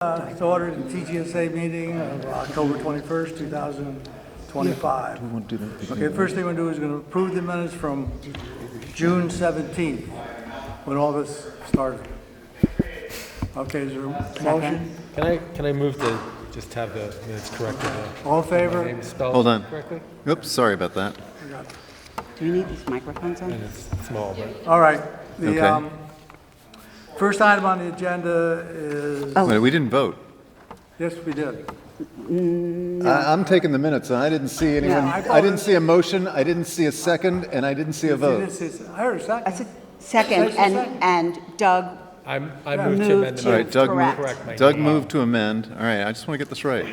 It's ordered in Tgs&A meeting of October 21st, 2025. Okay, the first thing we're going to do is going to approve the minutes from June 17th, when all this started. Okay, is there a motion? Can I move to just have the minutes corrected? All in favor? Name spelled Hold on. correctly? Oops, sorry about that. Do you need these microphones on? And it's small, but All right. The Okay. first item on the agenda is, Wait, we didn't vote. yes, we did. I'm taking the minutes, and I didn't see anyone. I I didn't see a motion. I didn't see a second, and I didn't see a vote. I heard a I second. said second, and Doug, I moved to Moved amend to- the All right, Doug correct. correct my Doug name. moved to amend. All right, I just want to get this right.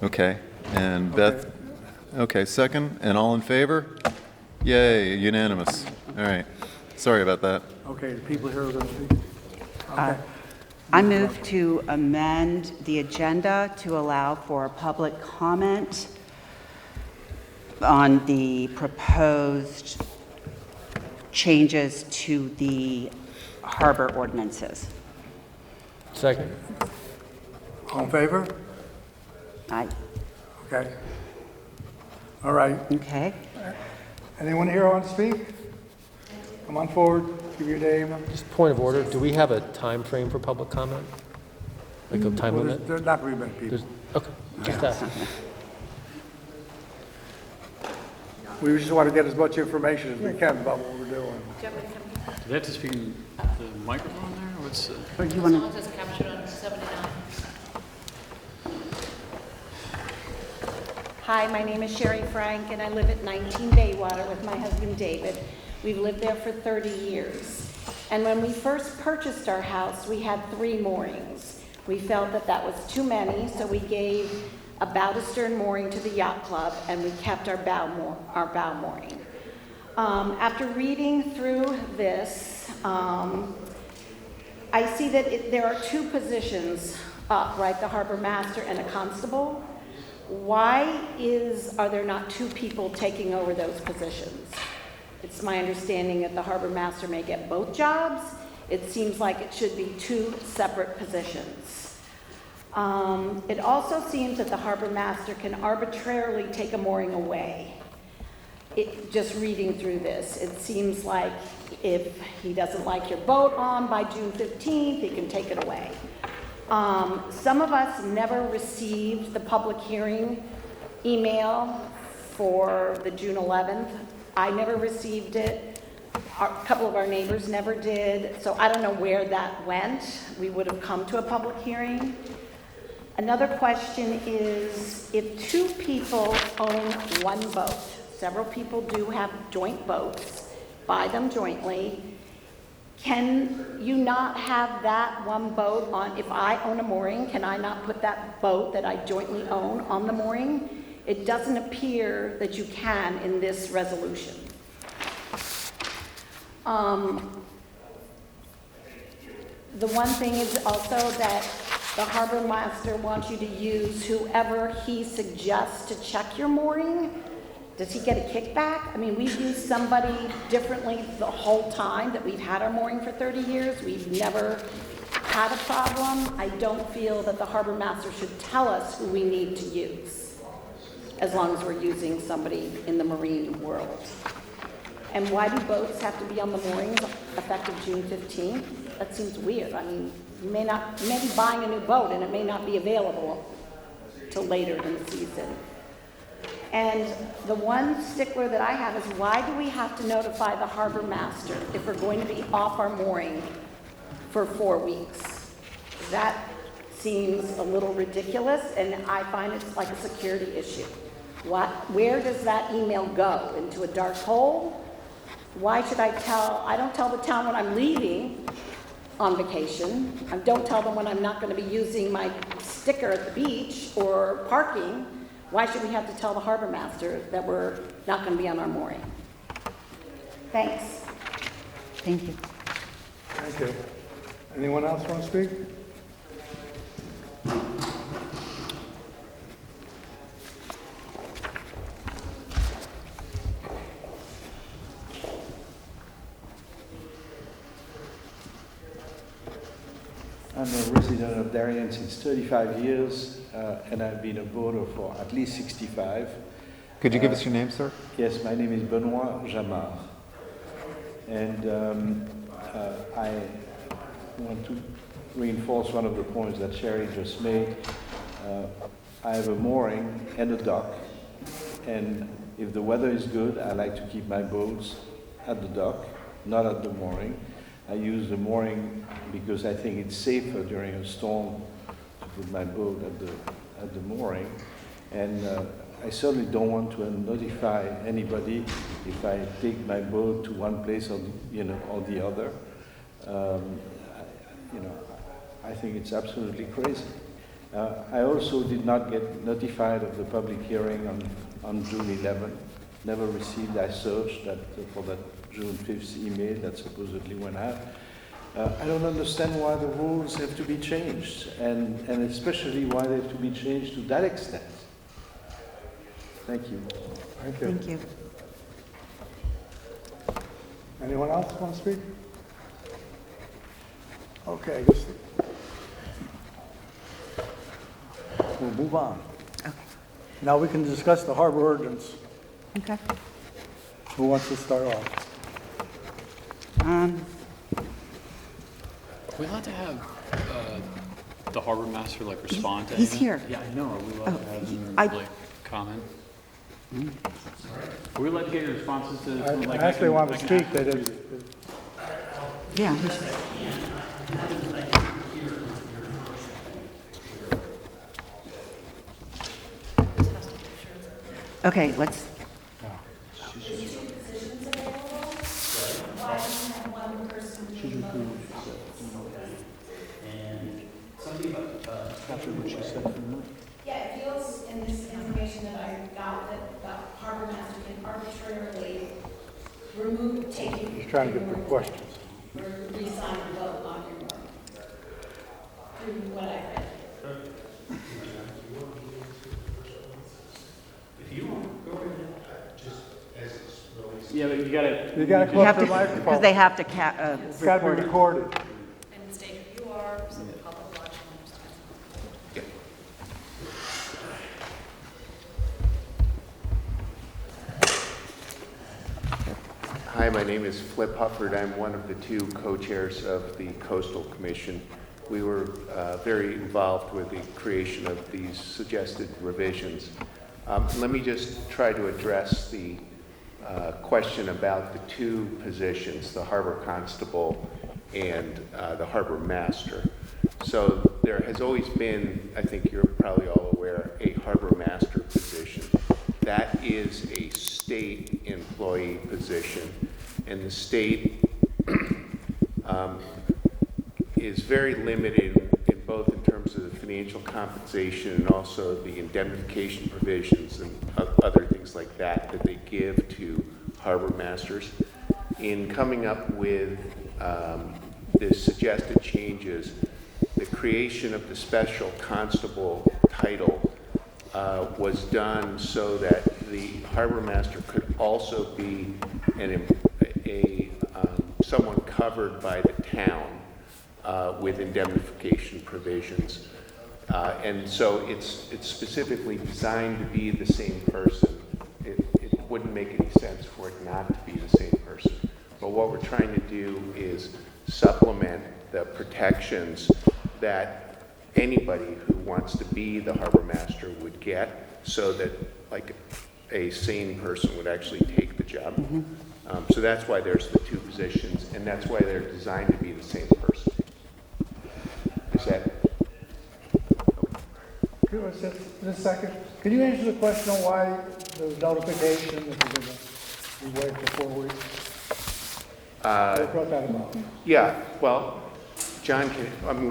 Okay, and Beth. Okay, second, and all in favor? Yay, unanimous. All right, sorry about that. Okay, the people here are going to speak. Okay. I move to amend the agenda to allow for public comment on the proposed changes to the harbor ordinances. Second. All in favor? Aye. Okay. All right. Okay. Anyone here want to speak? Come on forward, give your name. Just point of order, do we have a time frame for public comment? Like a time Well, limit? there's not very many people. Okay, just ask. We just want to get as much information as we can about what we're doing. Do they have to speak in the microphone there? Or what's Or do you want to? As captured on 79. Hi, my name is Sherry Frank, and I live at 19 Baywater with my husband David. We've lived there for 30 years. And when we first purchased our house, we had 3 moorings. We felt that that was too many, so we gave a bow to stern mooring to the yacht club, and we kept our bow mooring. After reading through this, I see that there are 2 positions up, right? The harbor master and a constable. Why are there not 2 people taking over those positions? It's my understanding that the harbor master may get both jobs. It seems like it should be 2 separate positions. It also seems that the harbor master can arbitrarily take a mooring away. Just reading through this, it seems like if he doesn't like your boat on by June 15th, he can take it away. Some of us never received the public hearing email for the June 11th. I never received it. A couple of our neighbors never did. So I don't know where that went. We would have come to a public hearing. Another question is, if 2 people own 1 boat, several people do have joint boats, buy them jointly, can you not have that 1 boat on, if I own a mooring, can I not put that boat that I jointly own on the mooring? It doesn't appear that you can in this resolution. The one thing is also that the harbor master wants you to use whoever he suggests to check your mooring. Does he get a kickback? I mean, we've used somebody differently the whole time that we've had our mooring for 30 years. We've never had a problem. I don't feel that the harbor master should tell us who we need to use, as long as we're using somebody in the marine world. And why do boats have to be on the moorings effective June 15th? That seems weird. I mean, you may be buying a new boat and it may not be available till later in the season. And the one stickler that I have is, why do we have to notify the harbor master if we're going to be off our mooring for 4 weeks? That seems a little ridiculous, and I find it's like a security issue. Where does that email go? Into a dark hole? Why should I don't tell the town when I'm leaving on vacation. I don't tell them when I'm not going to be using my sticker at the beach or parking. Why should we have to tell the harbor master that we're not going to be on our mooring? Thanks. Thank you. Thank you. Anyone else want to speak? a resident of Darien since 35 years, and I've been a voter for at least 65. Could you give us your name, sir? Yes, my name is Benoit Jamard. And I want to reinforce one of the points that Sherry just made. I have a mooring and a dock, and if the weather is good, I like to keep my boats at the dock, not at the mooring. I use the mooring because I think it's safer during a storm to put my boat at the mooring. And I certainly don't want to notify anybody if I take my boat to one place or the other. I think it's absolutely crazy. I also did not get notified of the public hearing on June 11th. Never received. I searched for that June 5th email that supposedly went out. I don't understand why the rules have to be changed, and especially why they have to be changed to that extent. Thank you. Thank you. Thank you. Anyone else want to speak? Okay, I guess we'll move on. Okay. Now we can discuss the harbor ordinance. Okay. Who wants to start off? Are we allowed to have the harbor master respond to He's anything? here. Yeah, I know. Are we allowed to have him I- comment? Are we allowed to get your responses to? I actually want to speak that it, Yeah. Okay, let's, Yeah, it feels in this information that I got that the harbor master can arbitrarily remove, take you. he's trying to get the questions. Or re-sign the vote on your vote. Through what I read. Yeah, but you gotta. You got to you close have the to, microphone. because they have to It's got to be record it. recorded. And state who you are, so the public watching understands. Hi, my name is Flip Hufford. I'm one of the two co-chairs of the Coastal Commission. We were very involved with the creation of these suggested revisions. Let me just try to address the question about the two positions, the harbor constable and the harbor master. So there has always been, I think you're probably all aware, a harbor master position. That is a state employee position, and the state is very limited in both in terms of the financial compensation and also the indemnification provisions and other things like that that they give to harbor masters. In coming up with the suggested changes, the creation of the special constable title was done so that the harbor master could also be someone covered by the town with indemnification provisions. And so it's specifically designed to be the same person. It wouldn't make any sense for it not to be the same person. But what we're trying to do is supplement the protections that anybody who wants to be the harbor master would get, so that like a sane person would actually take the job. So that's why there's the two positions, and that's why they're designed to be the same person. Is that? Just a second. Can you answer the question on why the notification that you're going to wait for 4 weeks? What brought that about? Yeah, well, John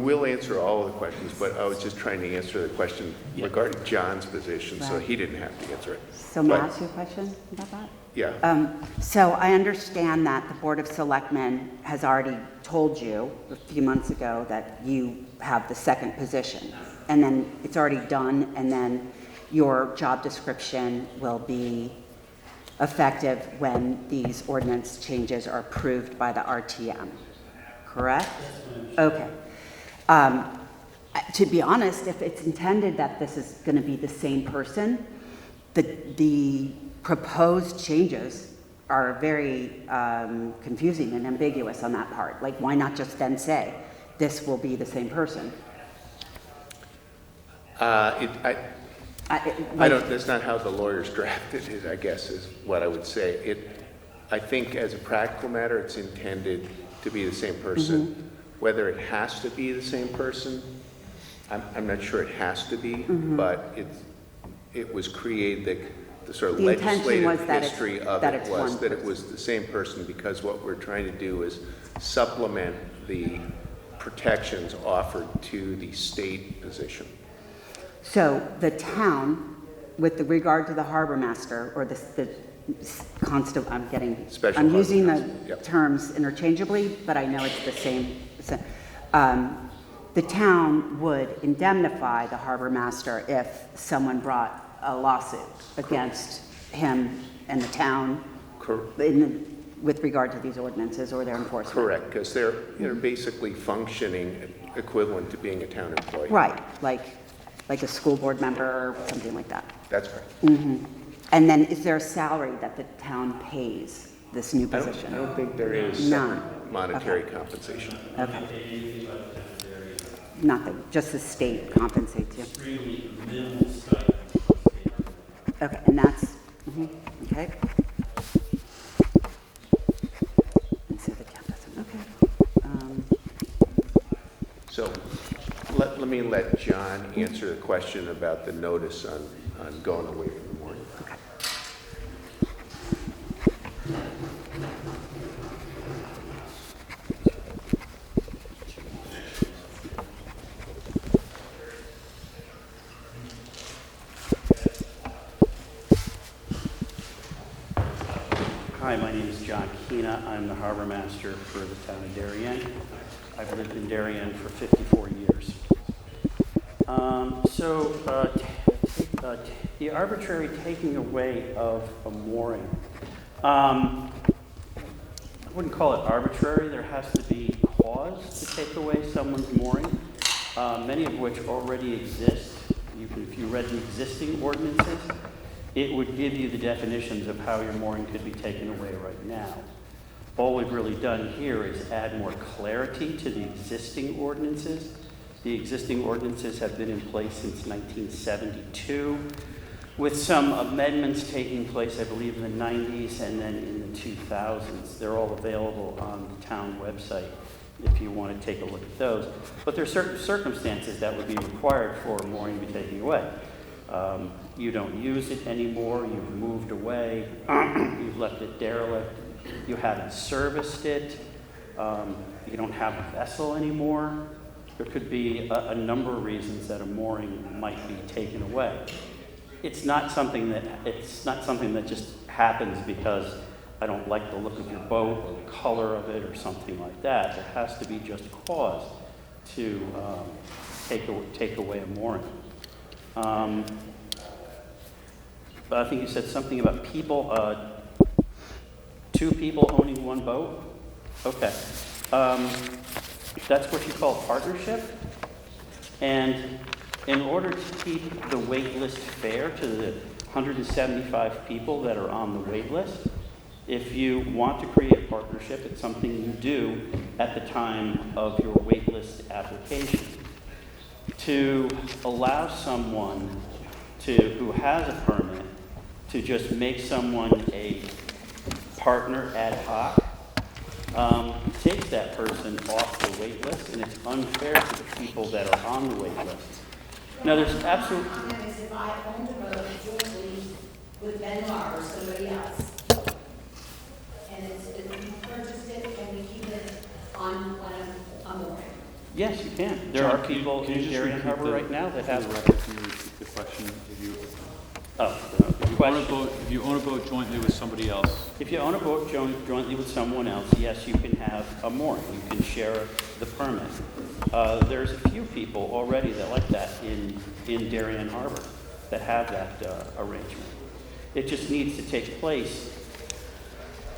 we'll answer all of the questions, but I was just trying to answer the question regarding John's position, so Right. he didn't have to answer it. So may I But- ask you a question about that? Yeah. So I understand that the Board of Selectmen has already told you a few months ago that you have the second position, and then it's already done, and then your job description will be effective when these ordinance changes are approved by the RTM, correct? Okay. To be honest, if it's intended that this is going to be the same person, the proposed changes are very confusing and ambiguous on that part. Like, why not just then say, this will be the same person? I don't, that's not how the lawyers drafted it, I guess, is what I would say. I think as a practical matter, it's intended to be the same person. Whether it has to be the same person, I'm not sure it has to be, but it was created, the sort of The intention was legislative that history of that it it's was one that it was the same person, because what we're trying to do is supplement the protections offered to the state position. So the town, with regard to the harbor master, or the constant, Special I'm using harbor the master, yep. terms interchangeably, but I know it's the same. The town would indemnify the harbor master if someone brought a lawsuit against him and the town with regard to these ordinances or their enforcement. Correct, because they're basically functioning equivalent to being a town employee. Right, like a school board member or something like that. That's correct. And then is there a salary that the town pays this new I position? don't think there is None. monetary compensation. Okay. Nothing, just the state compensates you. Okay, and that's, okay. And so the town doesn't, okay. So let me let John answer the question about the notice on going away from the morning. Okay. Hi, my name is John Keena. I'm the harbor master for the town of Darien. I've lived in Darien for 54 years. The arbitrary taking away of a mooring. I wouldn't call it arbitrary. There has to be cause to take away someone's mooring, many of which already exist. If you read the existing ordinances, it would give you the definitions of how your mooring could be taken away right now. All we've really done here is add more clarity to the existing ordinances. The existing ordinances have been in place since 1972, with some amendments taking place, I believe, in the 90s and then in the 2000s. They're all available on the town website if you want to take a look at those. But there are certain circumstances that would be required for a mooring to be taken away. You don't use it anymore, you've moved away, you've left it derelict, you haven't serviced it, you don't have a vessel anymore. There could be a number of reasons that a mooring might be taken away. It's not something that just happens because I don't like the look of your boat or the color of it or something like that. There has to be just cause to take away a mooring. I think you said something about people, two people owning one boat. Okay. That's what you call a partnership. And in order to keep the wait list fair to the 175 people that are on the wait list, if you want to create a partnership, it's something you do at the time of your wait list application. To allow someone who has a permit to just make someone a partner ad hoc takes that person off the wait list, and it's unfair to the people that are on the wait list. Now, there's absolutely... Is if I owned a boat jointly with Ben Mar or somebody else, and we purchased it and we keep it on a mooring. Yes, you can. There are people Can you in just Darien repeat Harbor right now that have... Can you repeat the question? If you own a boat jointly with somebody else, If you own a boat jointly with someone else, yes, you can have a mooring. You can share the permit. There's a few people already that like that in Darien Harbor that have that arrangement. It just needs to take place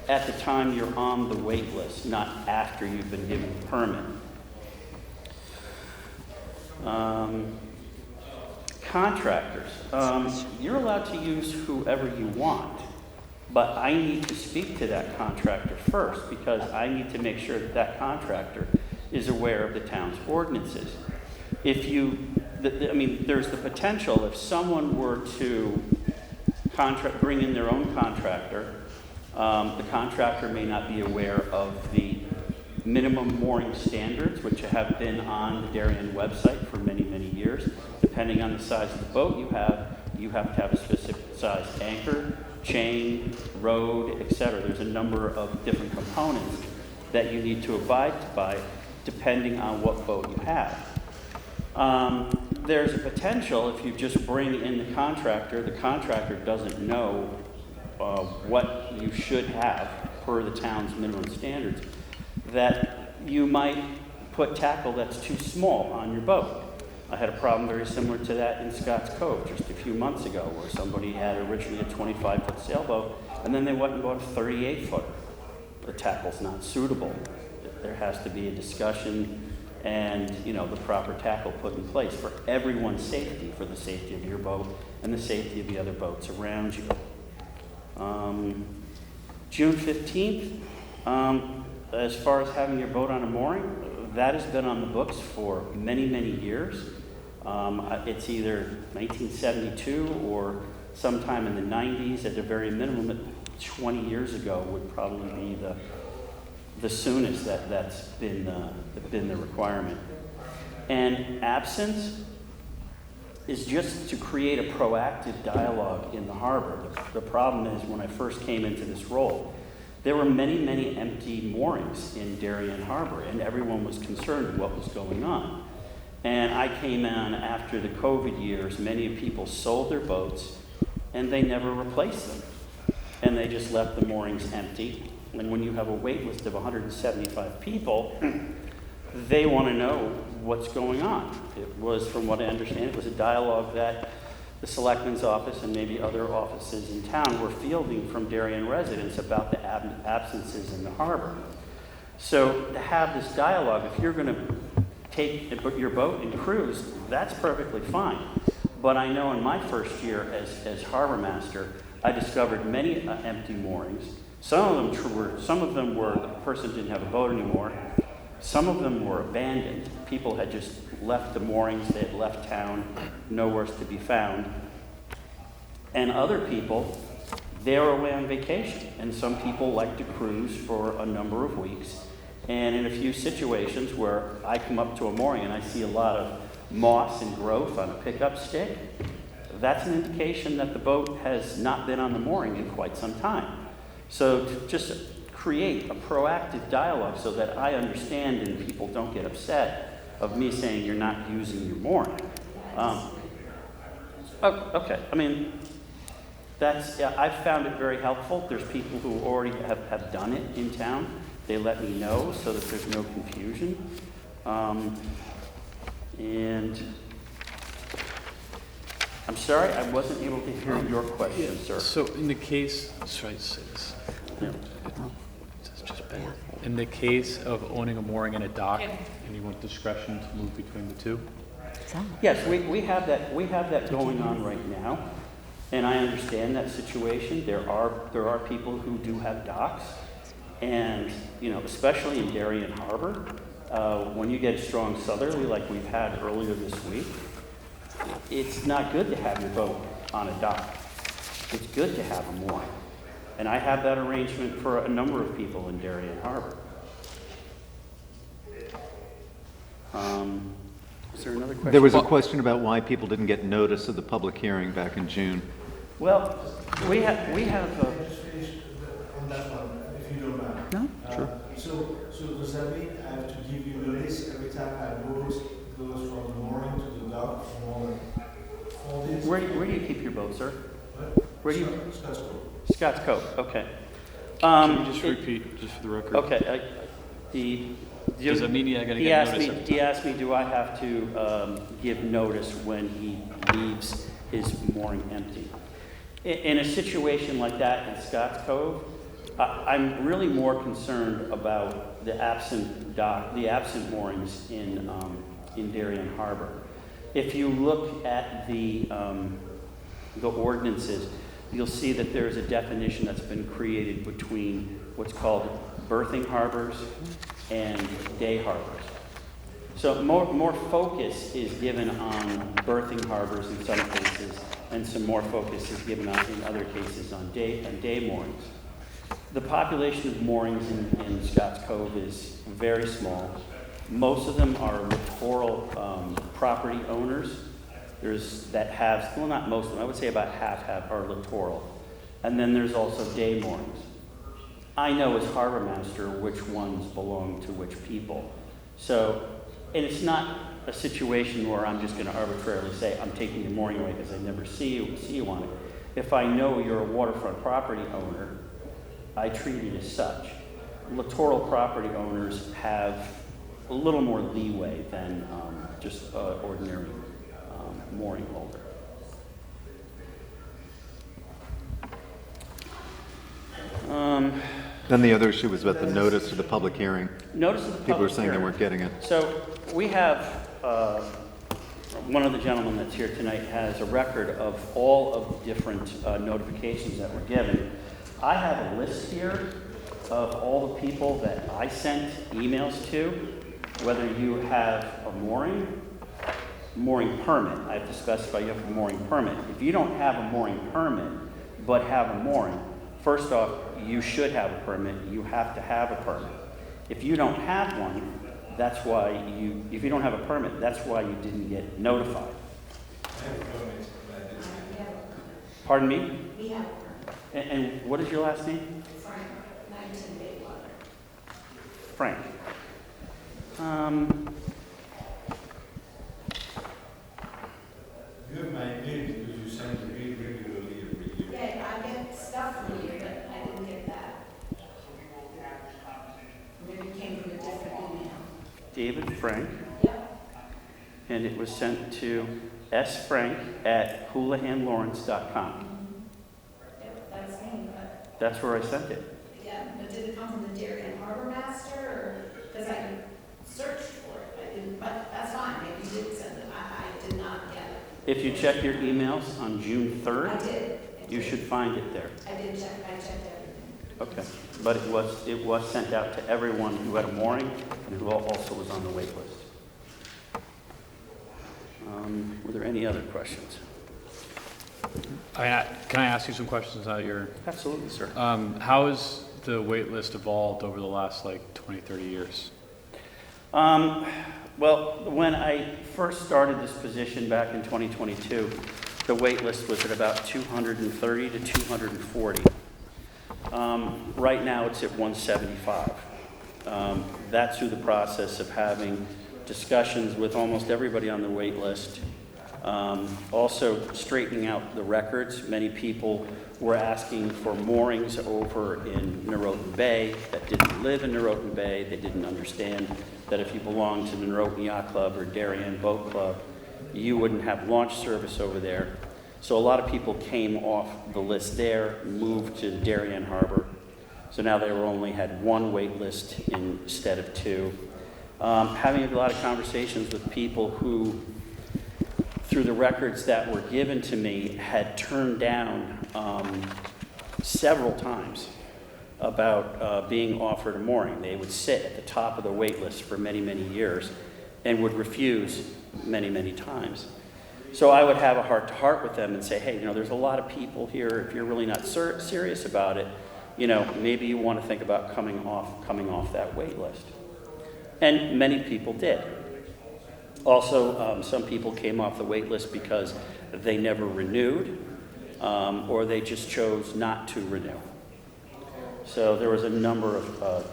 at the time you're on the wait list, not after you've been given the permit. Contractors, you're allowed to use whoever you want, but I need to speak to that contractor first because I need to make sure that that contractor is aware of the town's ordinances. If you, I mean, there's the potential if someone were to bring in their own contractor, the contractor may not be aware of the minimum mooring standards, which have been on the Darien website for many, many years. Depending on the size of the boat you have to have a specific size anchor, chain, rode, etc. There's a number of different components that you need to abide by depending on what boat you have. There's a potential if you just bring in the contractor doesn't know what you should have per the town's minimum standards, that you might put tackle that's too small on your boat. I had a problem very similar to that in Scotts Cove just a few months ago where somebody had originally a 25-foot sailboat and then they went and bought a 38-footer. The tackle's not suitable. There has to be a discussion and, you know, the proper tackle put in place for everyone's safety, for the safety of your boat and the safety of the other boats around you. June 15th, as far as having your boat on a mooring, that has been on the books for many, many years. It's either 1972 or sometime in the 90s at the very minimum. 20 years ago would probably be the soonest that's been the requirement. And absence is just to create a proactive dialogue in the harbor. The problem is when I first came into this role, there were many, many empty moorings in Darien Harbor, and everyone was concerned what was going on. And I came on after the COVID years. Many people sold their boats, and they never replaced them. And they just left the moorings empty. And when you have a wait list of 175 people, they want to know what's going on. It was, from what I understand, it was a dialogue that the Selectman's office and maybe other offices in town were fielding from Darien residents about the absences in the harbor. So to have this dialogue, if you're going to take your boat and cruise, that's perfectly fine. But I know in my first year as harbor master, I discovered many empty moorings. Some of them were the person didn't have a boat anymore. Some of them were abandoned. People had just left the moorings, they had left town, nowhere to be found. And other people, they were away on vacation. And some people like to cruise for a number of weeks. And in a few situations where I come up to a mooring and I see a lot of moss and growth on a pickup stick, that's an indication that the boat has not been on the mooring in quite some time. So to just create a proactive dialogue so that I understand and people don't get upset of me saying you're not using your mooring. Okay, I mean, I've found it very helpful. There's people who already have done it in town. They let me know so that there's no confusion. And I'm sorry, I wasn't able to hear your question, sir. So in the case, should I say this? Yeah. It's just better. In the case of owning a mooring and a dock, and you want discretion to move between the two? Yes, we have that going on right now, and I understand that situation. There are people who do have docks, and you know, especially in Darien Harbor, when you get strong southerly like we've had earlier this week, it's not good to have your boat on a dock. It's good to have a mooring, and I have that arrangement for a number of people in Darien Harbor. Is there another question? There was a question about why people didn't get notice of the public hearing back in June. Well, we have. Just finish on that one, if you don't mind. No, sure. So does that mean I have to give you notice every time my boat goes from the mooring to the dock for all this? Where do you keep your boat, sir? What? Where do you? Scotts Cove. Scotts Cove. Okay. Can you just repeat, just for the record? Okay. Does that mean I gotta he get asked notice me. every He asked me, do I have to give notice when he leaves his mooring empty? In a situation like that in Scotts Cove, I'm really more concerned about the absent moorings in Darien Harbor. If you look at the ordinances, you'll see that there's a definition that's been created between what's called berthing harbors and day harbors. So more focus is given on berthing harbors in some cases, and some more focus is given on, in other cases, on day moorings. The population of moorings in Scotts Cove is very small. Most of them are littoral property owners. Well, not most of them, I would say about half are littoral. And then there's also day moorings. I know as harbor master which ones belong to which people. So, and it's not a situation where I'm just gonna arbitrarily say, I'm taking the mooring away because I never see you on it. If I know you're a waterfront property owner, I treat it as such. Littoral property owners have a little more leeway than just ordinary mooring holder. Then the other issue was about the notice of the public hearing. Notice of the public People were saying they hearing. weren't getting it. So we have, one of the gentlemen that's here tonight has a record of all of the different notifications that were given. I have a list here of all the people that I sent emails to, whether you have a mooring permit. I have to specify you have a mooring permit. If you don't have a mooring permit, but have a mooring, first off, you should have a permit. You have to have a permit. If you don't have one, that's why if you don't have a permit, that's why you didn't get notified. Pardon me? We have And what is your last name? Frank, 19 Baywater. Frank. You have my email because you send me regularly every year. Yeah, I get stuff from you, but I didn't get that. Maybe it came from a different email. David Frank. Yep. And it was sent to sfrank@houlihanlawrence.com. Yep, that's me, but, That's where I sent it. yeah, but did it come from the Darien Harbor Master, or, because I searched for it, I didn't, but that's fine, maybe you did send it, I did not get it. If you check your emails on June 3rd, I did. you should find it there. I did check, I checked everything. Okay. But it was sent out to everyone who had a mooring and who also was on the wait list. Were there any other questions? Can I ask you some questions out your? Absolutely, sir. How has the wait list evolved over the last 20, 30 years? Well, when I first started this position back in 2022, the wait list was at about 230 to 240. Right now, it's at 175. That's through the process of having discussions with almost everybody on the wait list. Also straightening out the records. Many people were asking for moorings over in Norotan Bay that didn't live in Norotan Bay. They didn't understand that if you belonged to the Norotan Yacht Club or Darien Boat Club, you wouldn't have launch service over there. So a lot of people came off the list there, moved to Darien Harbor. So now they only had one wait list instead of two. Having a lot of conversations with people who, through the records that were given to me, had turned down several times about being offered a mooring. They would sit at the top of the wait list for many, many years and would refuse many, many times. So I would have a heart-to-heart with them and say, hey, there's a lot of people here. If you're really not serious about it, maybe you want to think about coming off that wait list. And many people did. Also, some people came off the wait list because they never renewed, or they just chose not to renew. So there was a number of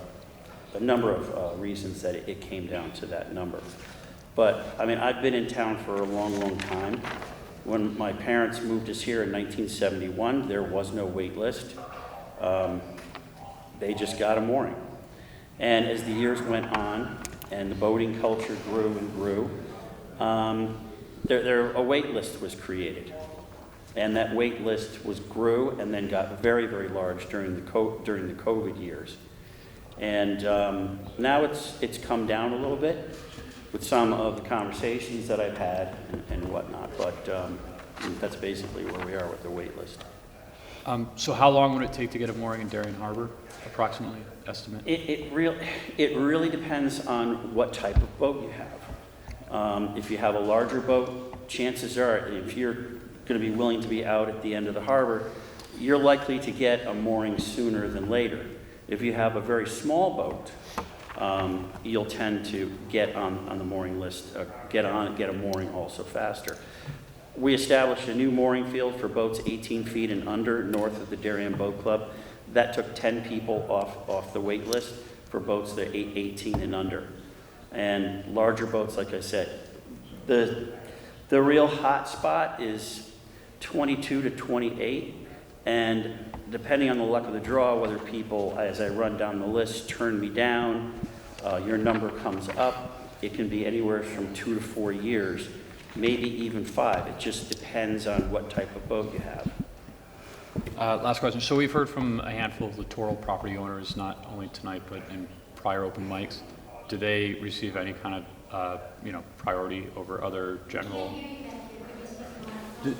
reasons that it came down to that number. But I've been in town for a long, long time. When my parents moved us here in 1971, there was no wait list. They just got a mooring. And as the years went on and the boating culture grew and grew, a wait list was created. And that wait list grew and then got very, very large during the COVID years. And now it's come down a little bit. with some of the conversations that I've had and whatnot, but that's basically where we are with the wait list. So how long would it take to get a mooring in Darien Harbor, approximately, estimate? It really depends on what type of boat you have. If you have a larger boat, chances are, if you're going to be willing to be out at the end of the harbor, you're likely to get a mooring sooner than later. If you have a very small boat, you'll tend to get on the mooring list, get a mooring also faster. We established a new mooring field for boats 18 feet and under north of the Darien Boat Club. That took 10 people off the wait list for boats that are 18 and under. And larger boats, like I said, the real hot spot is 22 to 28. And depending on the luck of the draw, whether people, as I run down the list, turn me down, your number comes up. It can be anywhere from 2 to 4 years, maybe even 5. It just depends on what type of boat you have. Last question. So we've heard from a handful of littoral property owners, not only tonight, but in prior open mics. Do they receive any kind of, priority over other general?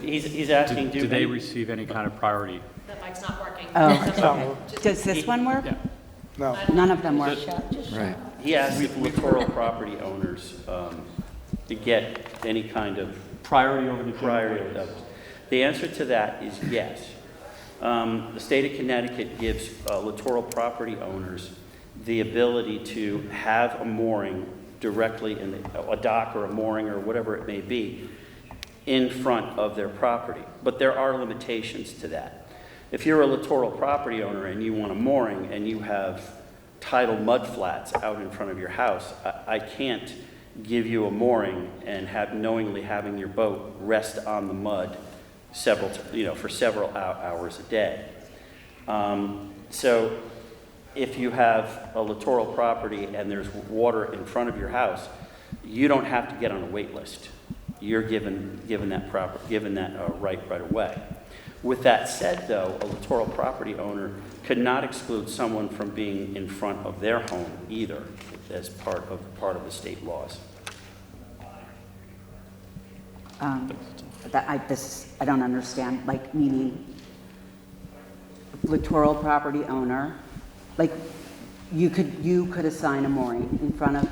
He's asking, do they receive any kind of priority? That mic's not working. Oh, okay. Does this one work? Yeah. No. None of them work. Right. He asked if littoral property owners to get any kind of Priority over the priority over others. The answer to that is yes. The state of Connecticut gives littoral property owners the ability to have a mooring directly in a dock or a mooring or whatever it may be in front of their property. But there are limitations to that. If you're a littoral property owner and you want a mooring and you have tidal mud flats out in front of your house, I can't give you a mooring and knowingly having your boat rest on the mud for several hours a day. So if you have a littoral property and there's water in front of your house, you don't have to get on a wait list. You're given that right away. With that said, though, a littoral property owner could not exclude someone from being in front of their home either, as part of the state laws. I don't understand, like, meaning littoral property owner, like, you could assign a mooring in front of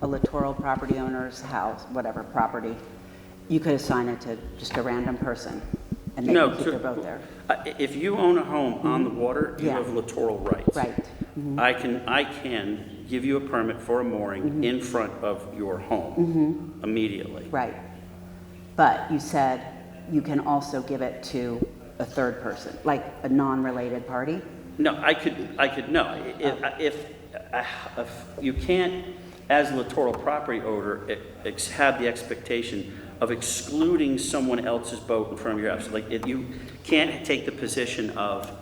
a littoral property owner's house, whatever property. You could assign it to just a random person, and they can keep their boat there. If you own a home on the water, you have littoral rights. Right. Mm-hmm. I can give you a permit for a mooring in front of your home immediately. Right. But you said you can also give it to a third person, like a non-related party? No, I could no. If you can't, as a littoral property owner, have the expectation of excluding someone else's boat in front of your house. Like, you can't take the position of,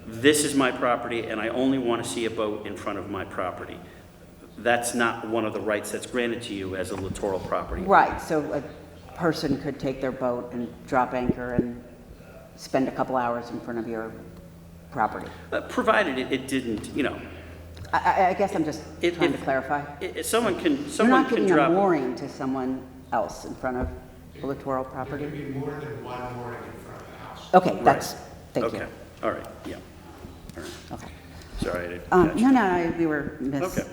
this is my property and I only want to see a boat in front of my property. That's not one of the rights that's granted to you as a littoral property owner. Right, so a person could take their boat and drop anchor and spend a couple hours in front of your property. Provided it didn't, I guess I'm just trying to clarify. Someone can You're not giving drop a mooring to someone else in front of a littoral property? There could be more than one mooring in front of the house. Okay, thank you. Okay, all right, yeah. All right. Okay. Sorry, I didn't catch you. No, we were Okay.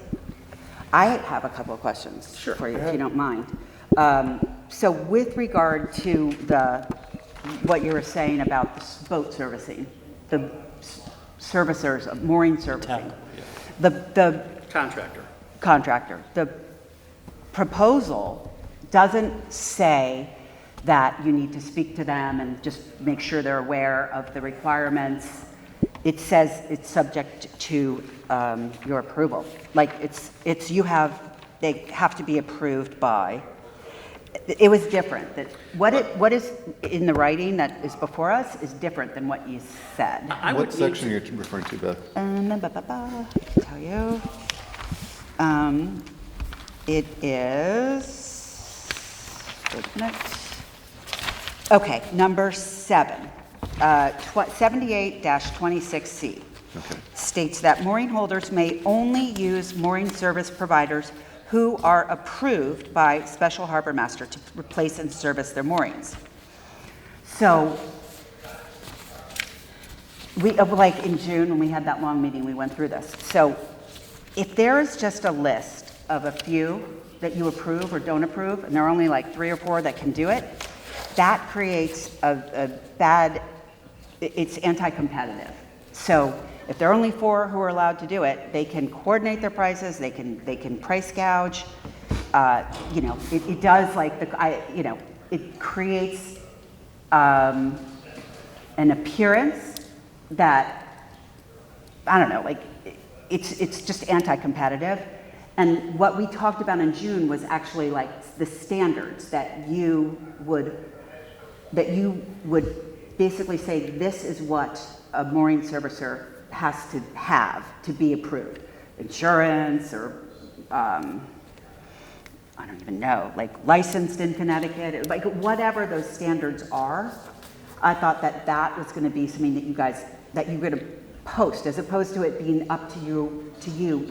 I have a couple of questions Sure. for you, if you don't mind. So with regard to what you were saying about the boat servicing, the servicers, mooring servicing, the contractor, the proposal doesn't say that you need to speak to them and just make sure they're aware of the requirements. It says it's subject to your approval. Like they have to be approved by. It was different. What is in the writing that is before us is different than what you said. What section are you referring to, Beth? I can tell you. It is, wait a minute. Okay, number 7, 78-26C. Okay. States that mooring holders may only use mooring service providers who are approved by Special Harbor Master to replace and service their moorings. So, like in June when we had that long meeting, we went through this. So if there is just a list of a few that you approve or don't approve, and there are only like 3 or 4 that can do it, that creates a bad, it's anti-competitive. So if there are only 4 who are allowed to do it, they can coordinate their prices, they can price gouge. You know, it does like you know, it creates an appearance that, I don't know, like it's just anti-competitive. And what we talked about in June was actually like the standards that you would basically say, this is what a mooring servicer has to have to be approved. Insurance or, I don't even know, like licensed in Connecticut, like whatever those standards are. I thought that that was going to be something that you guys, that you're going to post, as opposed to it being up to you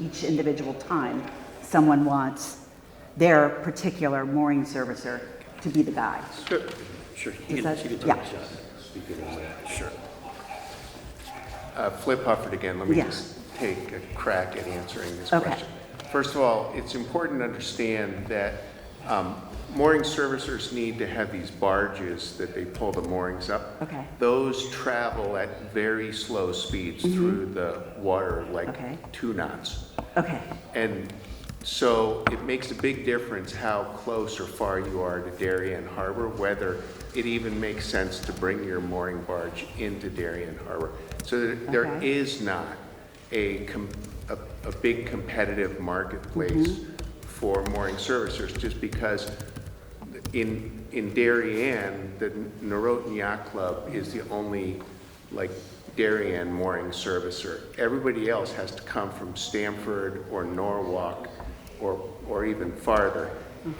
each individual time someone wants their particular mooring servicer to be the guy. Sure. Sure. You can take a yeah. shot. Speaking on that. Sure. Flip Hufford again. Let me Yeah. just take a crack at answering this Okay. question. First of all, it's important to understand that mooring servicers need to have these barges that they pull the moorings up. Okay. Those travel at very slow speeds through the water, like Okay. 2 knots. Okay. And so it makes a big difference how close or far you are to Darien Harbor, whether it even makes sense to bring your mooring barge into Darien Harbor. So there Okay. is not a big competitive marketplace for mooring servicers, just because in Darien, the Norotan Yacht Club is the only like Darien mooring servicer. Everybody else has to come from Stamford or Norwalk or even farther.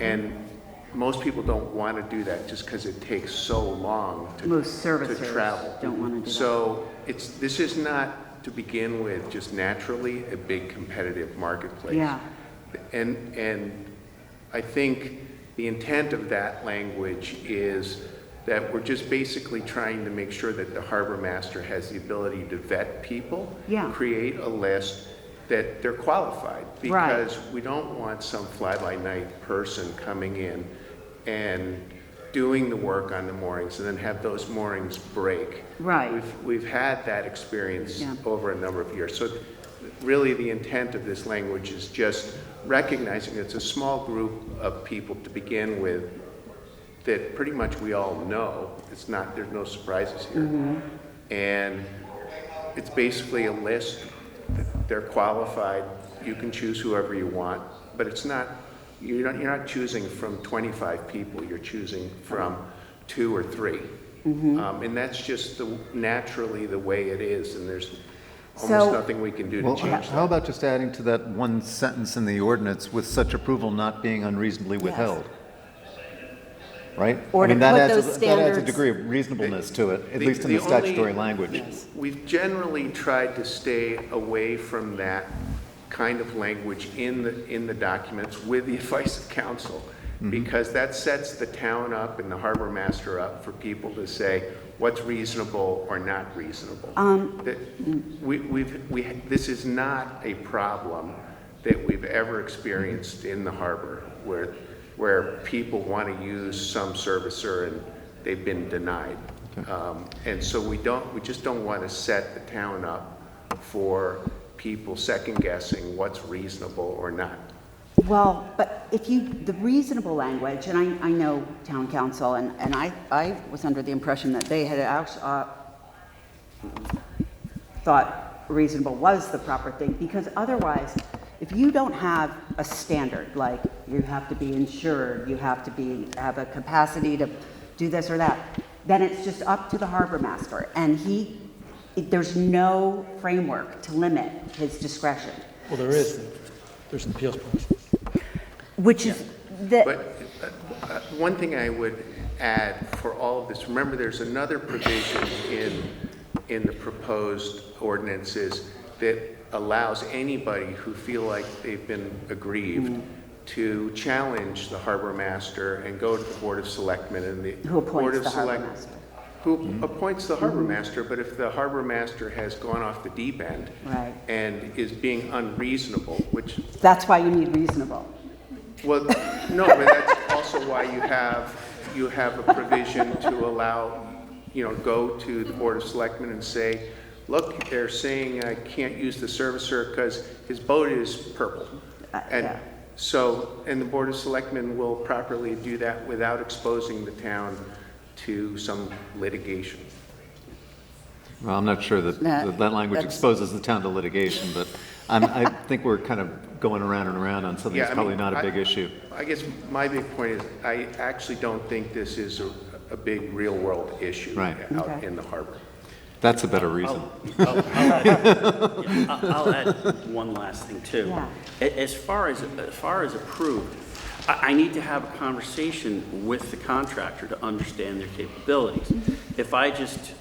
And most people don't want to do that just because it takes so long to travel. Don't want to do that. So this is not, to begin with, just naturally a big competitive marketplace. Yeah. And I think the intent of that language is that we're just basically trying to make sure that the harbor master has the ability to vet people, Yeah. create a list that they're qualified, because we don't want some fly-by-night person coming in and doing the work on the moorings and then have those moorings break. Right. We've had that experience Yeah. over a number of years. So really the intent of this language is just recognizing it's a small group of people to begin with that pretty much we all know. It's not, there's no surprises here. And it's basically a list. They're qualified. You can choose whoever you want, but it's not, you're not choosing from 25 people. You're choosing from 2 or 3. And that's just naturally the way it is, and there's almost nothing we can do to Well, change how that. about just adding to that one sentence in the ordinance, with such approval not being unreasonably withheld? Right? Or I mean, to that put adds, those that adds a standards- degree of reasonableness to it, at The- least in the the statutory only- language. We've generally tried to stay away from that kind of language in the documents with the advice of counsel, because that sets the town up and the harbor master up for people to say what's reasonable or not reasonable. This is not a problem that we've ever experienced in the harbor where people want to use some servicer and they've been denied. And so we just don't want to set the town up for people second guessing what's reasonable or not. Well, but if the reasonable language, and I know town council, and I was under the impression that they had actually thought reasonable was the proper thing, because otherwise, if you don't have a standard, like you have to be insured, you have to have a capacity to do this or that, then it's just up to the harbor master, and there's no framework to limit his discretion. Well, there's an appeals process. Which is But one thing I would add for all of this, remember there's another provision in the proposed ordinances that allows anybody who feel like they've been aggrieved to challenge the harbor master and go to the Board of Selectmen and the Who Board appoints of the harbor Select- master? Who appoints the harbor master, but if the harbor master has gone off the deep end Right. and is being unreasonable, which, That's why you need reasonable. well, no, but that's also why you have a provision to allow, go to the Board of Selectmen and say, look, they're saying I can't use the servicer because his boat is purple. And Yeah. so, and the Board of Selectmen will properly do that without exposing the town to some litigation. Well, I'm not sure that No, that language that's- exposes the town to litigation, but I think we're kind of going around and around on something Yeah, that's I probably mean, not a big issue. I guess my big point is, I actually don't think this is a big real-world issue Right. out Okay. in the harbor. That's a better reason. I'll add one last thing too. Yeah. As far as approved, I need to have a conversation with the contractor to understand their capabilities. If I just,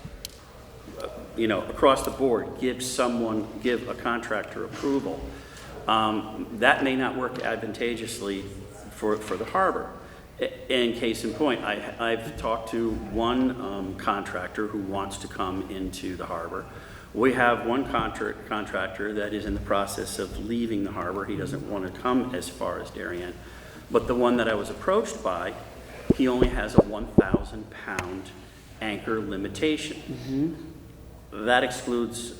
across the board, give a contractor approval, that may not work advantageously for the harbor. In case in point, I've talked to one contractor who wants to come into the harbor. We have one contractor that is in the process of leaving the harbor. He doesn't want to come as far as Darien. But the one that I was approached by, he only has a 1,000-pound anchor limitation. That excludes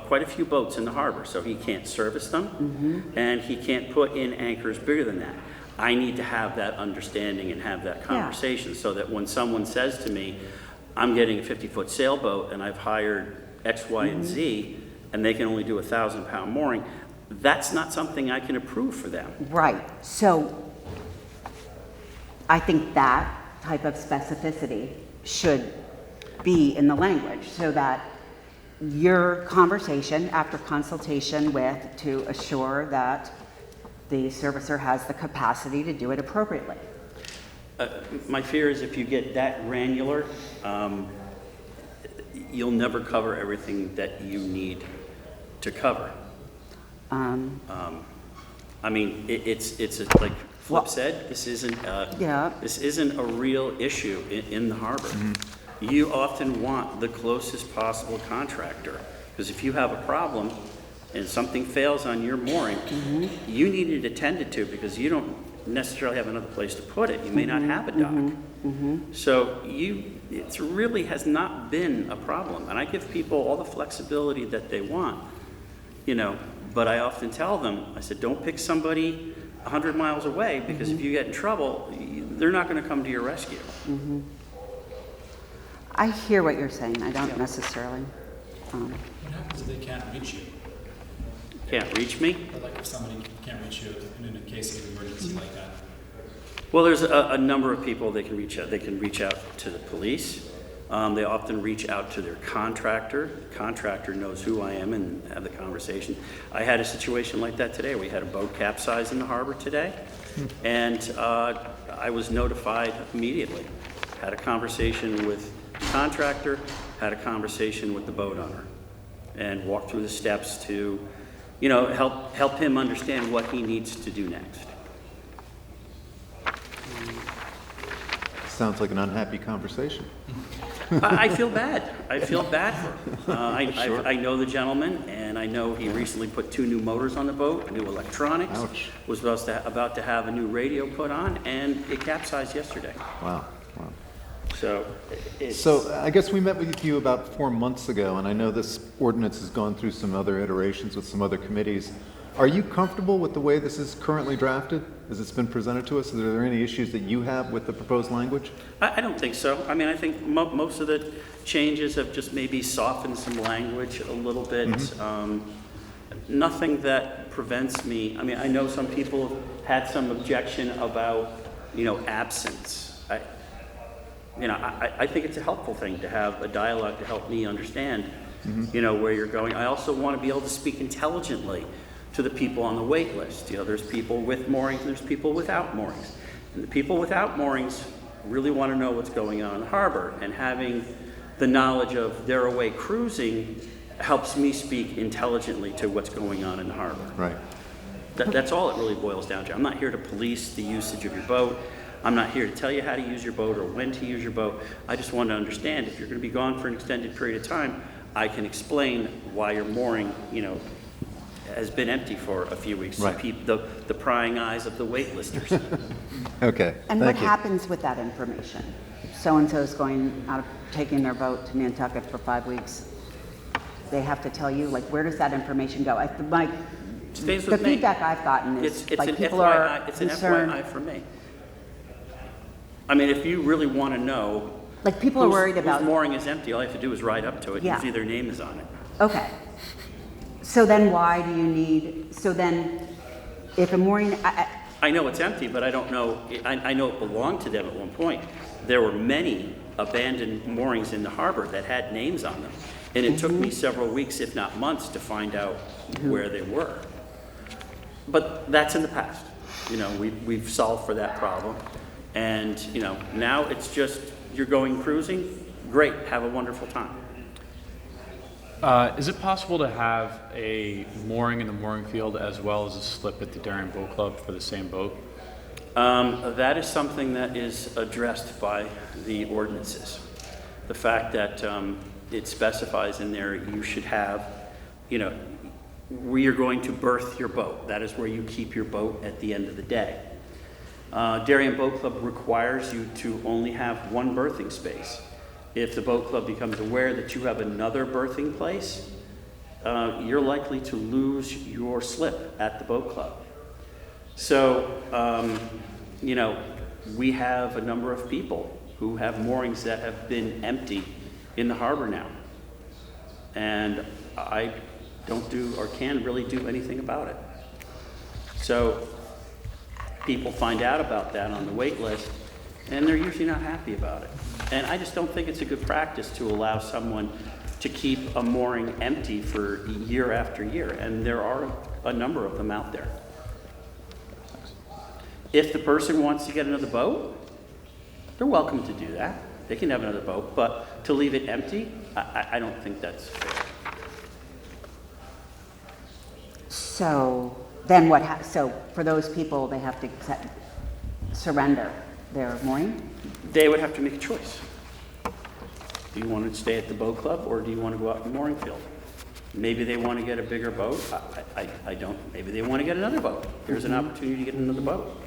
quite a few boats in the harbor, so he can't service them, and he can't put in anchors bigger than that. I need to have that understanding and have that conversation so that when someone says to me, I'm getting a 50-foot sailboat and I've hired X, Y, and Z, and they can only do a 1,000-pound mooring, that's not something I can approve for them. Right. So I think that type of specificity should be in the language so that your conversation after consultation with to assure that the servicer has the capacity to do it appropriately. My fear is if you get that granular, you'll never cover everything that you need to cover. I mean, it's like Flip said, this isn't a real issue in the harbor. You often want the closest possible contractor, because if you have a problem and something fails on your mooring, you need it attended to because you don't necessarily have another place to put it. You may not have a dock. So it really has not been a problem. And I give people all the flexibility that they want, but I often tell them, I said, don't pick somebody 100 miles away because if you get in trouble, they're not going to come to your rescue. I hear what you're saying. I don't necessarily. What happens if they can't reach you? Can't reach me? Like if somebody can't reach you in a case of emergency like that? Well, there's a number of people they can reach out. They can reach out to the police. They often reach out to their contractor. The contractor knows who I am and have the conversation. I had a situation like that today. We had a boat capsize in the harbor today, and I was notified immediately. Had a conversation with the contractor, had a conversation with the boat owner, and walked through the steps to, help him understand what he needs to do next. Sounds like an unhappy conversation. I feel bad. I feel bad for him. I know the gentleman, and I know he recently put 2 new motors on the boat, new electronics. Ouch. Was about to have a new radio put on, and it capsized yesterday. Wow. So I guess we met with you about 4 months ago, and I know this ordinance has gone through some other iterations with some other committees. Are you comfortable with the way this is currently drafted, as it's been presented to us? Are there any issues that you have with the proposed language? I don't think so. I mean, I think most of the changes have just maybe softened some language a little bit. Nothing that prevents me. I mean, I know some people have had some objection about, absence. I think it's a helpful thing to have a dialogue to help me understand, where you're going. I also want to be able to speak intelligently to the people on the wait list. There's people with moorings, there's people without moorings. And the people without moorings really want to know what's going on in the harbor, and having the knowledge of they're away cruising helps me speak intelligently to what's going on in the harbor. Right. That's all it really boils down to. I'm not here to police the usage of your boat. I'm not here to tell you how to use your boat or when to use your boat. I just want to understand if you're going to be gone for an extended period of time, I can explain why your mooring, has been empty for a few weeks. Right. To keep the prying eyes of the waitlisters. Okay, And what thank you. happens with that information? So-and-so's going out, taking their boat to Nantucket for 5 weeks. They have to tell you, like, where does that information go? Stays The with me. feedback I've gotten is, It's like, an people FYI, are it's an concerned. FYI for me. I mean, if you really want to know. Like, people are worried about. Whose mooring is empty, all you have to do is ride up to it Yeah. and see their name is on it. Okay. So then why do you need, so then if a mooring, I know it's empty, but I don't know, I know it belonged to them at one point. There were many abandoned moorings in the harbor that had names on them. And it took me several weeks, if not months, to find out where they were. But that's in the past. We've solved for that problem. And, now it's just, you're going cruising, great, have a wonderful time. Is it possible to have a mooring in the mooring field as well as a slip at the Darien Boat Club for the same boat? That is something that is addressed by the ordinances. The fact that it specifies in there you should have, where you're going to berth your boat. That is where you keep your boat at the end of the day. Darien Boat Club requires you to only have one berthing space. If the boat club becomes aware that you have another berthing place, you're likely to lose your slip at the boat club. So, we have a number of people who have moorings that have been empty in the harbor now. And I don't do or can really do anything about it. So people find out about that on the wait list, and they're usually not happy about it. And I just don't think it's a good practice to allow someone to keep a mooring empty for year after year, and there are a number of them out there. If the person wants to get another boat, they're welcome to do that. They can have another boat, but to leave it empty, I don't think that's fair. so then so for those people, they have to surrender their mooring? They would have to make a choice. Do you want to stay at the boat club, or do you want to go out in the mooring field? Maybe they want to get a bigger boat. I don't. Maybe they want to get another boat. Here's an opportunity to get another boat.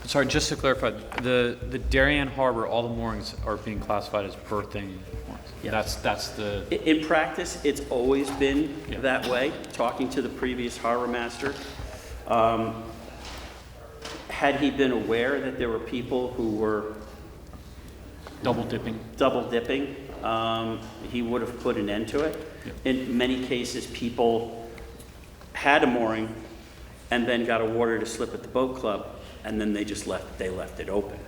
Sorry, just to clarify, the Darien Harbor, all the moorings are being classified as berthing moorings. Yes. That's the. In practice, it's always been that way. Talking to the previous harbor master, had he been aware that there were people who were Double dipping. He would have put an end to it. In many cases, people had a mooring and then got awarded a slip at the boat club, and then they just left it open.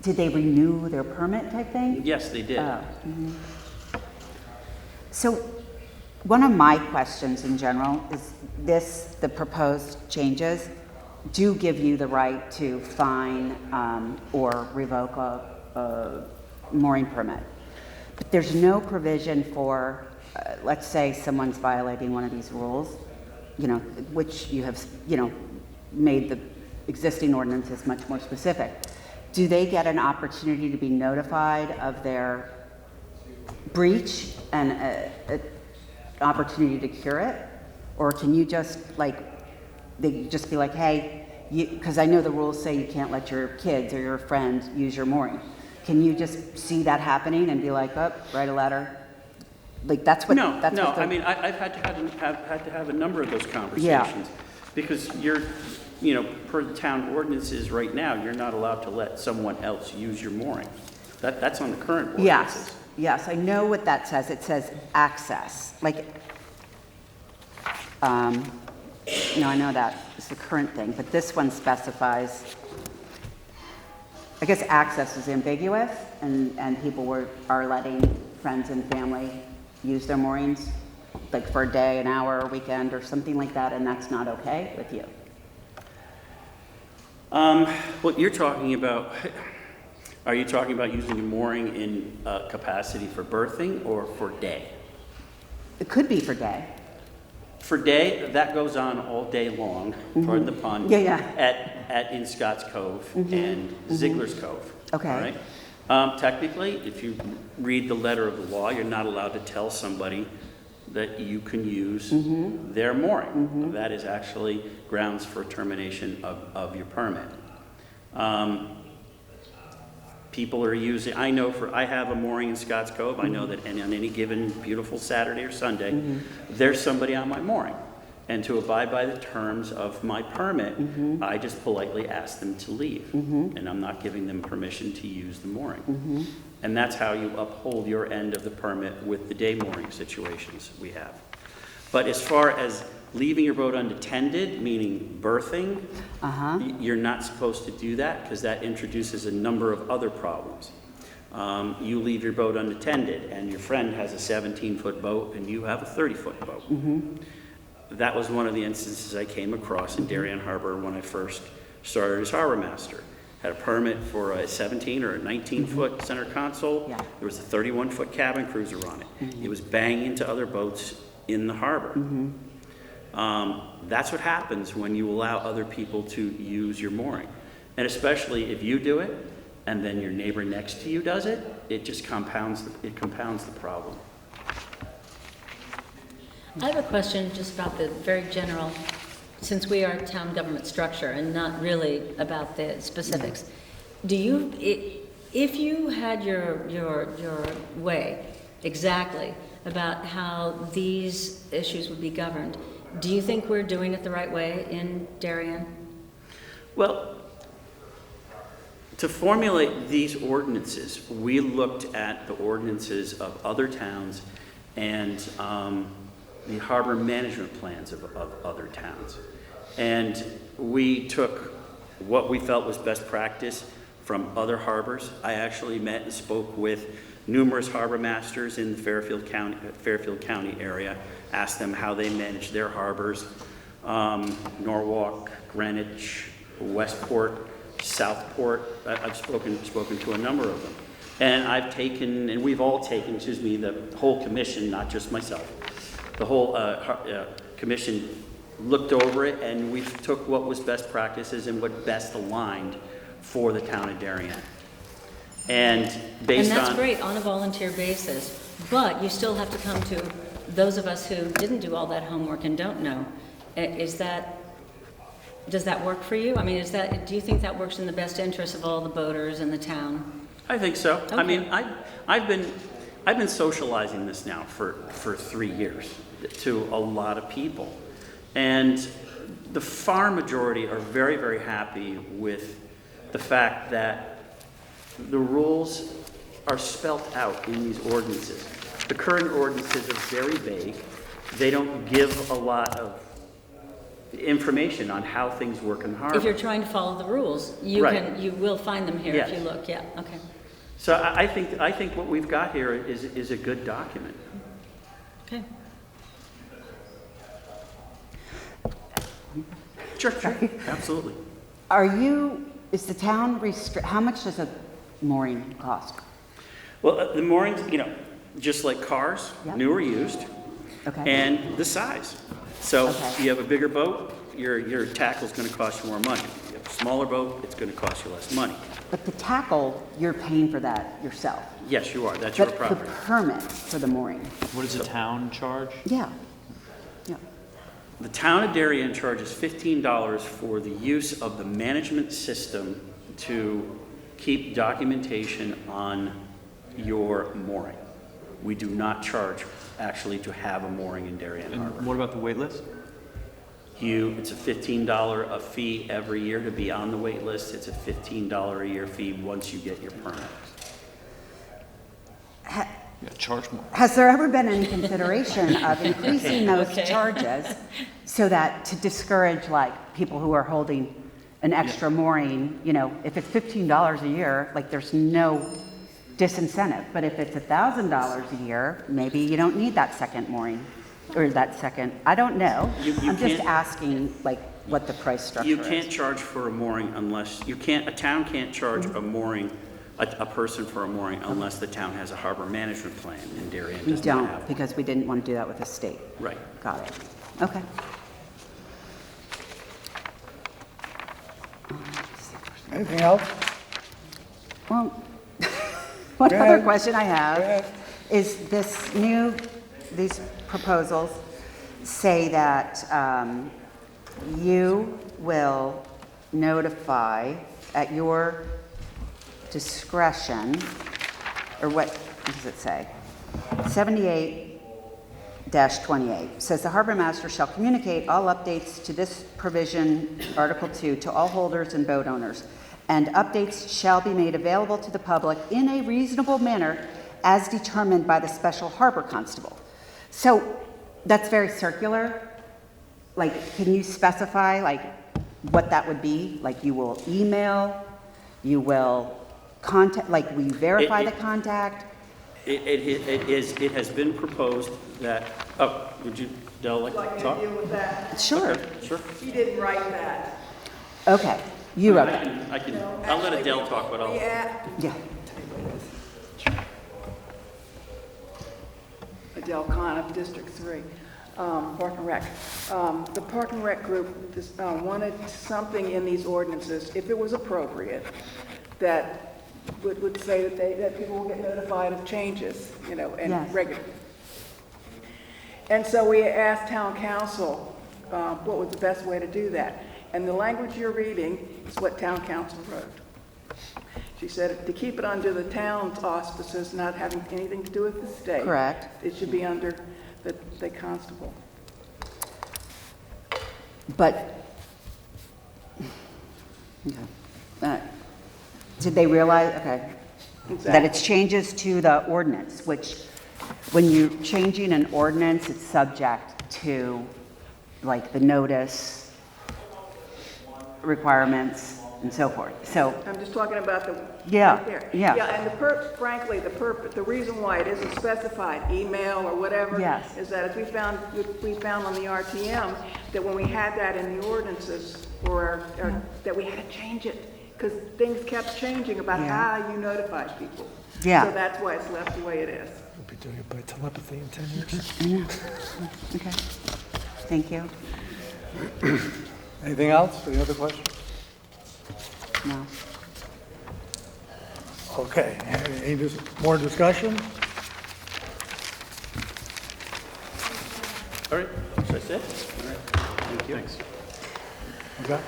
Did they renew their permit type thing? Yes, they did. So one of my questions in general is the proposed changes do give you the right to fine or revoke a mooring permit. But there's no provision for, let's say someone's violating one of these rules, which you have, made the existing ordinances much more specific. Do they get an opportunity to be notified of their breach and an opportunity to cure it? Or can you just they just be like, hey, because I know the rules say you can't let your kids or your friends use your mooring. Can you just see that happening and be like, oh, write a letter? That's what. No. What I mean, I've had to have a number of those conversations because you're, per the town ordinances right now, you're not allowed to let someone else use your mooring. That's on the current ordinances. Yes, I know what that says. It says access. I know that is the current thing, but this one specifies. I guess access is ambiguous, and people are letting friends and family use their moorings, for a day, an hour, a weekend, or something like that, and that's not okay with you. What you're talking about, are you talking about using a mooring in capacity for berthing or for day? It could be for day. For day, that goes on all day long, pardon the pun. Yeah, yeah. In Scotts Cove and Ziegler's Cove. Okay. All right? Technically, if you read the letter of the law, you're not allowed to tell somebody that you can use their mooring. That is actually grounds for termination of your permit. People are using, I have a mooring in Scotts Cove. I know that on any given beautiful Saturday or Sunday, there's somebody on my mooring. And to abide by the terms of my permit, I just politely ask them to leave. And I'm not giving them permission to use the mooring. And that's how you uphold your end of the permit with the day mooring situations we have. But as far as leaving your boat unattended, meaning berthing, you're not supposed to do that because that introduces a number of other problems. You leave your boat unattended and your friend has a 17-foot boat and you have a 30-foot boat. That was one of the instances I came across in Darien Harbor when I first started as harbor master. Had a permit for a 17 or a 19-foot center console. Yeah. There was a 31-foot cabin cruiser on it. It was banging into other boats in the harbor. That's what happens when you allow other people to use your mooring. And especially if you do it and then your neighbor next to you does it, it just compounds the problem. I have a question just about the very general, since we are town government structure and not really about the specifics. Do you, if you had your way exactly about how these issues would be governed, do you think we're doing it the right way in Darien? Well, to formulate these ordinances, we looked at the ordinances of other towns and the harbor management plans of other towns. And we took what we felt was best practice from other harbors. I actually met and spoke with numerous harbor masters in the Fairfield County area, asked them how they manage their harbors, Norwalk, Greenwich, Westport, Southport. I've spoken to a number of them. And we've all taken, the whole commission, not just myself, the whole commission looked over it, and we took what was best practices and what best aligned for the town of Darien. And that's great on a volunteer basis, but you still have to come to those of us who didn't do all that homework and don't know. Does that work for you? I mean, do you think that works in the best interest of all the boaters in the town? I think so. Okay. I mean, I've been socializing this now for 3 years to a lot of people. And the far majority are very, very happy with the fact that the rules are spelt out in these ordinances. The current ordinances are very vague. They don't give a lot of information on how things work in the harbor. If you're trying to follow the rules, you will find them here Yes. if you look. Yeah. Okay. So I think what we've got here is a good document. Okay. Sure, absolutely. Is the town how much does a mooring cost? Well, the moorings, just like cars, Yep. new or used, Okay. and the size. So Okay. if you have a bigger boat, your tackle's going to cost you more money. If you have a smaller boat, it's going to cost you less money. But the tackle, you're paying for that yourself. Yes, you are. That's your But property. the permit for the mooring, What does the town charge? yeah. The town of Darien charges $15 for the use of the management system to keep documentation on your mooring. We do not charge actually to have a mooring in Darien Harbor. And what about the wait list? It's a $15 a fee every year to be on the wait list. It's a $15 a year fee once you get your permit. Yeah, charge more. Has there ever been any consideration of increasing those Okay. charges so that to discourage people who are holding an extra mooring, if it's $15 a year, there's no disincentive. But if it's $1,000 a year, maybe you don't need that second mooring or that second, I don't know. I'm just asking what the price structure is. You can't charge for a mooring unless, a town can't charge a mooring, a person for a mooring unless the town has a harbor management plan, and Darien We does not don't, have one. because we didn't want to do that with the state. Right. Got it. Okay. Anything else? Well, one Go other ahead. question I Go ahead. have is these proposals say that you will notify at your discretion, or what does it say? 78-28 says the harbor master shall communicate all updates to this provision, Article 2, to all holders and boat owners, and updates shall be made available to the public in a reasonable manner as determined by the special harbor constable. So that's very circular. Like, can you specify like what that would be? Like, you will email, you will contact, like, will you verify the contact? It has been proposed that, would you, Del, like to talk? Deal with that. Sure. Okay, sure. He didn't write that. Okay, you wrote I it. can, I'll let Adele talk, but I'll. Yeah. Adele Khan of District 3, Park and Rec. The Park and Rec group wanted something in these ordinances, if it was appropriate, that would say that people will get notified of changes, you know, and Yes. regularly. And so we asked town council what was the best way to do that. And the language you're reading is what town council wrote. She said to keep it under the town's auspices, not having anything to do with the state. Correct. It should be under the constable. But, okay. Did they realize, okay, that it's changes to the ordinance, which when you're changing an ordinance, it's subject to like the notice requirements and so forth. So, I'm just talking about the. Yeah, right there. yeah. Yeah, and frankly, the reason why it isn't specified, email or whatever. Yes. Is that as we found on the RTM, that when we had that in the ordinances, that we had to change it, because things kept changing about Yeah. how you notify people. Yeah. So that's why it's left the way it is. We'll be doing it by telepathy in 10 years. okay. Thank you. Anything else? Any other questions? No. Okay, any more discussion? All right, that's it. All right, thank you. Thanks. Okay.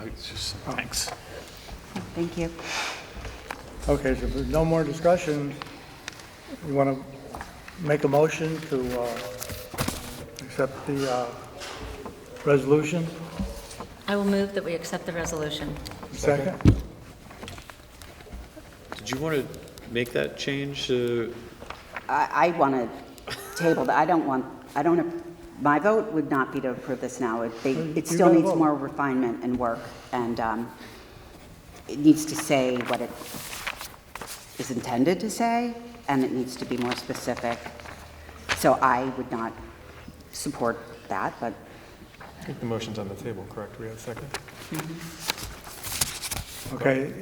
It's just, thanks. Thank you. Okay, so if there's no more discussion, you want to make a motion to accept the resolution? I will move that we accept the resolution. Second? Did you want to make that change? I want to table that. My vote would not be to approve this now. It still gotta needs vote. more refinement and work, and it needs to say what it is intended to say, and it needs to be more specific. So I would not support that, but I think the motion's on the table, correct? We have a second? Okay,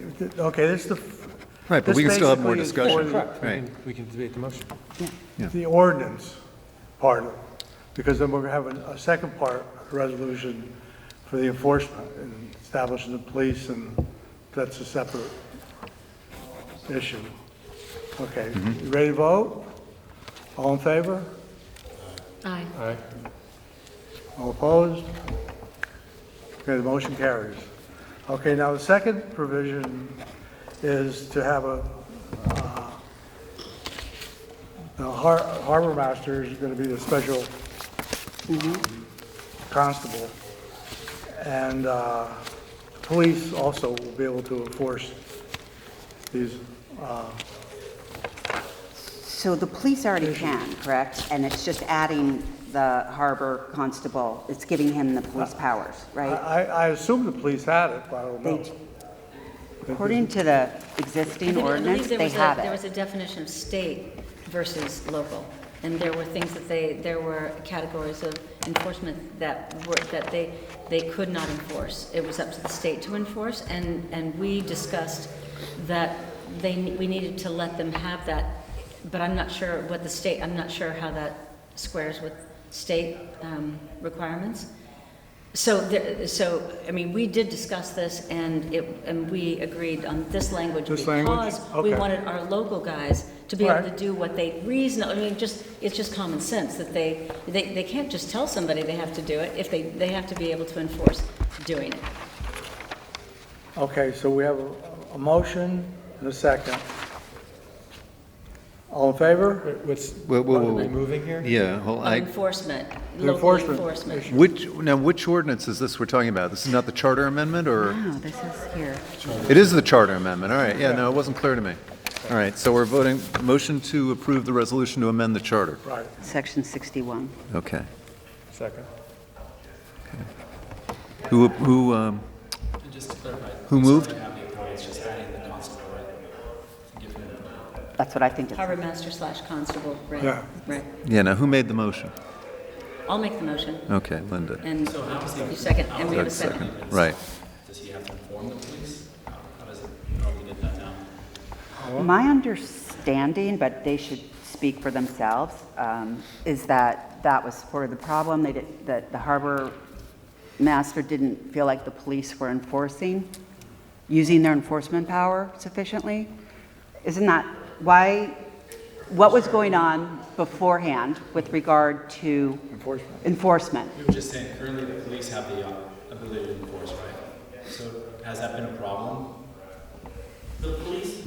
this is the. Right, but this we can still have more basically is for discussion. the- Right. We can debate the motion. The ordinance part of it, because then we're going to have a second part resolution for the enforcement and establishing the police, and that's a separate issue. Okay, you ready to vote? All in favor? Aye. Aye. All opposed? Okay, the motion carries. Okay, now the second provision is to have the harbor master is going to be the special constable, and police also will be able to enforce these. so the police already can, correct? And it's just adding the harbor constable. It's giving him the police powers, right? I assume the police had it, but I don't know. According to the existing ordinance, they have There was it. a definition of state versus local, and there were things there were categories of enforcement that they could not enforce. It was up to the state to enforce, and we discussed that we needed to let them have that, but I'm not sure what I'm not sure how that squares with state requirements. So, I mean, we did discuss this, and we agreed on this language This because language? we Okay. wanted our local guys to be able Right. to do what they reasonably, I mean, it's just common sense that they can't just tell somebody they have to do it, if they have to be able to enforce doing it. Okay, so we have a motion and a second. All in favor? What's, Whoa, whoa, what are whoa, we whoa. moving here? Yeah, well, Enforcement, The local enforcement enforcement. issue. which ordinance is this we're talking about? This is not the charter amendment, or? No, this is here. It is the charter amendment, all right, yeah, no, it wasn't clear to me. All right, so we're voting, motion to approve the resolution to amend the charter. Right. Section 61. Okay. Second. Who, And just to clarify. Who moved? We already have the authority, it's just adding the constable, right? Give him the- That's what I think it's. Harbor master / constable, right, Yeah. right. yeah, now, who made the motion? I'll make the motion, Okay, Linda. and So how is he? you second, and we have a Doug second. second. Right. Does he have to inform the police? How does it, how do we get that now? My understanding, but they should speak for themselves, is that that was sort of the problem. That the harbor master didn't feel like the police were using their enforcement power sufficiently. Isn't that why? What was going on beforehand with regard to enforcement? We were just saying, currently the police have the ability to enforce, right? So has that been a problem? The police.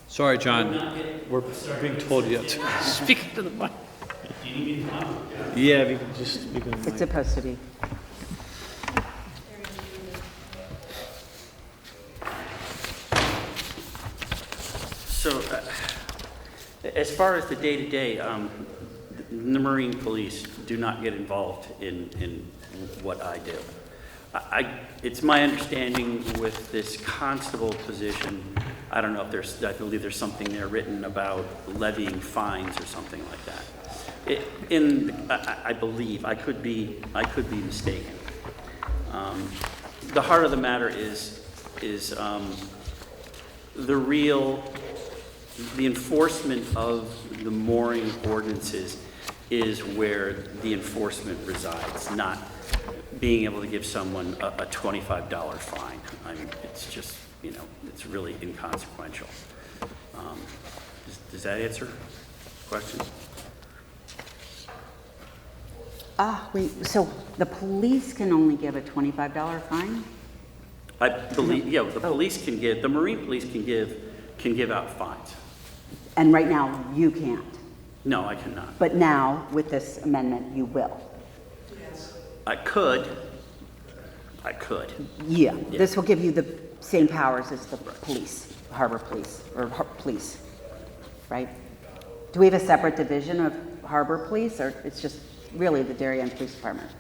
Sorry, John, we're being told you have to speak to the mic. Do you need me to come? Yeah, if you could just speak to the It's mic. supposed to be. So, as far as the day-to-day, the Marine Police do not get involved in what I do. It's my understanding with this constable position, I don't know if I believe there's something there written about levying fines or something like that. I believe, I could be mistaken. The heart of the matter is the enforcement of the mooring ordinances is where the enforcement resides, not being able to give someone a $25 fine. I mean, it's just, it's really inconsequential. Does that answer questions? Wait, so the police can only give a $25 fine? I believe, yeah, the Marine Police can give out fines. And right now, you can't. No, I cannot. But now, with this amendment, you will. I could. Yeah, this will give you the same powers as the police, harbor police, or police, right? Do we have a separate division of harbor police, or it's just really the Darien Police Department?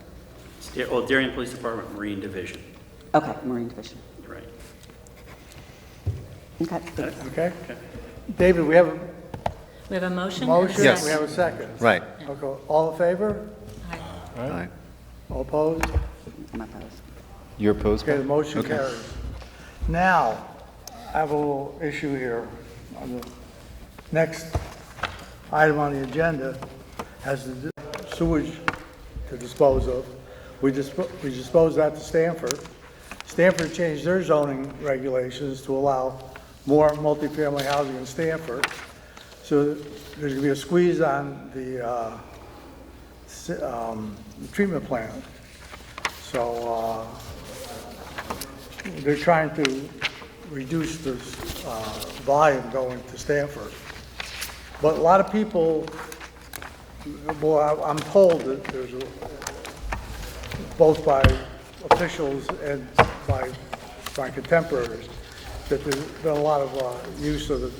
Well, Darien Police Department, Marine Division. Okay, Marine Division. Right. Okay, thanks. Okay? David, we have a We have a motion? and a motion, Yes. we have a second. Right. Okay, all in favor? Aye. Aye. All opposed? I'm opposed. You're opposed? Okay, the motion Okay. carries. Now, I have a little issue here. On the next item on the agenda has the sewage to dispose of. We disposed that to Stanford. Stanford changed their zoning regulations to allow more multifamily housing in Stanford. So there's going to be a squeeze on the treatment plant. So they're trying to reduce the volume going to Stanford. But a lot of people, well, I'm told that there's both by officials and by contemporaries, that there's been a lot of use of the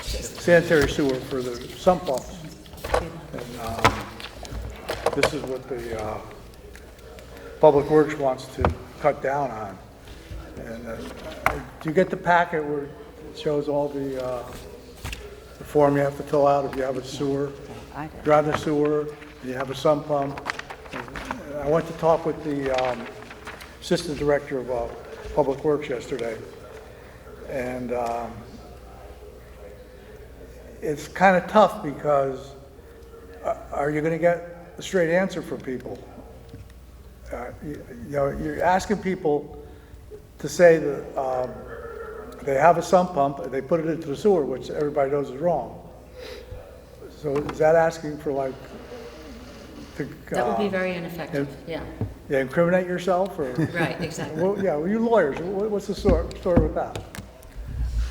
sanitary sewer for the sump pumps. And this is what the Public Works wants to cut down on. And do you get the packet where it shows all the form you have to fill out if you have a sewer? I did. You're on the sewer, and you have a sump pump. And I went to talk with the Assistant Director of Public Works yesterday, and it's kind of tough because are you gonna get a straight answer from people? You know, you're asking people to say that, they have a sump pump, and they put it into the sewer, which everybody knows is wrong. So is that asking for like, to, That would be very ineffective, yeah. yeah, incriminate yourself, or? Right, exactly. Well, yeah, well, you lawyers, what's the story with that?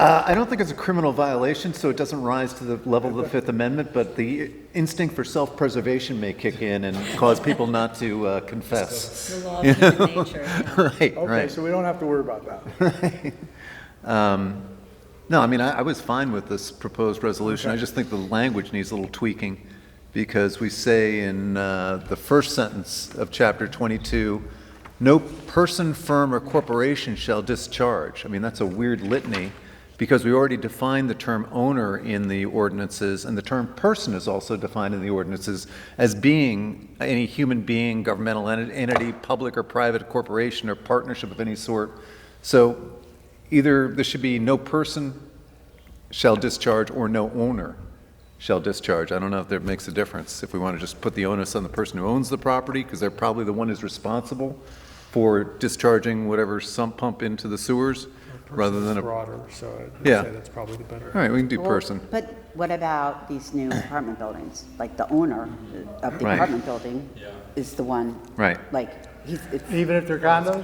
I don't think it's a criminal violation, so it doesn't rise to the level of the Fifth Amendment, but the instinct for self-preservation may kick in and cause people not to confess. The law of human nature, yeah. Right, Okay, right. so we don't have to worry about that. No, I mean, I was fine with this proposed resolution. Okay. I just think the language needs a little tweaking, because we say in the first sentence of Chapter 22, no person, firm, or corporation shall discharge. I mean, that's a weird litany, because we already defined the term owner in the ordinances, and the term person is also defined in the ordinances as being any human being, governmental entity, public or private corporation, or partnership of any sort. So either there should be no person shall discharge or no owner shall discharge. I don't know if that makes a difference, if we want to just put the onus on the person who owns the property, because they're probably the one who's responsible for discharging whatever sump pump into the sewers, rather than a... Broader, so I'd Yeah. say that's probably the better. All right, we can do person. But what about these new apartment buildings? Like the owner of the Right. apartment building is the one, Right. like, it's, Even if they're condos?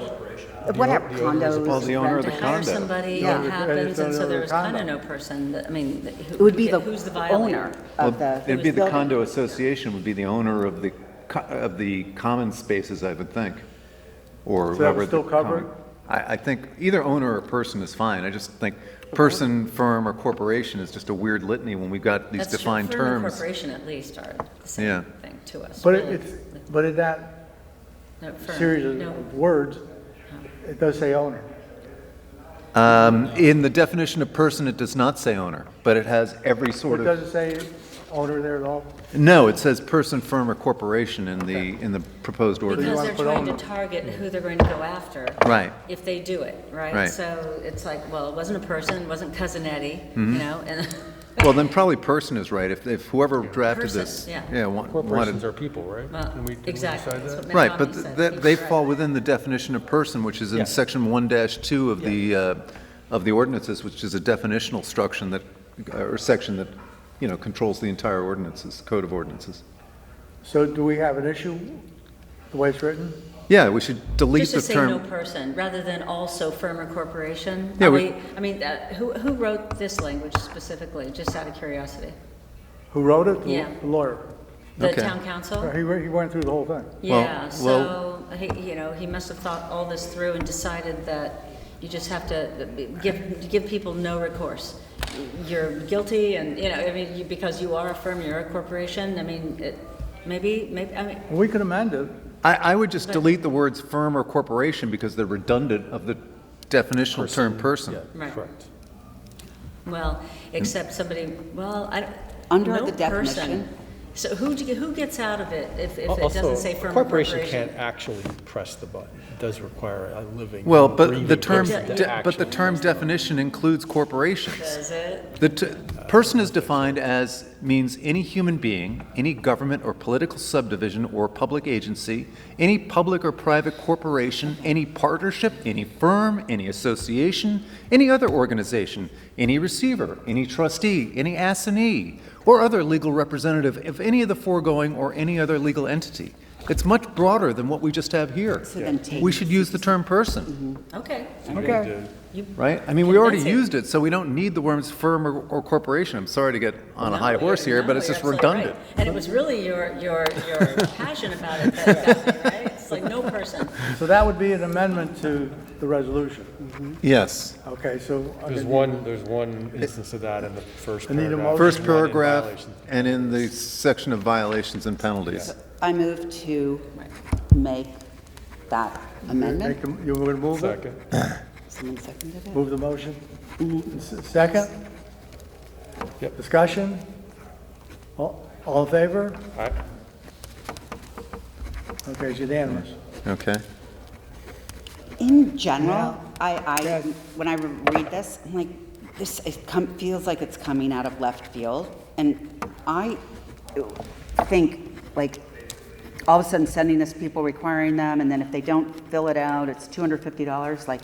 whatever, condos. Well, the owner of the To hire condo. somebody, Yeah. it happens, and so there was kind of Condo. no person, I mean, It would be the who's the violator? owner of the. It'd be the building. condo association would be the owner of the common spaces, I would think, or So that would whoever. still the cover common- I think either owner or person is fine. I just think person, firm, or corporation is just a weird litany when we've got these That's true. defined Firm and terms. corporation at least are the Yeah. same thing to us. But really. but in that No, firm, series no. of words, it does say owner. In the definition of person, it does not say owner, but it has every It sort of... doesn't say owner there at all? No, it says person, firm, or corporation in the proposed ordinance. Because wanna they're put trying to owner. target who they're going to go after. Right. If they do it, right? Right. So it's like, well, it wasn't a person, it wasn't Cousin Eddie, Mm-hmm. you know, and Well, then probably person is right. If whoever drafted Person, this, yeah. Corporations wanted... are people, right? well, Didn't we exactly. decide That's that? what Right, Mitt but Romney said. they He's fall right. within the definition of person, which is in Yeah. section 1-2 of the ordinances, which is a definitional section that, you know, controls the entire ordinances, code of ordinances. So do we have an issue, the way it's written? Yeah, we should delete Just the to say no term. person, rather than also firm or corporation. Yeah, I mean, who wrote this language specifically, just out of curiosity? Who wrote it? Yeah. The lawyer. The Okay. town council? He went through the whole thing. Yeah, well- so, he must have thought all this through and decided that you just have to give people no recourse. You're guilty and, I mean, because you are a firm, you're a corporation, I mean, maybe, I mean, We could amend it. I would just delete the words firm or corporation because they're redundant of the definitional term person. Yeah, Right. correct. well, except somebody, well, Under no the definition. person. So who gets out of it if it Also, doesn't say a firm or corporation corporation? can't actually press the button. It does require a living. Well, but breathing the term, person to but the actually term press the button. definition includes corporations. Does it? The person is defined as means any human being, any government or political subdivision or public agency, any public or private corporation, any partnership, any firm, any association, any other organization, any receiver, any trustee, any assignee, or other legal representative of any of the foregoing or any other legal entity. It's much broader than what we just have here. So then take- We should use the term person. Okay. Okay. Right? I mean, we already Condense it. used it, so we don't need the words firm or corporation. I'm sorry to get on a high horse here, but it's just you're absolutely redundant. right. And it was really your passion about it that got me, right? It's like no person. So that would be an amendment to the resolution. Yes. Okay, so. There's one instance of that in the first I need a paragraph. motion. First and then in paragraph, violations. and in the section of violations and penalties. I move to make that amendment. You want to move it? Second. Someone seconded it? Move the motion? Second? Yep. Discussion? All in favor? All right. Okay, it's unanimous. Okay. In general, when I read this, I'm like, this feels like it's coming out of left field. And I think like, all of a sudden sending us people requiring them, and then if they don't fill it out, it's $250. Like,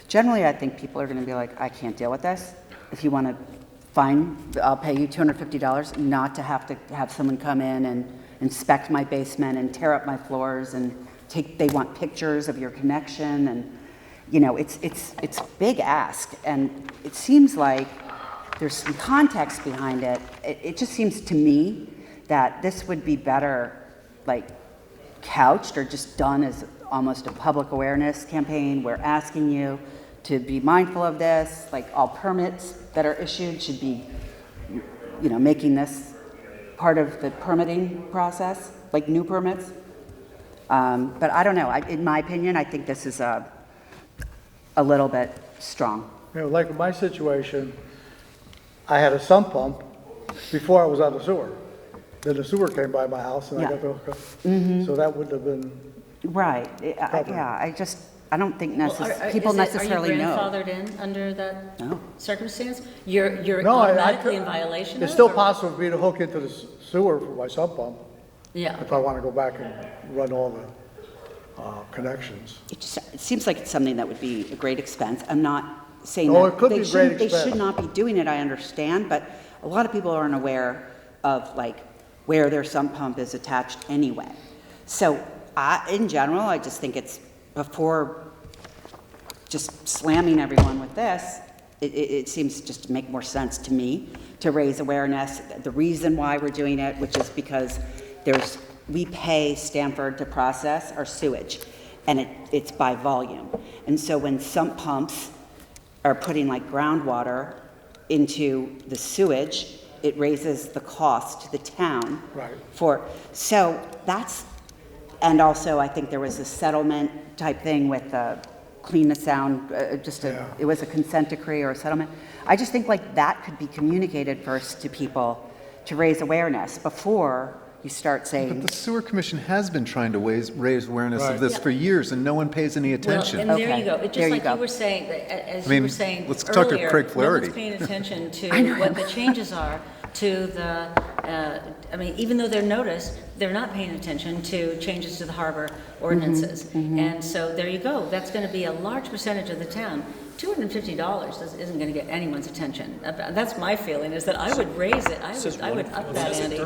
generally, I think people are gonna be like, I can't deal with this. If you wanna fine, I'll pay you $250 not to have someone come in and inspect my basement and tear up my floors and they want pictures of your connection, and, you know, it's big ask, and it seems like there's some context behind it. It just seems to me that this would be better, like, couched or just done as almost a public awareness campaign. We're asking you to be mindful of this, like all permits that are issued should be, you know, making this part of the permitting process, like new permits. But I don't know, in my opinion, I think this is a little bit strong. You know, like in my situation, I had a sump pump before I was on the sewer. Then the sewer came by my house and I got the hook up. So that wouldn't have been. Right, I don't think people necessarily know. Are you grandfathered in under that No. circumstance? You're No, automatically in violation of it? It's still or- possible for me to hook into the sewer for my sump pump Yeah. if I want to go back and run all the connections. It seems like it's something that would be a great expense. I'm not saying Oh, that it could be great they expense. should not be doing it, I understand, but a lot of people aren't aware of, like, where their sump pump is attached anyway. So in general, I just think it's, before just slamming everyone with this, it seems just to make more sense to me to raise awareness. The reason why we're doing it, which is because we pay Stanford to process our sewage, and it's by volume. And so when sump pumps are putting like groundwater into the sewage, it raises the cost to the town. Right. So that's, and also I think there was a settlement type thing with Clean the Sound, it was a consent decree or a settlement. I just think like that could be communicated first to people to raise awareness before you start saying. But the sewer commission has been trying to raise awareness Right. of this for years, and no one pays any attention. Well, and there Okay. you go. It's There just you like go. you were saying, as I mean, you were saying let's talk to earlier, Craig no Flaherty. one's paying attention to what the changes are to the, I mean, even though they're noticed, they're not paying attention to changes to the harbor ordinances. And so there you go. That's going to be a large percentage of the town. $250 isn't going to get anyone's attention. That's my feeling, is that I would raise it. I would up that ante.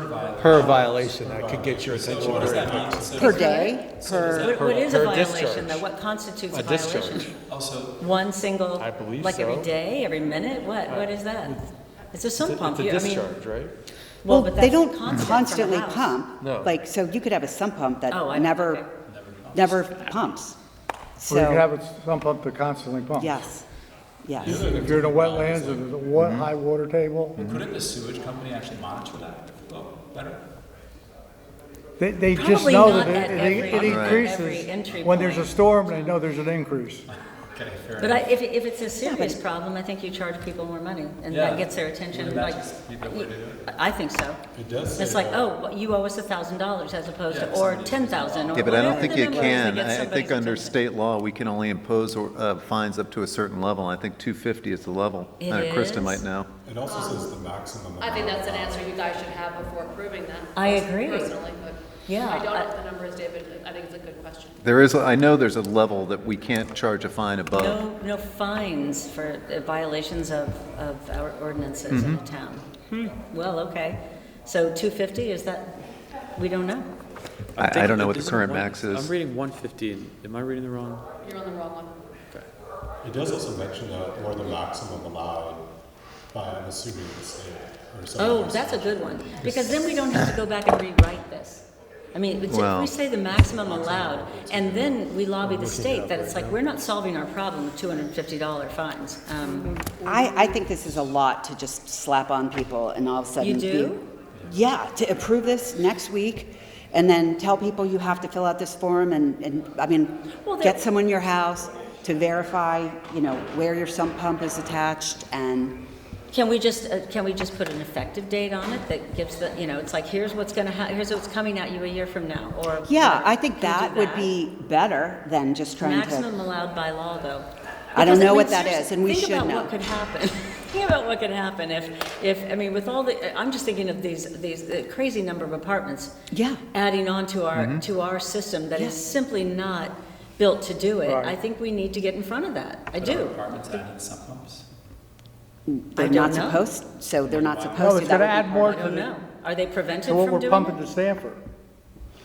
Per violation, that could get your attention. What does that mean? Per day? What is a per violation, discharge. though? What constitutes a discharge. violation? Also, One single, I believe like every so. day, every minute? What is that? It's a sump pump. It's a I mean, discharge, right? well, but they that's don't constant from a constantly house. pump. No. Like, so you could have a sump pump that Oh, never pumps. Or you could So, have a sump pump that constantly pumps. yes. If you're in the wetlands and there's a high water table, couldn't the sewage company actually monitor that flow better? they just Probably know not that at it every increases. entry When there's a point. storm, they know there's an increase. Okay, fair But enough. if it's a serious problem, I think you charge people more money, and Yeah. that gets their attention. Wouldn't that Like, just be the way to do it? I think so. It does It's say like, that. oh, well, you owe us $1,000 as opposed Yeah, to, if or somebody- 10,000, or Yeah, but I don't whatever think the you number is that can. gets I somebody's think under attention. state law, we can only impose fines up to a certain level. I think 250 is the level. It Krista is? might know. It also says the maximum. I think that's an answer you guys should have before approving that. I agree. Personally, but Yeah, I don't know what the number is, David. I think it's a good question. I know there's a level that we can't charge a fine above. No fines for violations of our ordinances in the town. Well, okay. So 250, is that, we don't know. I don't know what the current max is. I'm reading 150, am I reading the wrong? You're on the wrong one. It does also mention or the maximum allowed by, I'm assuming, the state or some Oh, other that's a statute. good one, because then we don't have to go back and rewrite this. I mean, if Well- we say the maximum allowed, and then we lobby the state, that it's like, we're not solving our problem with $250 fines. I think this is a lot to just slap on people and all of a sudden. You do? Yeah, to approve this next week and then tell people you have to fill out this form and I mean, Well, get someone in your house to verify, where your sump pump is attached and. Can we just put an effective date on it that gives the, it's like, here's what's coming at you a year from now, or? Yeah, I think Can we do that would be better than just trying to. Maximum allowed by law, though. I don't Because, know what mean, that seriously, is, and we should Think know. about what could happen. thinking about what could happen if, I mean, with all the, I'm just thinking of these crazy number of apartments. Yeah. Adding on to our system that is simply not built to do it. Right. I think we need to get in front of that. I do. Apartments adding sump pumps? They're don't not know. supposed, so they're not No, supposed it's to. gonna That would add be more I to don't the, know. Are they prevented to what from we're doing pumping it? to Stanford.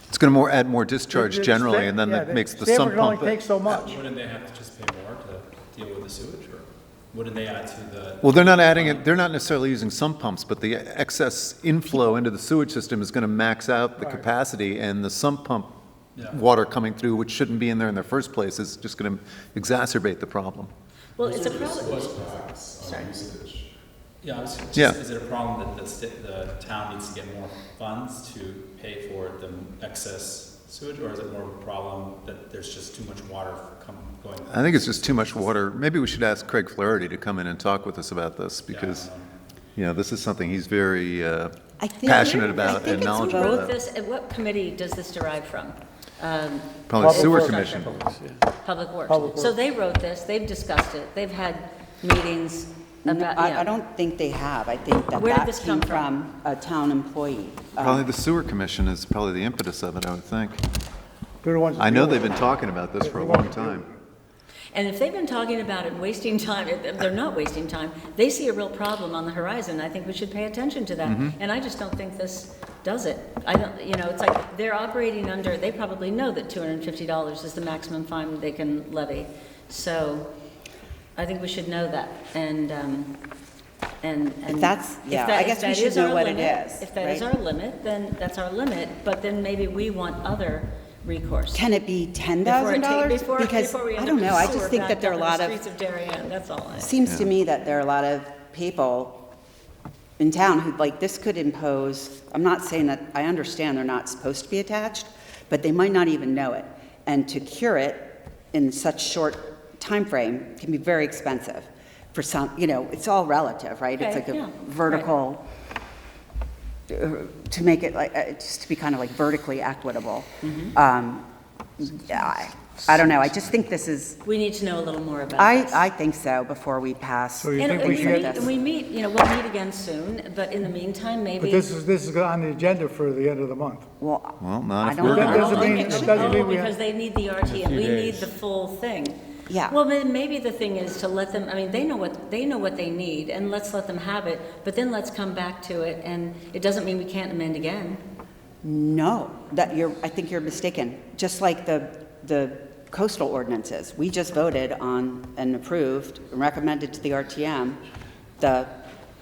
It's going to add more discharge generally, and then that makes the sump Stanford only pump. takes so much. Wouldn't they have to just pay more to deal with the sewage, or wouldn't they add to the? Well, they're not adding it, they're not necessarily using sump pumps, but the excess inflow into the sewage system is going to max out the capacity, and the sump pump water coming through, which shouldn't be in there in the first place, is just going to exacerbate the problem. Well, it's a problem. Sorry. Yeah, I was just, Yeah. is it a problem that the town needs to get more funds to pay for the excess sewage, or is it more of a problem that there's just too much water going? I think it's just too much water. Maybe we should ask Craig Flaherty to come in and talk with us about this, because, this is something he's very passionate about and knowledgeable Who wrote about. this, and what committee does this derive from? Probably Sewer Public Commission. Public Works. Public So they wrote this, they've discussed it, they've had meetings about, I don't think they have. I think that Where did that this came come from? from a town employee. Probably the Sewer Commission is probably the impetus of it, I would think. They're the ones that I know deal they've with been talking about this for a long time. And if they've been talking about it and wasting time, if they're not wasting time, they see a real problem on the horizon. I think we should pay attention to that. And I just don't think this does it. I don't, it's like they're operating under, they probably know that $250 is the maximum fine they can levy. So I think we should know that. And If that's, if yeah, that- I if guess we that should is know our what it limit- is. If that is right? our limit, then that's our limit. But then maybe we want other recourse. Can it be $10,000? Because, Before we I end don't up know, with I just sewer think that backed there are a up in lot the of, streets of Darien, that's all. seems to me that there are a lot of people in town who, like, this could impose, I'm not saying that, I understand they're not supposed to be attached, but they might not even know it. And to cure it in such short time frame can be very expensive. For some, it's all relative, right? It's Okay, like a yeah, vertical, to make it like, just to be kind of like vertically equitable. Yeah, I don't know, I just think this is, We need to know a little more about this. I think so before we pass. So you And think and we we should- meet, we'll meet again soon, but in the meantime, maybe. But this is on the agenda for the end of the month. Well, Well, not I if don't we're know. That going doesn't to. mean- it doesn't mean we have- Because they need the RTM, we need the full thing. Yeah. Well, then maybe the thing is to let them, I mean, they know what they need, and let's let them have it, but then let's come back to it, and it doesn't mean we can't amend again. no, I think you're mistaken. Just like the coastal ordinances, we just voted on and approved, and recommended to the RTM, those.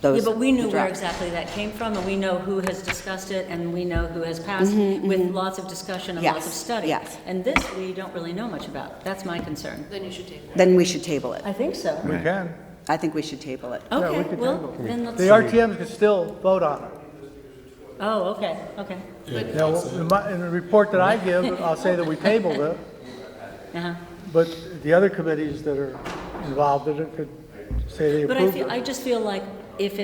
Yeah, but we knew where drafts. exactly that came from, and we know who has discussed it, and we know who has passed with lots of discussion and lots of Yes, study. yes. And this, we don't really know much about. That's my concern. Then you should take it. Then we should table it. I think so. We can. I think we should table it. Yeah, we Okay, could well, table it. then let's. The RTMs can still vote on it. Oh, okay. Now, in the report that I give, I'll say that we tabled it, Uh-huh. but the other committees that are involved in it could say they But approved I it. just feel like if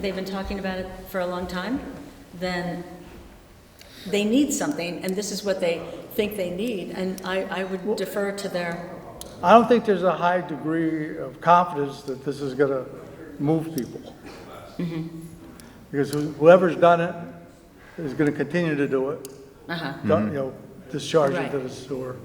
they've been talking about it for a long time, then they need something, and this is what they think they need, and I would defer to their, I don't think there's a high degree of confidence that this is going to move people. Because whoever's done it is going to continue to do it, discharge it to the sewer.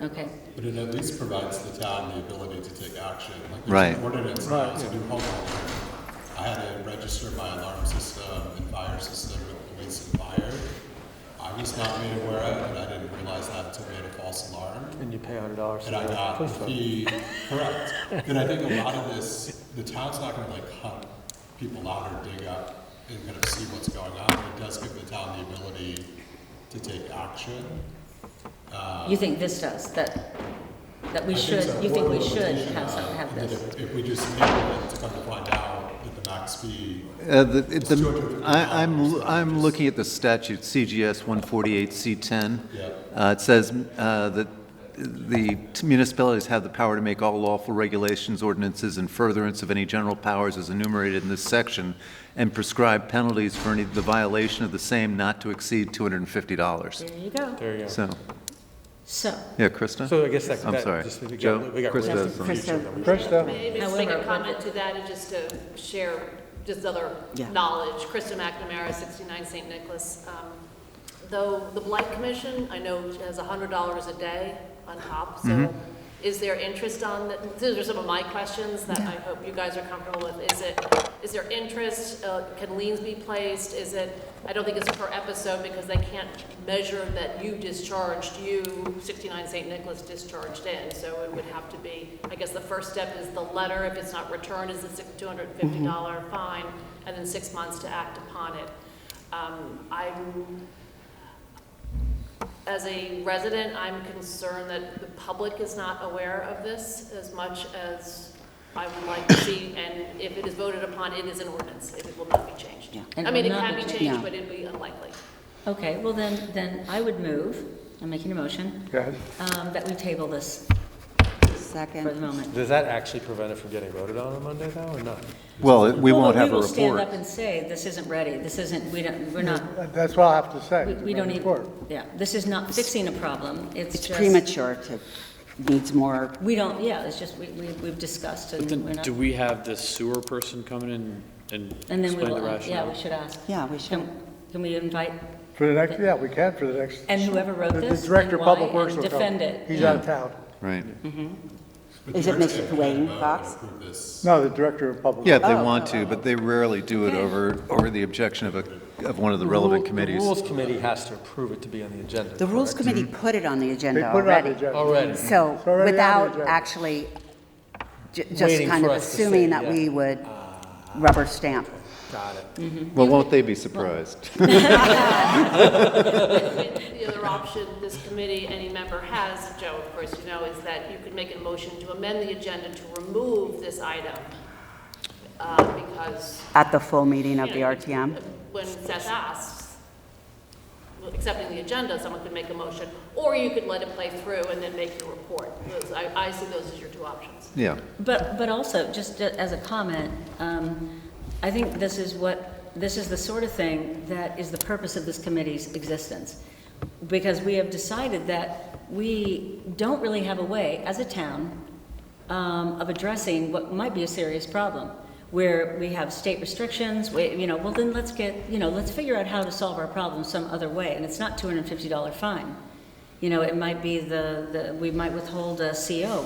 okay. But it at least provides the town the ability to take action. Like there's Right. an ordinance now, it's a new homeowner. I had to register my alarm system and fire system with police and fire. I was not made aware of it, and I didn't realize that until we had a false alarm. And you pay $100. And I got the fee, correct. And I think a lot of this, the town's not gonna like hunt people out or dig up and kind of see what's going on, but it does give the town the ability to take action. You think this does, that we I think should, so. you think we Well, should we have some, and have that this? If we just table it to come to find out that the max fee, I'm looking at the statute, CGS 148C10. Yeah. It says that the municipalities have the power to make all lawful regulations, ordinances, and furtherance of any general powers as enumerated in this section, and prescribe penalties for the violation of the same not to exceed $250. There you go. There you go. So, So, Yeah, Krista? So I guess that. I'm sorry. just- we Joe? got Krista room has for some. future that we- Krista? Maybe just make a However, comment to that and just to share just other Yeah. knowledge. Krista McNamara, 69 St. Nicholas. Though the Blight Commission, I know, has $100 a day on top, so is there interest on, these are some of my questions that I hope you guys are comfortable with. Is there interest? Can liens be placed? Is it, I don't think it's per episode because they can't measure that you discharged, 69 St. Nicholas discharged in. So it would have to be, I guess the first step is the letter. If it's not returned, is the $250 fine, and then 6 months to act upon it. As a resident, I'm concerned that the public is not aware of this as much as I would like to see, and if it is voted upon, it is an ordinance. It will not be changed. Yeah. And I mean, will it not can be be changed. changed, No. but it'd be unlikely. okay, well then I would move, I'm making a motion, Go ahead. that we table this for the Second. moment. Does that actually prevent it from getting voted on Monday, though, or not? Well, we won't have a We will stand report. up and say, this isn't ready, this isn't, we're not, That's what I'll have to say. we don't even, Report. yeah, this is not fixing a problem, It's just. premature to, needs more. We don't, yeah, it's just, we've discussed and But we're then, not. do we have the sewer person come in and And then we explain the will, yeah, rationale? we should ask. Yeah, we should. Can we invite, For the next, yeah, we can for the next. and whoever wrote this, The Director of and why, Public Works and will come. defend it? He's out of town. Right. But Is you it actually Mr. have to Dwayne vote Fox? to approve this. No, the Director of Public Yeah, Works. if they want to, but they rarely do it over the objection of one of the relevant committees. The Rules Committee has to approve it to be on the agenda. The Rules correct? Committee put it on the They agenda put it on the already. agenda. Already. So It's already on the without agenda. actually just Waiting kind for of us to assuming say, that yeah. we would rubber stamp. Got it. Well, won't they be surprised? The other option this committee, any member has, Joe, of course, you know, is that you could make a motion to amend the agenda to remove this item, because, At the full meeting of the you know, RTM? when Seth asks, accepting the agenda, someone could make a motion, or you could let it play through and then make your report. I see those as your two options. Yeah. But also, just as a comment, I think this is the sort of thing that is the purpose of this committee's existence. Because we have decided that we don't really have a way, as a town, of addressing what might be a serious problem, where we have state restrictions, well then let's figure out how to solve our problem some other way, and it's not $250 fine. It might be we might withhold a CO,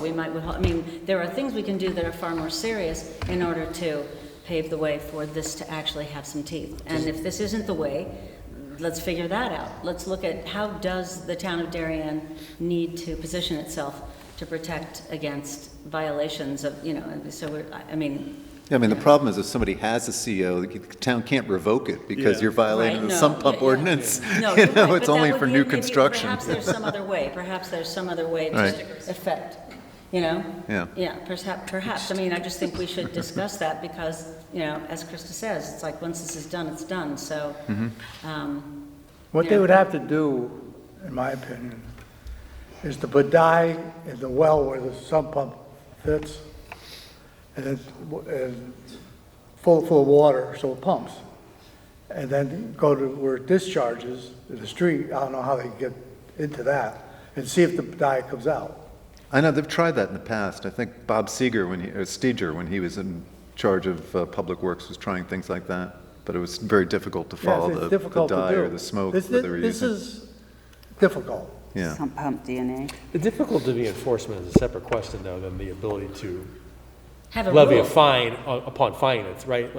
there are things we can do that are far more serious in order to pave the way for this to actually have some teeth. And if this isn't the way, let's figure that out. Let's look at how does the town of Darien need to position itself to protect against violations of, The problem is if somebody has a CO, the town can't revoke it because you're violating Right, the no, sump pump yeah, yeah. ordinance. No, you're right, It's but only that would for be new maybe- construction. Perhaps there's some other way to Right. affect, Yeah. Yeah, perhaps. I just think we should discuss that because, as Krista says, it's like, once this is done, it's done, so. What they would have to do, in my opinion, is to put dye in the well where the sump pump fits, and full of water, so it pumps. And then go to where it discharges in the street, I don't know how they get into that, and see if the dye comes out. I know, they've tried that in the past. I think Bob Steger, when he was in charge of Public Works, was trying things like that. But it was very difficult to follow Yes, it's the difficult to dye or do. the smoke This- that they were This using. is difficult. Yeah. Sump pump DNA. The difficulty of enforcement is a separate question, though, than the ability to Have a levy a rule. fine upon finding it, right?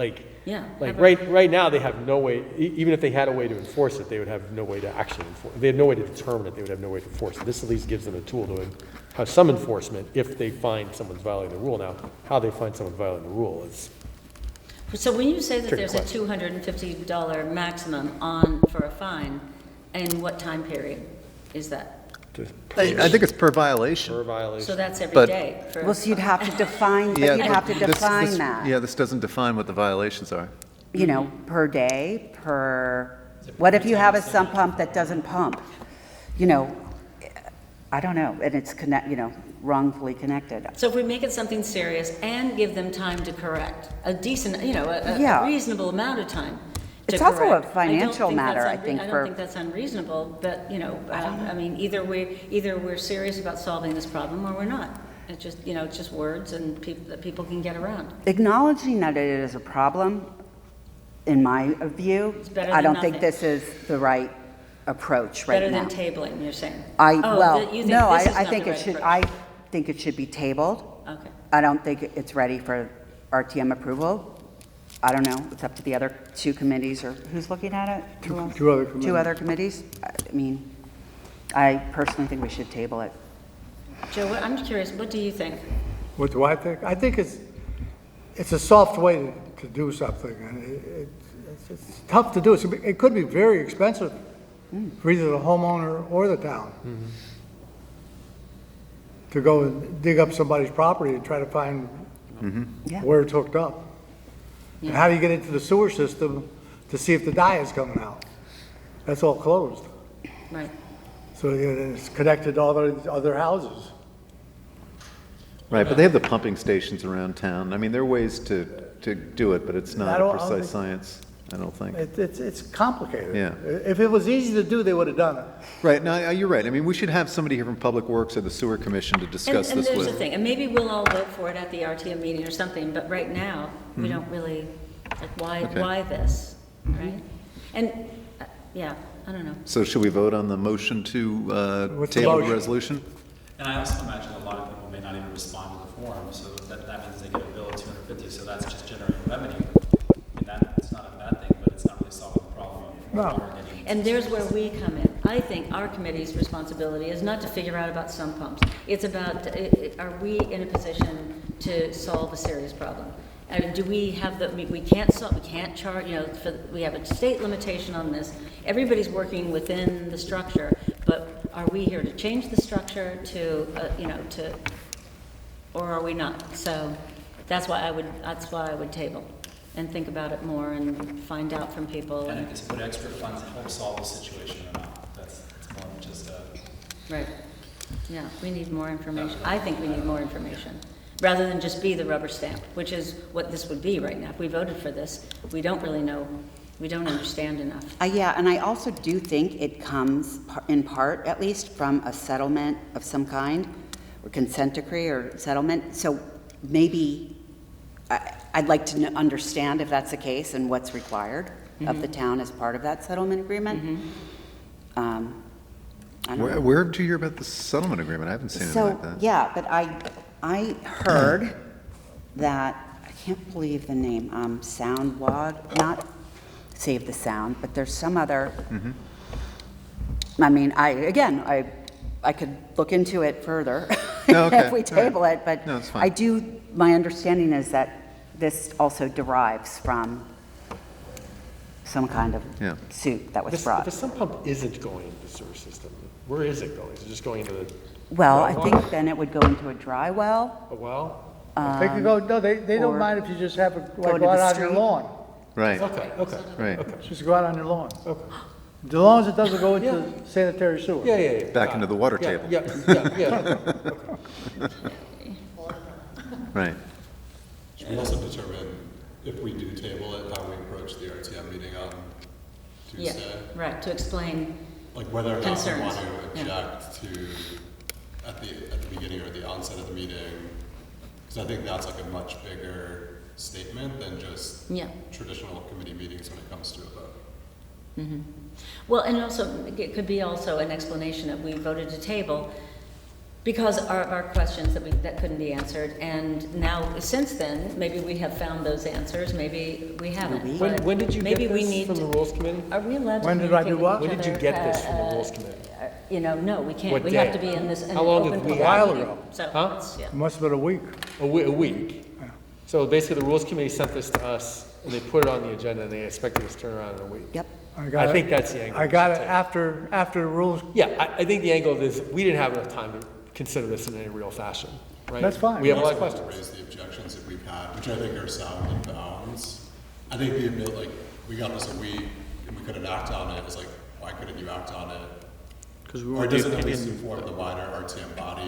Yeah. Like, have a- right now, they have no way, even if they had a way to enforce it, they would have no way to actually enforce. If they had no way to determine it, they would have no way to enforce it. This at least gives them a tool to have some enforcement if they find someone's violating the rule. Now, how they find someone violating the rule is, So when you say that Tricky there's a question. $250 maximum for a fine, and what time period is that? I think it's per violation. per violation. So that's every But- day? for- Well, so you'd have to define, but you'd have to define that. Yeah, this doesn't define what the violations are. Per day, what if you have a sump pump that doesn't pump? I don't know, and it's wrongfully connected. So if we make it something serious and give them time to correct, a decent, a Yeah. reasonable amount of time, It's also a correct. financial matter, I think, I don't for, think that's unreasonable, but, you know, I mean, either we're serious about solving this problem or we're not. It's just, you know, it's just words and that people can get around. acknowledging that it is a problem, in my view, It's better I than don't think nothing. this is the right approach right Better now. than tabling, you're saying? Well, You think no, this is I not think the it right should, approach. I think it should be tabled. Okay. I don't think it's ready for RTM approval. I don't know, it's up to the other two committees, or who's looking at it? Who else? Two other committees. Two other committees? I mean, I personally think we should table it. Joe, I'm curious, what do you think? What do I think? I think it's a soft way to do something, and it's tough to do. It could be very expensive for either the homeowner or the town to go and dig up somebody's property and try to find Yeah. where it's hooked up. And how do you get into the sewer system to see if the dye is coming out? That's all closed. Right. So it's connected to all the other houses. Right, but they have the pumping stations around town. I mean, there are ways to do it, but it's I not don't- a I don't precise think- science, I don't think. It's complicated. Yeah. If it was easy to do, they would have done it. Right, no, you're right. I mean, we should have somebody here from Public Works or the Sewer Commission to discuss And this there's the with. thing, and maybe we'll all vote for it at the RTM meeting or something, but right now, we don't really, like, Okay. why this, right? And, yeah, I don't know. So should we vote on the motion to What's the table the motion? resolution? And I also imagine a lot of people may not even respond to the form, so that means they get a bill of $250, so that's just generating revenue. And that's not a bad thing, but it's not really solving the problem of No. water getting. And there's where we come in. I think our committee's responsibility is not to figure out about sump pumps. It's about, are we in a position to solve a serious problem? And do we have we can't solve, we can't charge, you know, we have a state limitation on this. Everybody's working within the structure, but are we here to change the structure to, you know, or are we not? So that's why I would table and think about it more and find out from people. And if it's put extra funds to help solve the situation or not, that's more than just a. Right. Yeah, we need more information. I think we need more information, rather than just be the rubber stamp, which is what this would be right now. If we voted for this, we don't really know, we don't understand enough. Yeah, and I also do think it comes, in part at least, from a settlement of some kind, or consent decree or settlement. So maybe, I'd like to understand if that's the case and what's required of the town as part of that settlement agreement. I don't know. Where did you hear about the settlement agreement? I haven't seen anything like that. Yeah, but I heard that, I can't believe the name, SoundWad, not Save the Sound, but there's some other, I mean, I could look into it further okay. if we table it, but No, it's fine. my understanding is that this also derives from some kind of Yeah. suit that was If brought. a sump pump isn't going into the sewer system, where is it going? Is it just going into the? Well, I well? think then it would go into a dry well. A well? They could go, no, they don't or mind if you just have it, go like, to go out the on your street. lawn. Right, Okay. right. Just go out on your lawn. Okay. As long as it doesn't go into sanitary sewer. Yeah. Back into the water Yeah, table. Yeah. Right. Should we also determine if we do table it, how we approach the RTM meeting on Yeah, Tuesday? right, to explain. Like whether or not we Concerns. want to Yeah. object to, at the beginning or the onset of the meeting, because I think that's like a much bigger statement than just Yeah. traditional committee meetings when it comes to a vote. Well, and also, it could be also an explanation that we voted to table because our questions that couldn't be answered, and now, since then, maybe we have found those answers, maybe we haven't. but When did you maybe get we this need from the to- Rules Committee? Are we allowed to When did I do communicate what? with When each did you other, get this from the Rules Committee? You know, no, we can't. What We have day? to be in this, in an How long open have we public had it? meeting. A while ago. So, Huh? it's- yeah. It must have been a week. A week. So basically, the Rules Committee sent this to us, and they put it on the agenda, and they expected us to turn around in a week. Yep. I think that's the angle. I got we it should after the rules. take. Yeah, I think the angle of this, we didn't have enough time to consider this in any real fashion, right? That's fine. We have a lot of Also questions. raise the objections that we've had, which I think are sound and bounds. I think the ability, like, we got this a week and we couldn't act on it. It's like, why couldn't you act on it Because we Or were does it the at least opinion. inform the wider RTM body?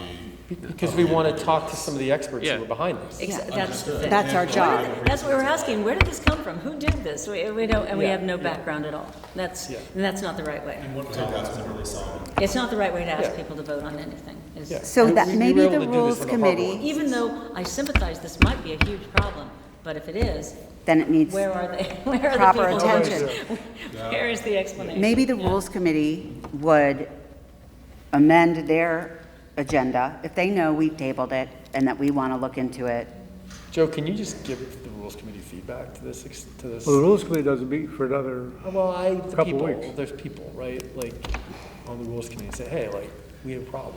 Because we want to talk to some of the experts Yeah. who are behind this. That's the thing. That's our job. That's what we're asking, where did this come from? Who did this? We don't, and we have no background at all. And that's not the right way. And what that's going to really solve it. It's not the right way to ask people to vote on anything. is- So that We maybe were able the to do this rules with the harbor committee, one. Even though I sympathize, this might be a huge problem, but if it is, then it needs, where are they? Where are the Proper people? attention. Where is the explanation? maybe the rules committee would amend their agenda if they know we tabled it and that we want to look into it. Joe, can you just give the rules committee feedback to this, to this? Well, the rules committee doesn't meet for another, Well, the couple people, weeks. there's people, right, like, on the rules committee say, hey, like, we have a problem.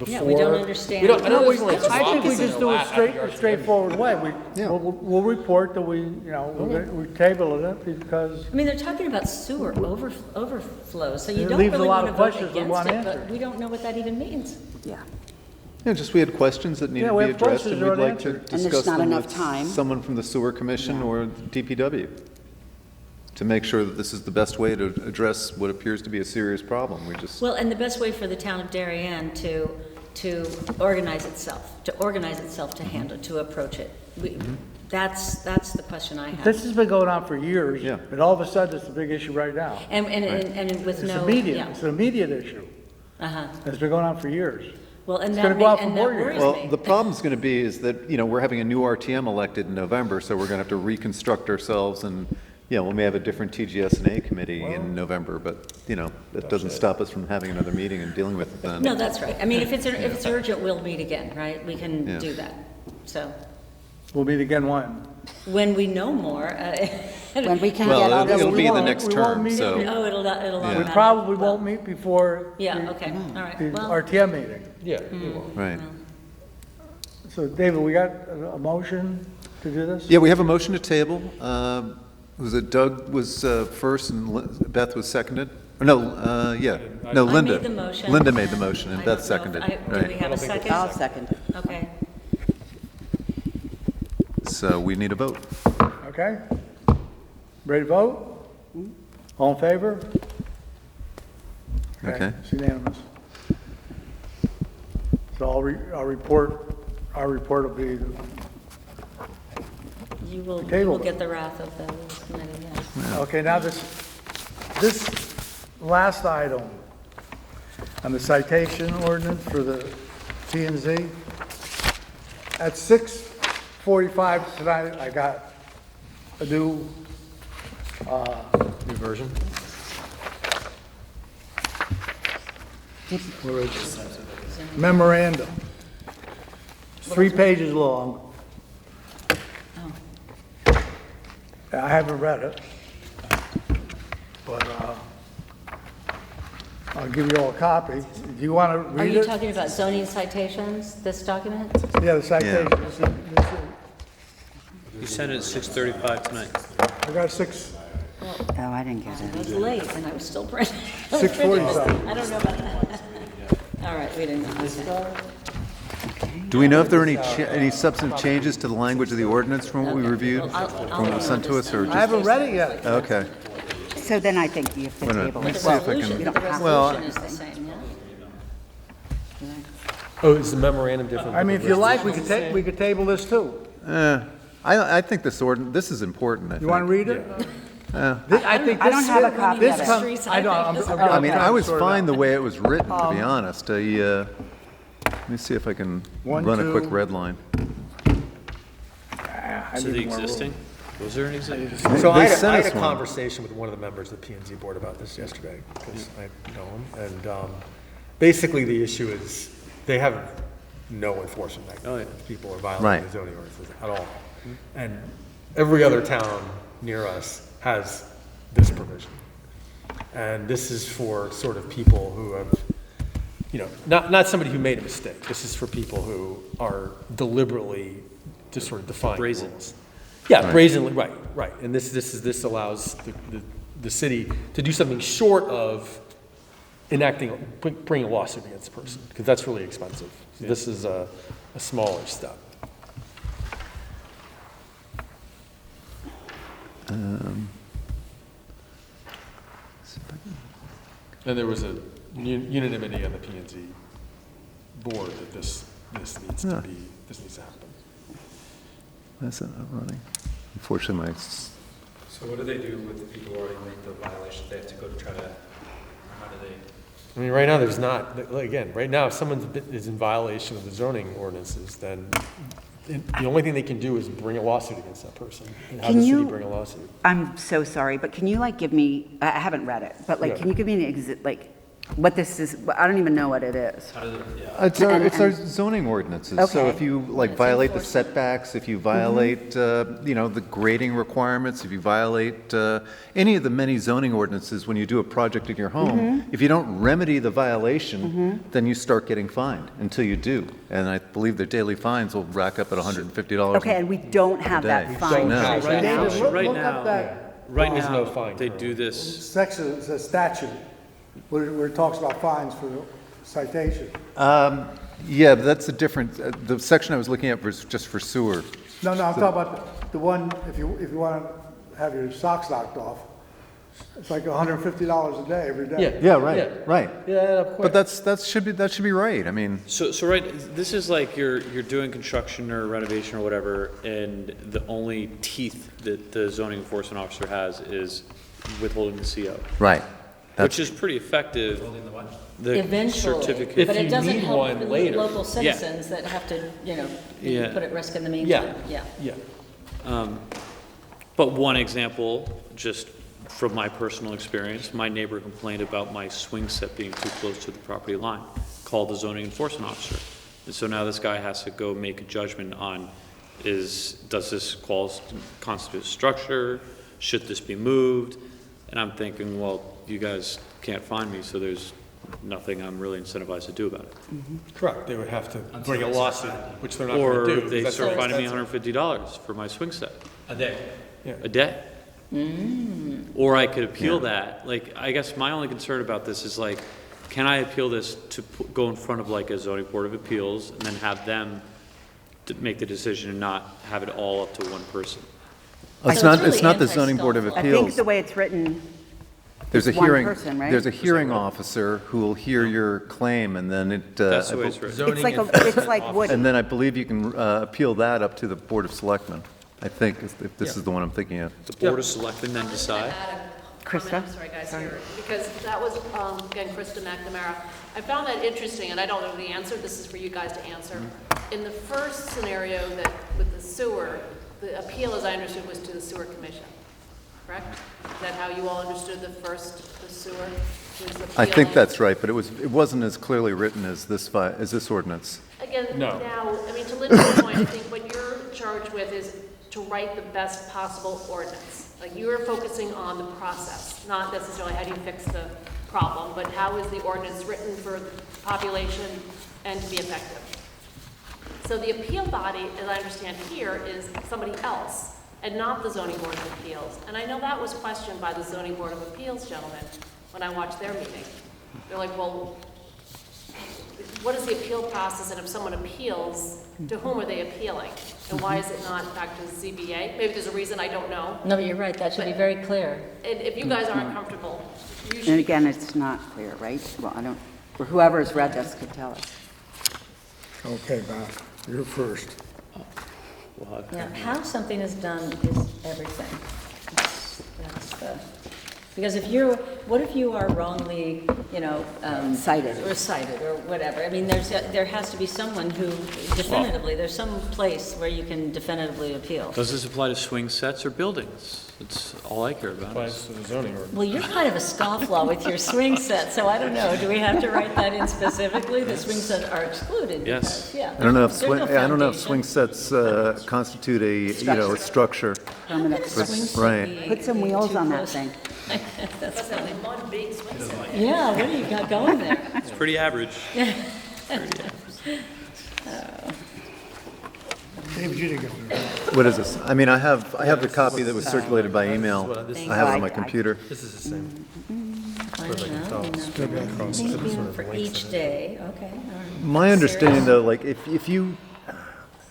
Yeah, we don't Before- understand. We don't, I know No, there's like I think we office in just the do it last- at the RTM. straightforward way. We'll report that we tabled it because I mean, they're talking about sewer overflow, so you It don't leaves a really lot want of to vote questions we against want it, but answered. we don't know what that even means. Yeah. Yeah, just we had questions that needed Yeah, to we be have addressed, questions and we'd that aren't like to answered. And there's discuss not them enough with time. someone from the sewer commission or DPW to make sure that this is the best way to address what appears to be a serious problem. We just, Well, and the best way for the town of Darien to organize itself, to handle, to approach it. That's the question I have. this has been going on for years. Yeah. And all of a sudden, it's a big issue right now. And with It's no, immediate, yeah. it's an immediate issue. Uh-huh. It's been going on for years. Well, and It's that gonna go out for and more that years. worries well, me. the problem's going to be is that, we're having a new RTM elected in November, so we're going to have to reconstruct ourselves and, we may have a different TGS&A committee in November, but, that doesn't stop us from having another meeting and dealing with it then. No, that's right. I mean, if it's urgent, we'll meet again, right? We can Yeah. do that. So, We'll meet again when? when we know more. When we can get all Well, this. it'll be in the won't- next we won't term, meet so. Oh, it'll We automatically. probably won't meet before Yeah, the okay, all right. the Well, RTM meeting. Yeah, you will. Right. So David, we got a motion to do this? Yeah, we have a motion to table. Was it Doug was first and Beth was seconded? Or no, yeah, no, I Linda. made the motion. Linda made the motion and I Beth don't know if seconded. Do we Right. have a second? I'll second it. Okay. So we need a vote. Okay? Ready to vote? All in favor? Okay. It's unanimous. So our report will be, You will Table. get the wrath of the rules committee, yes. okay, now this last item on the citation ordinance for the P&Z. At 6:45 tonight, I got a new New version? where is it? Memorandum. It's 3 pages long. I haven't read it, but I'll give you all a copy. Do you want to Are read you it? talking about zoning citations, this document? Yeah, the citation. You sent it at 6:35 tonight. I got 6, Oh, I didn't get I it. was late and I was still printing. 6:47. I don't know about that. All right, we didn't know. Do we know if there are any substantive changes to the language of the ordinance from what we reviewed? Well, I'll From what was sent to us, or I just? haven't read it yet. Okay. So then I think you have to Wait a minute, table let me it. see if I Resolution, can- the well, resolution is the same, yeah? Oh, is the memorandum different? I mean, if you like, we could table this too. I think this is important, I think. You want to read it? I think I don't this- have a copy this of it. comes- I know, I think this- I'm I mean, I was sorted fine out. the way it was written, to be honest. Let me see if I can One, run a quick two. red line. I So need the more room. existing, was there an existing? So They I sent had us a one. conversation with one of the members of the P&Z board about this yesterday, because I know him, and basically the issue is, they have no enforcement mechanism. People are violating Right. the zoning ordinances at all. And every other town near us has this provision. And this is for sort of people who have, not somebody who made a mistake. This is for people who are deliberately just sort of defying Brazen. rules. Yeah, brazenly, right. And this allows the city to do something short of bringing a lawsuit against the person, because that's really expensive. So this is a smaller step. And there was unanimity on the P and Z board that this needs to Yeah. be, this needs to happen. That's not running. Unfortunately, my So what do they do with the people who already make the violation? They have to go to try to, how do they? I mean, right now, there's not, again, right now, if someone is in violation of the zoning ordinances, then the only thing they can do is bring a lawsuit against that person and have the city bring a lawsuit. I'm so sorry, but can you like give me, I haven't read it, but like, Yeah. can you give me an like, what this is? I don't even know what it is. How do they, yeah. It's our zoning ordinances. So Okay. if you like violate the setbacks, if you violate, you know, the grading requirements, if you violate any of the many zoning ordinances, when you do a project in your home, if you don't remedy the violation, then you start getting fined until you do. And I believe the daily fines will rack up at $150. Okay, and we don't have that day. fine. No. right Right now. now, Look- right look up now, that right There's no now, fine they currently. do this, section, it's a statute, where it talks about fines for citation. Yeah, but that's a different, the section I was looking at was just for sewer. No, I'm talking about the one, if you want to have your socks knocked off, it's like $150 a day, every day. Yeah, right, right. Yeah, of course. But that should be right. I mean, so right, this is like you're doing construction or renovation or whatever, and the only teeth that the zoning enforcement officer has is withholding the CO. right. Which is pretty effective. The Eventually, certificate. but If it you doesn't need help one the later. local citizens that have to, you know, be Yeah. put at risk in the Yeah, meantime, yeah. yeah. But one example, just from my personal experience, my neighbor complained about my swing set being too close to the property line, called the zoning enforcement officer. And so now this guy has to go make a judgment on does this constitute a structure? Should this be moved? And I'm thinking, well, you guys can't find me, so there's nothing I'm really incentivized to do about it. Correct, they would have to bring a lawsuit, which they're not Or going to do. they That's start finding me expensive. $150 for my swing set. A day. A day. Or I could appeal that. Like, I guess my only concern about this is like, can I appeal this to go in front of like a zoning board of appeals and then have them to make the decision and not have it all up to one person? It's So not, it's it's not the really zoning board of anti-scofflaw. I think appeals. the way it's written, There's a it's one hearing, person, right? there's a hearing officer who will hear your claim, and then it, That's the way it's written. Zoning it's like Woody. and then I believe you can appeal that up to the Board of Selectmen. I think, if this is the one I'm thinking of. The board of selectmen then decide? Krista? I'm sorry, guys, here, because that was, again, Krista McNamara. I found that interesting, and I don't know the answer, this is for you guys to answer. In the first scenario that, with the sewer, the appeal, as I understood, was to the sewer commission, correct? Is that how you all understood the sewer? Was I think appealing? that's right, but it wasn't as clearly written as this ordinance. Again, No. now, I mean, to Lynn's point, I think what you're charged with is to write the best possible ordinance. Like, you are focusing on the process, not necessarily how do you fix the problem, but how is the ordinance written for the population and to be effective. So the appeal body, as I understand here, is somebody else, and not the zoning board of appeals. And I know that was questioned by the zoning board of appeals gentlemen when I watched their meeting. They're like, well, what is the appeal process, and if someone appeals, to whom are they appealing? And why is it not back to the ZBA? Maybe there's a reason, I don't know. No, but you're right, that should be very clear. And if you guys aren't comfortable, you And should. again, it's not clear, right? Well, I don't, or whoever's read this could tell us. Okay, Beth, you're first. Yeah, how something is done is everything. That's the, because what if you are wrongly, you know, Cited. or cited or whatever? I mean, there has to be someone who definitively, there's some place where you can definitively appeal. Does this apply to swing sets or buildings? That's all I care about. Applies to the zoning ordinance. Well, you're kind of a scofflaw with your swing set, so I don't know. Do we have to write that in specifically? The swing sets are excluded. Yes. because, Yeah. I don't know if there's no swing foundation. sets constitute a structure. How can a swing set Right. be- Put some be wheels too Oh, on that close? thing. That's funny. One big swing set. Yeah, what do you got going there? It's pretty average. David, you didn't go there. What is this? I mean, I have the copy that was circulated by email. I have it on my computer. This is the same. I don't know. Maybe for each day, okay. all right. My understanding, though, like, if you,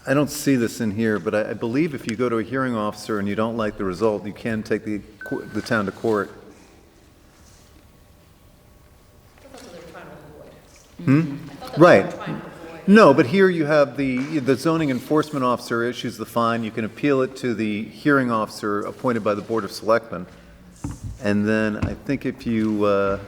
I don't see this in here, but I believe if you go to a hearing officer and you don't like the result, you can take the town to court. That's what they're Right. No, but here you have the zoning enforcement officer issues the fine. You can appeal it to the hearing officer appointed by the Board of Selectmen. And then I think if you, oh,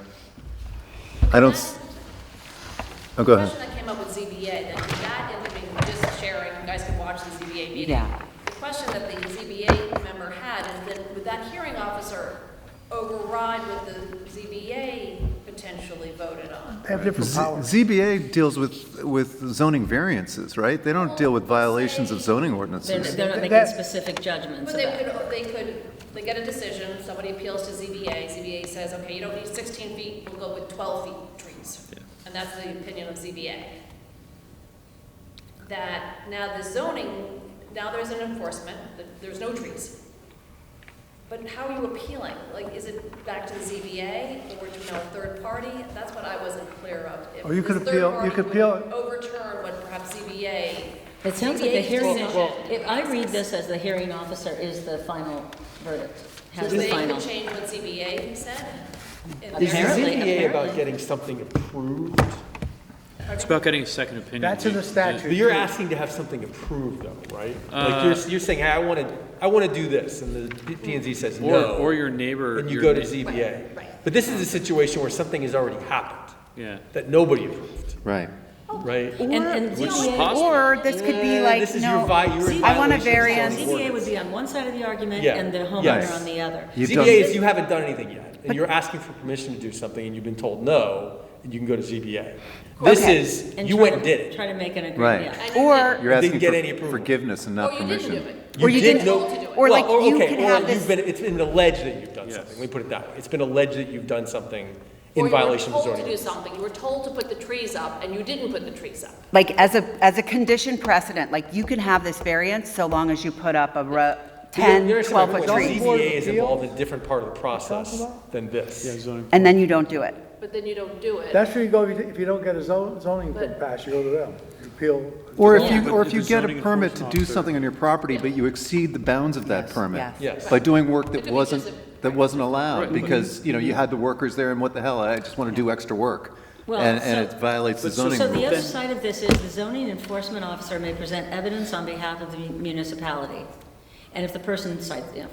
go The ahead. question that came up with ZBA, that indicated, just sharing, you guys can watch the ZBA meeting. Yeah. The question that the ZBA member had is that would that hearing officer override what the ZBA potentially voted on? They have different powers. ZBA deals with zoning variances, right? They don't deal with violations of zoning ordinances. They're not making specific judgments But about. they get a decision, somebody appeals to ZBA, ZBA says, okay, you don't need 16 feet, we'll go with 12 feet trees. And that's the opinion of ZBA. That now the zoning, now there's an enforcement, that there's no trees. But how are you appealing? Like, is it back to the ZBA or to a third party? That's what I wasn't clear of. If Or you could this third appeal- party you could would appeal- Overturn what perhaps ZBA. It sounds like the ZBA's hearing, decision. I read this as the hearing officer is the final verdict. So Has they the final. could change what ZBA said? In Is the their- ZBA about getting something approved? It's about getting a second opinion. That's in the statute. But you're asking to have something approved though, right? Like you're saying, hey, I want to do this, and the P&Z says no. Or your neighbor. And you your go to neigh- ZBA. But this is a situation where something has already happened. Yeah. That nobody approved, Right. right? And ZBA, possible. Or this could be like, This is no, you're in violation I want a of zoning variance. ZBA would ordinance. be on one side of the argument Yeah. and the homeowner Yes. on the other. You've ZBA done- is you haven't done anything yet, and you're asking for permission to do something, and you've been told no, and you can go to ZBA. This Okay. is, And you try went and to- did it. Try to make an Right. agreement, yeah. Or, You're asking Didn't get any for approval. forgiveness and Or not you didn't do permission. it. Or you did didn't- know- or like well, you okay, could or have you've this- it's been alleged that you've done Yes. something. Let me put it that way. It's been alleged that you've done something Or in you were violation of told zoning. to do something, you were told to put the trees up, and you didn't put the trees up. like, as a condition precedent, like, you can have this variance so long as you put up a 10, You understand my 12-foot point? trees. ZBA is involved in a different part of the process than this. Yeah, zoning. And then you don't do it. But then you don't do it. That's where you go, if you don't get a zoning thing passed, you go to them. You appeal. Or if Yeah, you, but or if if you the get a zoning permit to enforcement do officer- something on your property, but you exceed the bounds of that permit. Yes. Yes. By doing work It that could be wasn't, just that wasn't allowed, Right. because, you know, you had the workers there, and what the hell, I just want to do extra work. Well, And so- it violates the But so- zoning So the rules. other side of this is the zoning enforcement officer may present evidence on behalf of the municipality. And if the person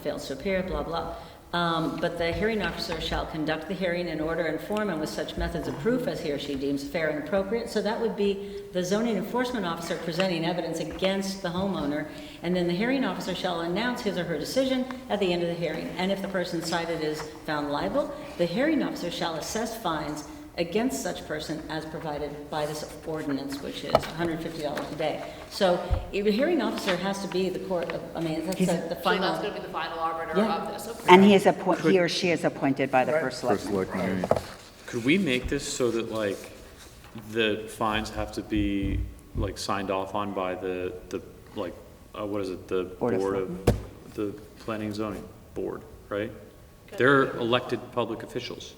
fails to appear, blah, blah. But the hearing officer shall conduct the hearing in order and form and with such methods of proof as he or she deems fair and appropriate. So that would be the zoning enforcement officer presenting evidence against the homeowner. And then the hearing officer shall announce his or her decision at the end of the hearing. And if the person cited is found liable, the hearing officer shall assess fines against such person as provided by this ordinance, which is $150 a day. So a hearing officer has to be the court of, I mean, that's the So that's final. gonna be the final arbiter Yeah. of this, okay. And he or she is appointed by the first First selectman. selectman, right. Could we make this so that like the fines have to be like signed off on by the like, what is it, the Board of board of, the planning and zoning board, right? They're elected public officials,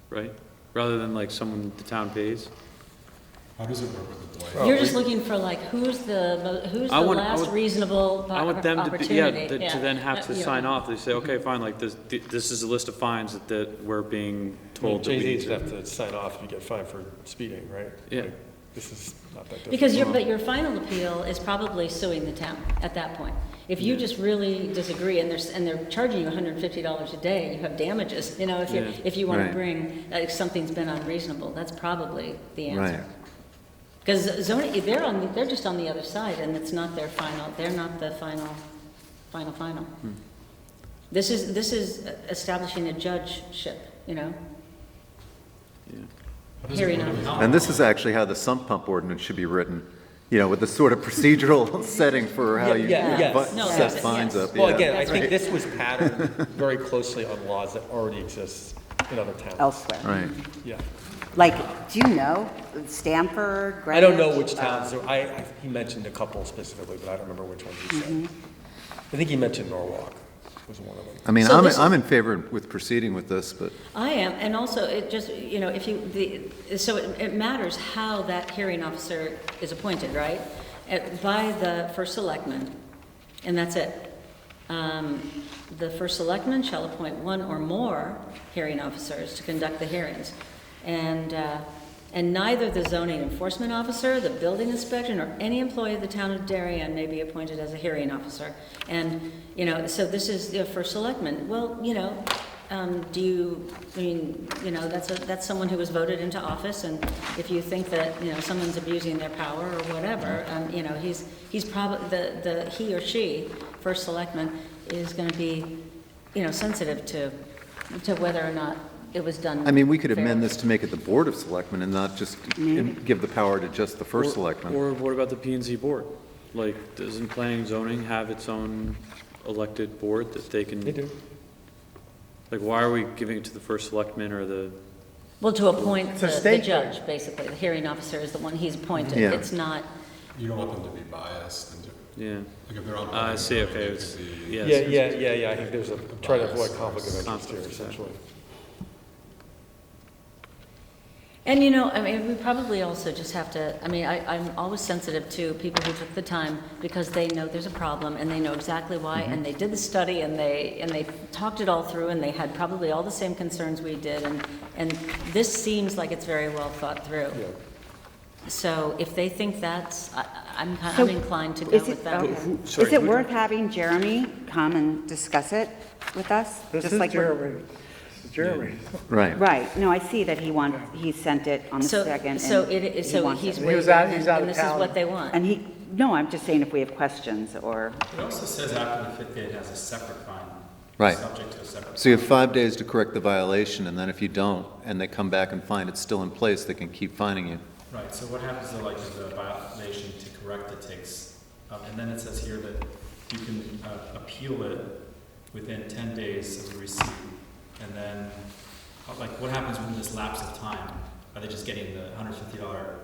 right? Rather than like someone the town pays? How does it work with the blight? You're just looking for like, who's the I want- last reasonable I want them to be, yeah, opportunity? to then have to You know. sign off. They say, okay, fine, like this is a list of fines that we're being told that we need JZ's to. have to sign off if you get fined for speeding, right? Yeah. Like, this is not that different. Because but your final appeal is probably suing the town at that point. If you just really disagree and they're charging you $150 a day, you have damages, you know, Yeah. if you want Right. to bring, something's been unreasonable, that's probably the Right. answer. Because zoning, they're just on the other side and it's not their final, they're not the final. This is establishing a judgeship, you know? Hearing officer. And this is actually how the sump pump ordinance should be written, you know, with the sort of procedural setting for how you yes. No, set yes, fines yes. up. Well, yeah. again, I think this was patterned very closely on laws that already exist in other towns. Elsewhere. Right. Yeah. Like, do you know, Stamford, I Greenwich? don't know which towns, he mentioned a couple specifically, but I don't remember which ones he said. I think he mentioned Norwalk was one of them. I mean, So this I'm in favor with proceeding with this, but I am, and also, it just, you know, so it matters how that hearing officer is appointed, right? By the first selectman, and that's it. The first selectman shall appoint one or more hearing officers to conduct the hearings. And And neither the zoning enforcement officer, the building inspector, nor any employee of the town of Darien may be appointed as a hearing officer. And, you know, so this is the first selectman. Well, you know, that's someone who was voted into office, and if you think that, you know, someone's abusing their power or whatever, you know, he's probably, he or she, first selectman, is gonna be, you know, sensitive to whether or not it was done. I mean, we could amend fairly. this to make it the Board of Selectmen and not just give the power to just the first selectman. Or what about the P and Z board? Like, doesn't planning and zoning have its own elected board that they can? They do. Like, why are we giving it to the first selectman or the? Well, to appoint It's a the state judge, basically. The hearing officer is the one he's appointed. Yeah. It's not, You don't want them to be biased and Yeah. like if they're on. I see, okay, it could it's, be- yes. I think there's try to avoid conflict of interest here, essentially. and you know, I mean, we probably also just have to, I mean, I'm always sensitive to people who took the time because they know there's a problem and they know exactly why, and they did the study and they talked it all through and they had probably all the same concerns we did, and this seems like it's very well thought through. Yeah. So if they think that's, I'm So inclined to go is with it, that. okay. sorry, Is it who- worth having Jeremy come and discuss it with us? This Just is like we're- Jeremy. This is Jeremy. Right. Right, no, I see that he sent it on the So, second. so and it, he so wants he's it. He was waiting, out- he's out and of this is town. what they want. And no, I'm just saying if we have questions or, It also says after the fifth day, it has a separate fine. Right. Subject to a separate. So you have 5 days to correct the violation, and then if you don't, and they come back and find it's still in place, they can keep fining you. Right, so what happens though, like, if the violation to correct it takes, and then it says here that you can appeal it within 10 days of the receipt, and then, like, what happens within this lapse of time? Are they just getting the $150?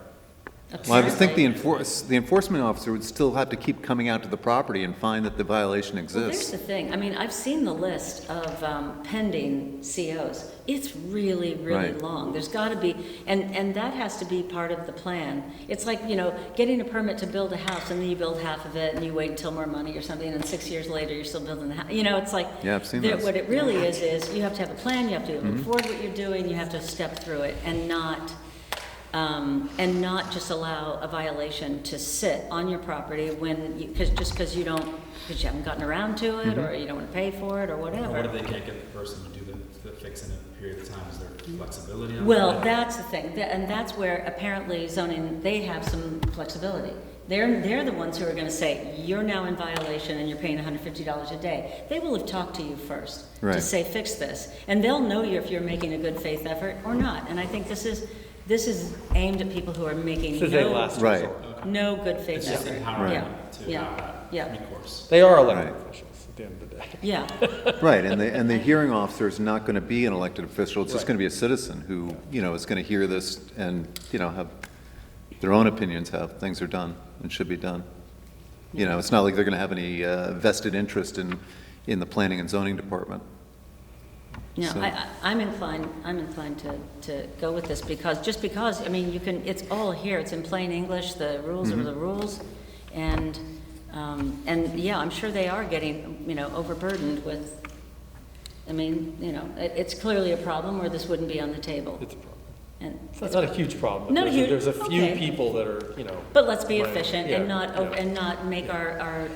Well, I would think the enforcement officer would still have to keep coming out to the property and find that the violation Well, there's exists. the thing, I mean, I've seen the list of pending COs. It's really, really Right. long. There's gotta be, and that has to be part of the plan. It's like, you know, getting a permit to build a house, and then you build half of it, and you wait until more money or something, and 6 years later, you're still building the house. You know, it's like, Yeah, I've seen there- those. what it really is you have to have a plan, you have to be able to afford what you're doing, you have to step through it, and not just allow a violation to sit on your property when, because you haven't gotten around to it, or you don't want to pay for it, or Or whatever. what if they can't get the person to do the fix in a period of time? Is there flexibility on Well, that? that's the thing, and that's where apparently zoning, they have some flexibility. They're the ones who are gonna say, you're now in violation and you're paying $150 a day. They will have talked to you first to Right. say, fix this. And they'll know you if you're making a good faith effort or not. And I think this is aimed at people who are making This is a last Right. resort. no good faith It's just effort. empowering Yeah, them to yeah, have that yeah. recourse. They are elected Right. officials at the end of the day. Yeah, Right, and the hearing officer is not going to be an elected official, it's just going to be a citizen who, you know, is going to hear this and, you know, have their own opinions, how things are done and should be done. You know, it's not like they're going to have any vested interest in the planning and zoning department. no, So- I'm inclined to go with this because, I mean, it's all here, it's in plain English, the rules are the rules. And yeah, I'm sure they are getting, you know, overburdened with, I mean, you know, it's clearly a problem or this wouldn't be on the table. It's a problem. And It's not a huge problem. but Not a huge- There's a few okay. people that are, you know. But let's be right, efficient yeah, and yeah. not make our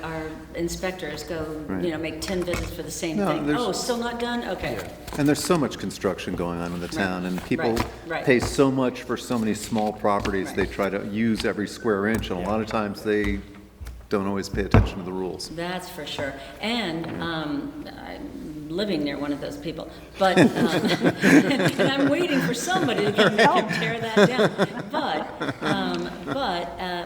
inspectors go, Right. you know, make 10 visits for the same No, thing. there's- Oh, still not done? Okay. And there's so much construction going on in the town, and people right. pay so much for so many small properties, they try to use every square inch, and a lot of times they don't always pay attention to the rules. That's for sure. And I'm living near one of those people. But, and I'm waiting for somebody to come and tear that down.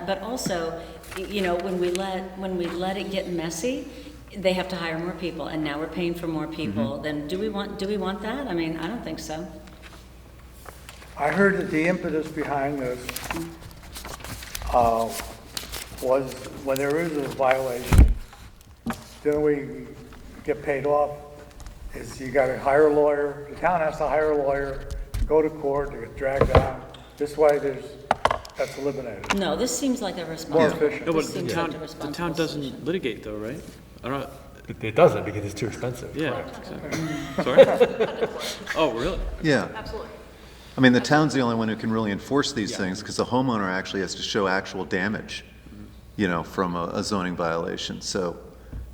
But also, you know, when we let it get messy, they have to hire more people, and now we're paying for more people. Then do we want that? I mean, I don't think so. I heard that the impetus behind this was when there is a violation, then we get paid off, is you gotta hire a lawyer, the town has to hire a lawyer, to go to court, to get dragged down. This way that's eliminated. No, this seems like a More responsible. efficient. No, but This the seems town, like a the responsible town doesn't solution. litigate though, right? I don't, It doesn't because it's too expensive. yeah, correct. exactly. Sorry? Oh, really? Yeah, Absolutely. I mean, the town's the only one who can really enforce these things, because the homeowner actually has to show actual damage, you know, from a zoning violation. So,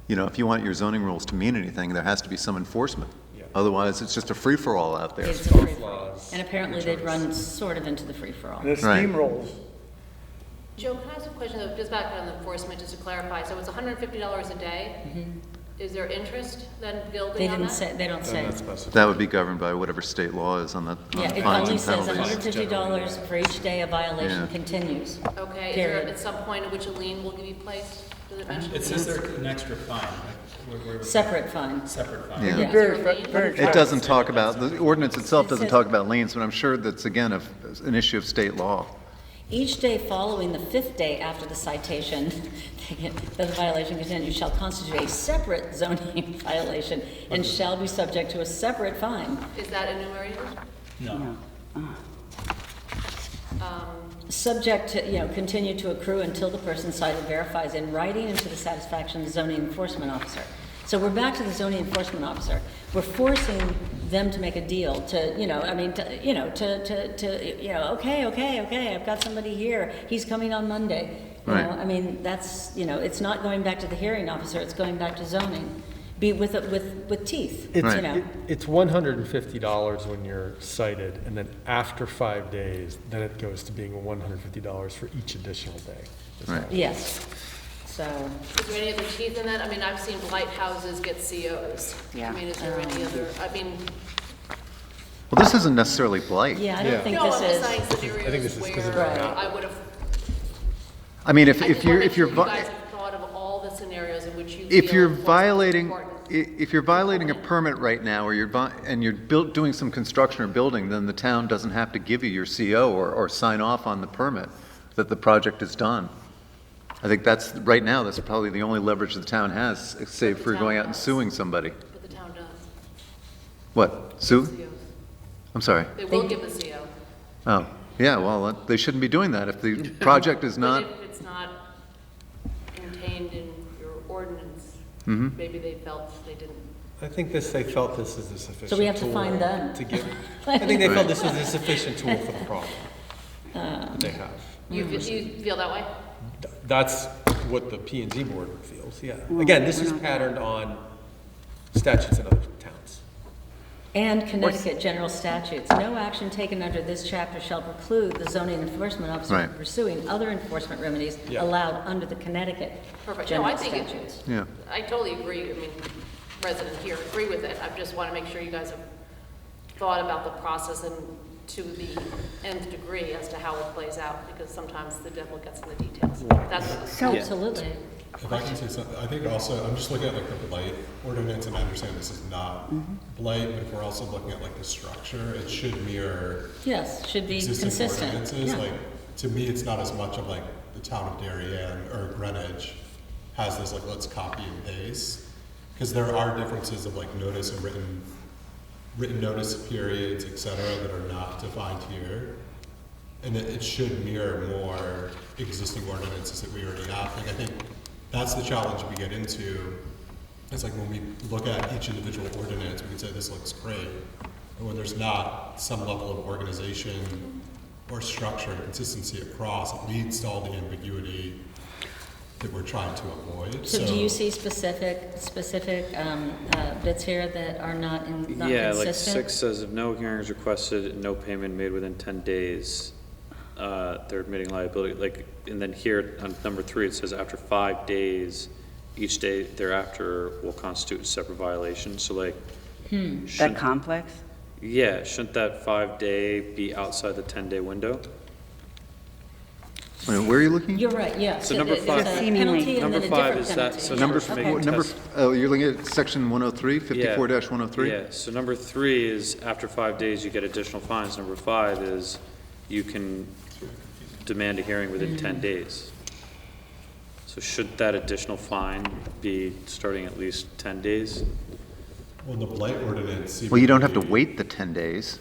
you know, if you want your zoning rules to mean anything, there has to be some enforcement. Otherwise, it's just a free-for-all out there. It's a free-for-all. And apparently they've run sort of into the free-for-all. The steamrolls. Joe, can I ask a question, though, just back on the enforcement, just to clarify? So it's $150 a day? Is there interest then building on that? They don't say. That would be governed by whatever state law is on that. Yeah, it only says $150 for each day a violation continues. Okay, is Period. there at some point at which a lien will be placed? Does it mention? It says there's an extra fine. Separate fine. Separate fine. Yeah. Yeah. It doesn't talk about, the ordinance itself doesn't talk about liens, but I'm sure that's, again, an issue of state law. Each day following the 5th day after the citation that the violation continues shall constitute a separate zoning violation and shall be subject to a separate fine. Is that enumerated? No. Subject to, continue to accrue until the person cited verifies in writing and to the satisfaction of the zoning enforcement officer. So we're back to the zoning enforcement officer. We're forcing them to make a deal to, okay, I've got somebody here. He's coming on Monday. You know, I mean, that's, it's not going back to the hearing officer. It's going back to zoning. Be with teeth. It's $150 when you're cited, and then after 5 days, then it goes to being $150 for each additional day. Right. Yes. So. Is there any other teeth in that? I mean, I've seen lighthouses get COs. Yeah. I mean, is there any other, Well, this isn't necessarily blight. Yeah, I don't think no, this I'm is. just saying scenarios where I would have. I mean, if I you're you guys have thought of all the scenarios in which you if feel you're enforcement violating a permit right now, or you're doing some construction or building, then the town doesn't have to give you your CO or sign off on the permit that the project is done. I think that's probably the only leverage the town has, save for going out and suing somebody. But the town does. What, sue? COs. I'm sorry. They will give a CO. Oh, yeah, well, they shouldn't be doing that if the project is not. But if it's not contained in your ordinance, Mhm. maybe they felt they didn't. I think they felt this is a sufficient tool. So we have to find them. To give, I think they felt this was a sufficient tool for the problem that they have. You feel that way? That's what the P&Z board feels, yeah. Again, this is patterned on statutes in other towns. And Connecticut general statutes. No action taken under this chapter shall preclude the zoning enforcement officer from pursuing other enforcement remedies allowed under the Connecticut Perfect. general No, I think statutes. I totally agree. I mean, residents here agree with it. I just want to make sure you guys have thought about the process and to the nth degree as to how it plays out, because sometimes the devil gets in the details. That's Absolutely. If I can say something, I think also, I'm just looking at like the blight ordinance, and I understand this is not blight, but if we're also looking at like the structure, it should mirror Yes, should be existing consistent. ordinances. Yeah. Like, to me, it's not as much of like the town of Darien or Greenwich has this like, let's copy and paste. Because there are differences of like notice and written notice periods, et cetera, that are not defined here. And it should mirror more existing ordinances that we already have. Like, I think that's the challenge we get into. It's like when we look at each individual ordinance, we can say this looks great. And when there's not some level of organization or structure and consistency across, it leads to all the ambiguity that we're trying to avoid. So do you see specific bits here that are not consistent? Yeah, like 6 says if no hearing is requested and no payment made within 10 days, they're admitting liability. Like, and then here on number 3, it says after 5 days, each day thereafter will constitute a separate violation. So like, That conflicts? yeah, shouldn't that 5-day be outside the 10-day window? Wait, where are you looking? You're right, yeah. So number there's 5, a penalty and number then a 5 different is that, penalty. so Number number four, you're looking at section 103, 54-103? Yeah, so number 3 is after 5 days you get additional fines. Number 5 is you can demand a hearing within 10 days. So should that additional fine be starting at least 10 days? Well, the blight ordinance. Well, you don't have to wait the 10 days.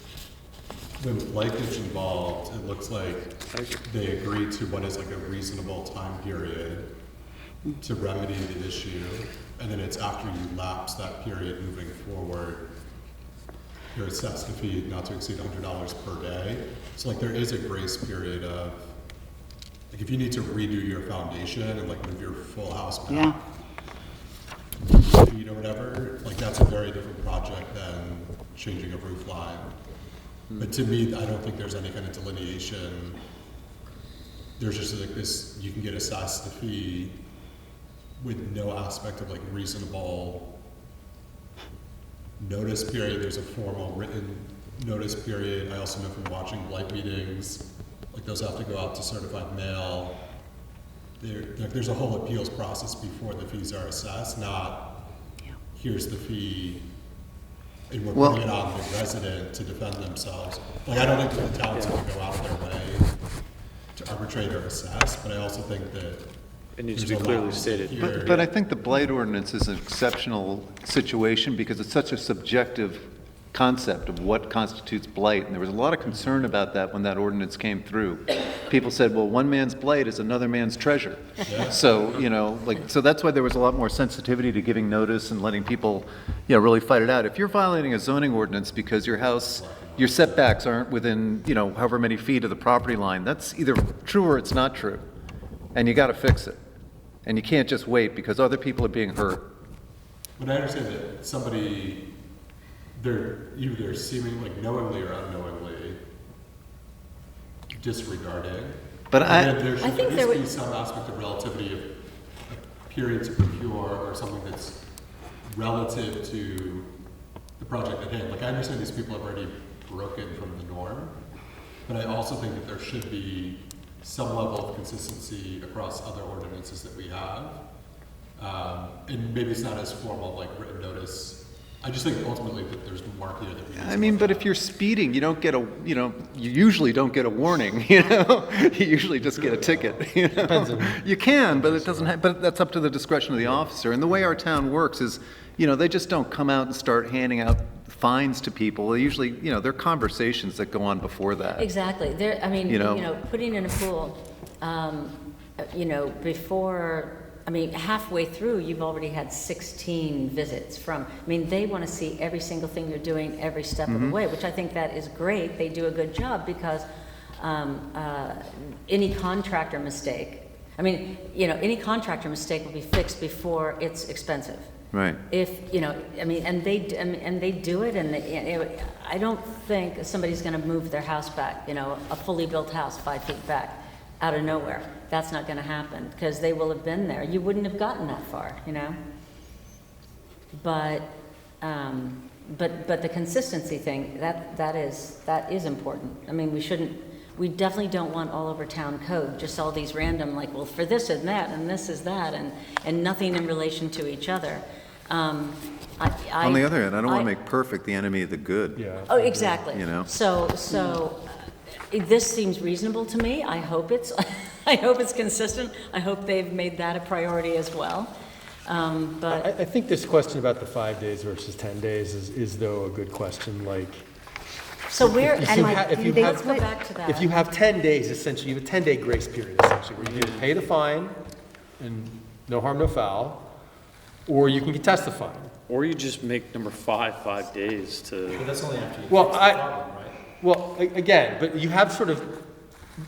When blight gets involved, it looks like they agree to what is like a reasonable time period to remedy the issue, and then it's after you lapse that period moving forward. you're assessed a fee not to exceed $100 per day. So like there is a grace period of, like if you need to redo your foundation and like move your full house back, feet or whatever, like that's a very different project than changing a roof line. But to me, I don't think there's any kind of delineation. There's just like this, you can get assessed a fee with no aspect of like reasonable notice period. There's a formal written notice period. I also know from watching blight meetings, like those have to go out to certified mail. There's a whole appeals process before the fees are assessed, not here's the fee and we're putting it on the resident to defend themselves. Like I don't think that the town's going to go out of their way to arbitrate or assess, but I also think that it needs to be clearly stated. But I think the blight ordinance is an exceptional situation because it's such a subjective concept of what constitutes blight. And there was a lot of concern about that when that ordinance came through. People said, well, one man's blight is another man's treasure. Yeah. So, you know, like, so that's why there was a lot more sensitivity to giving notice and letting people, you know, really fight it out. If you're violating a zoning ordinance because your house, your setbacks aren't within, you know, however many feet of the property line, that's either true or it's not true. And you got to fix it. And you can't just wait because other people are being hurt. But I understand that somebody, they're either seeming like knowingly or unknowingly disregarding. But there should at least be some aspect of relativity of a period to procure or something that's relative to the project at hand. Like I understand these people have already broken from the norm, but I also think that there should be some level of consistency across other ordinances that we have. And maybe it's not as formal, like written notice. I just think ultimately that there's more here that we need. I mean, but if you're speeding, you don't get a, you know, you usually don't get a warning, you know? You usually just get a ticket, you know? You can, but it doesn't have, but that's up to the discretion of the officer. And the way our town works is, you know, they just don't come out and start handing out fines to people. They usually, you know, there are conversations that go on before that. Exactly. There, I mean, you know, putting in a pool, you know, before, I mean, halfway through, you've already had 16 visits from, I mean, they want to see every single thing you're doing every step of the way, which I think that is great. They do a good job because any contractor mistake, I mean, you know, any contractor mistake will be fixed before it's expensive. Right. If, you know, I mean, and they do it, and they, I don't think somebody's going to move their house back, you know, a fully built house 5 feet back out of nowhere. That's not going to happen because they will have been there. You wouldn't have gotten that far, you know. But the consistency thing, that is important. I mean, we definitely don't want all over town code, just all these random, like, well, for this and that, and this is that, and nothing in relation to each other. On the other hand, I don't want to make perfect the enemy of the good. Yeah. Oh, exactly. You know? So this seems reasonable to me. I hope it's, I hope it's consistent. I hope they've made that a priority as well. But I think this question about the 5 days versus 10 days is though a good question. Like, so where, and let's go back to that. If you have 10 days, essentially, you have a 10-day grace period, essentially, where you can pay the fine and no harm, no foul, or you can contest the fine. Or you just make number 5 days to. But that's only after you Well, fix the problem, right? Well, again, but you have sort of,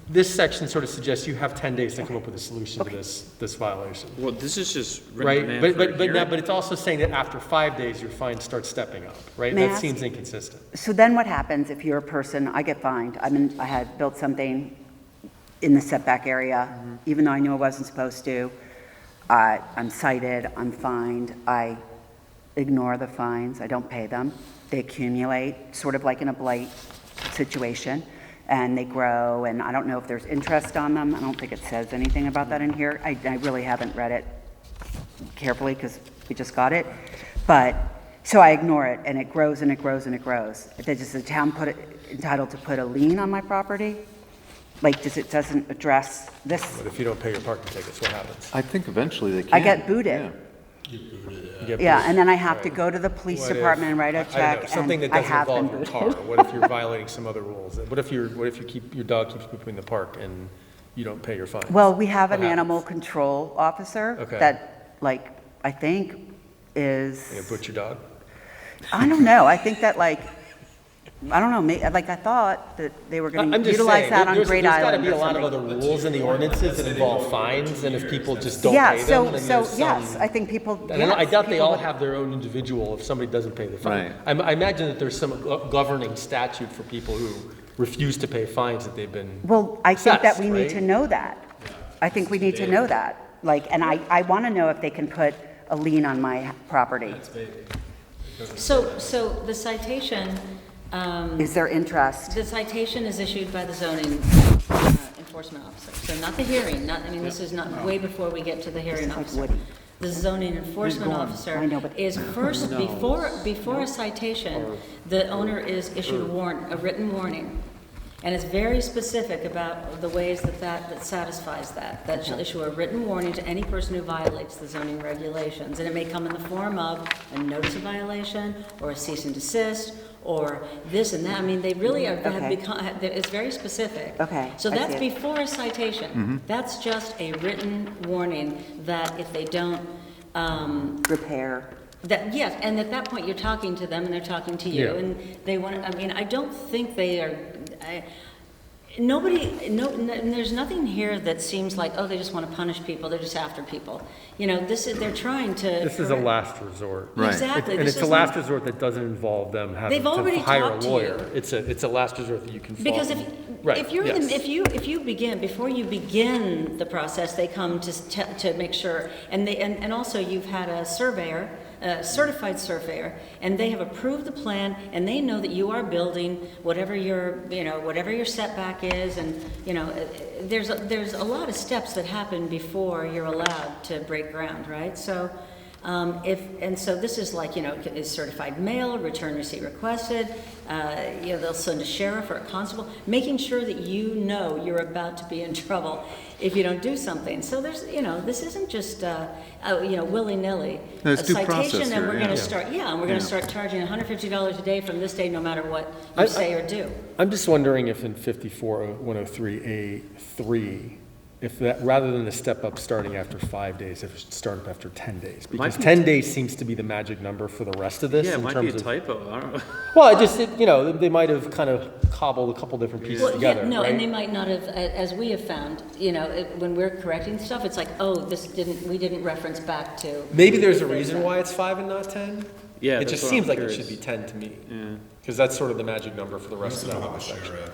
this section sort of suggests you have 10 days to come up with a solution to this violation. Well, this is just written Right, demand for a hearing. but it's also saying that after 5 days, your fine starts stepping up, right? May I That ask- seems inconsistent. So then what happens if you're a person, I get fined, I had built something in the setback area, even though I knew I wasn't supposed to. I'm cited, I'm fined, I ignore the fines, I don't pay them. They accumulate, sort of like in a blight situation, and they grow, and I don't know if there's interest on them. I don't think it says anything about that in here. I really haven't read it carefully because we just got it. But, so I ignore it, and it grows and it grows and it grows. Does the town entitled to put a lien on my property? Like, doesn't address this? But if you don't pay your parking tickets, what happens? I think eventually they can. I get booted. You get Yeah, booted. and then I have to Right. go to the police What if- department and write a I don't check, know, something that and I doesn't have been involve your car. booted. What if you're violating some other rules? What if your dog keeps pooping in the park and you don't pay your fine? Well, we have What an happens? animal control officer Okay. that, like, I think You is, gonna butcher your dog? I don't know, I think that, like, I don't know, like I thought that they were going I'm to just utilize saying, that on there's Great got to Island be or a lot of something. other rules in the ordinances that involve fines, and if people just don't Yeah, pay them, so, then so, there's yes, some. I think people, And I yes, doubt they people all would- have their own individual if somebody doesn't pay the fine. Right. I imagine that there's some governing statute for people who refuse to pay fines that they've been Well, I think that assessed, we need right? to know that. I think we need to know that. Like, and I want to know if they can put a lien on my property. So the citation, Is there interest? the citation is issued by the zoning enforcement officer. So not the hearing, I mean, this is not way before we get to the hearing This is like officer. Woody. The zoning enforcement gone. officer I know, but- is first, before a citation, the owner is issued a written warning. And it's very specific about the ways that satisfies that. That shall issue a written warning to any person who violates the zoning regulations. And it may come in the form of a notice of violation, or a cease and desist, or this and that. I mean, they really have Okay. become, it's very specific. Okay, So I that's see it. before a citation. That's just a written warning that if they don't, Repair. that, yes, and at that point, you're talking to them and they're talking to you, Yeah. and they want, I mean, I don't think they are, there's nothing here that seems like, oh, they just want to punish people, they're just after people. You know, they're trying to. This is a last resort. Right. Exactly. And this it's a is last not- resort that doesn't involve them having They've already to hire a talked to lawyer. you. It's a last resort that you can follow. Because Right, if you're, yes. if you begin, before you begin the process, they come to make sure, and also you've had a surveyor, a certified surveyor, and they have approved the plan, and they know that you are building whatever your setback is, and, there's a lot of steps that happen before you're allowed to break ground, right? So, so this is like, is certified mail, return receipt requested, they'll send a sheriff or a constable, making sure that you're about to be in trouble if you don't do something. So there's, this isn't just, willy-nilly. No, it's A due process citation, and here, we're yeah. gonna start, and we're gonna start charging $150 a day from this day, no matter what you say or do. I'm just wondering if in 54103A3, if that, rather than the step up starting after 5 days, if it should start up after 10 days. Because 10 days seems to be the magic number for the rest of this. Yeah, it in might be a terms of- typo, I don't know. Well, they might have kind of cobbled a couple different pieces Well, together, no, right? and they might not have, as we have found, when we're correcting stuff, it's like, oh, we didn't reference back to. Maybe there's a reason why it's 5 and not 10? Yeah, It that's just what seems I'm like it curious. should be 10 to me. Yeah. Because that's sort of the magic number for the We rest also of don't that have a section. sheriff,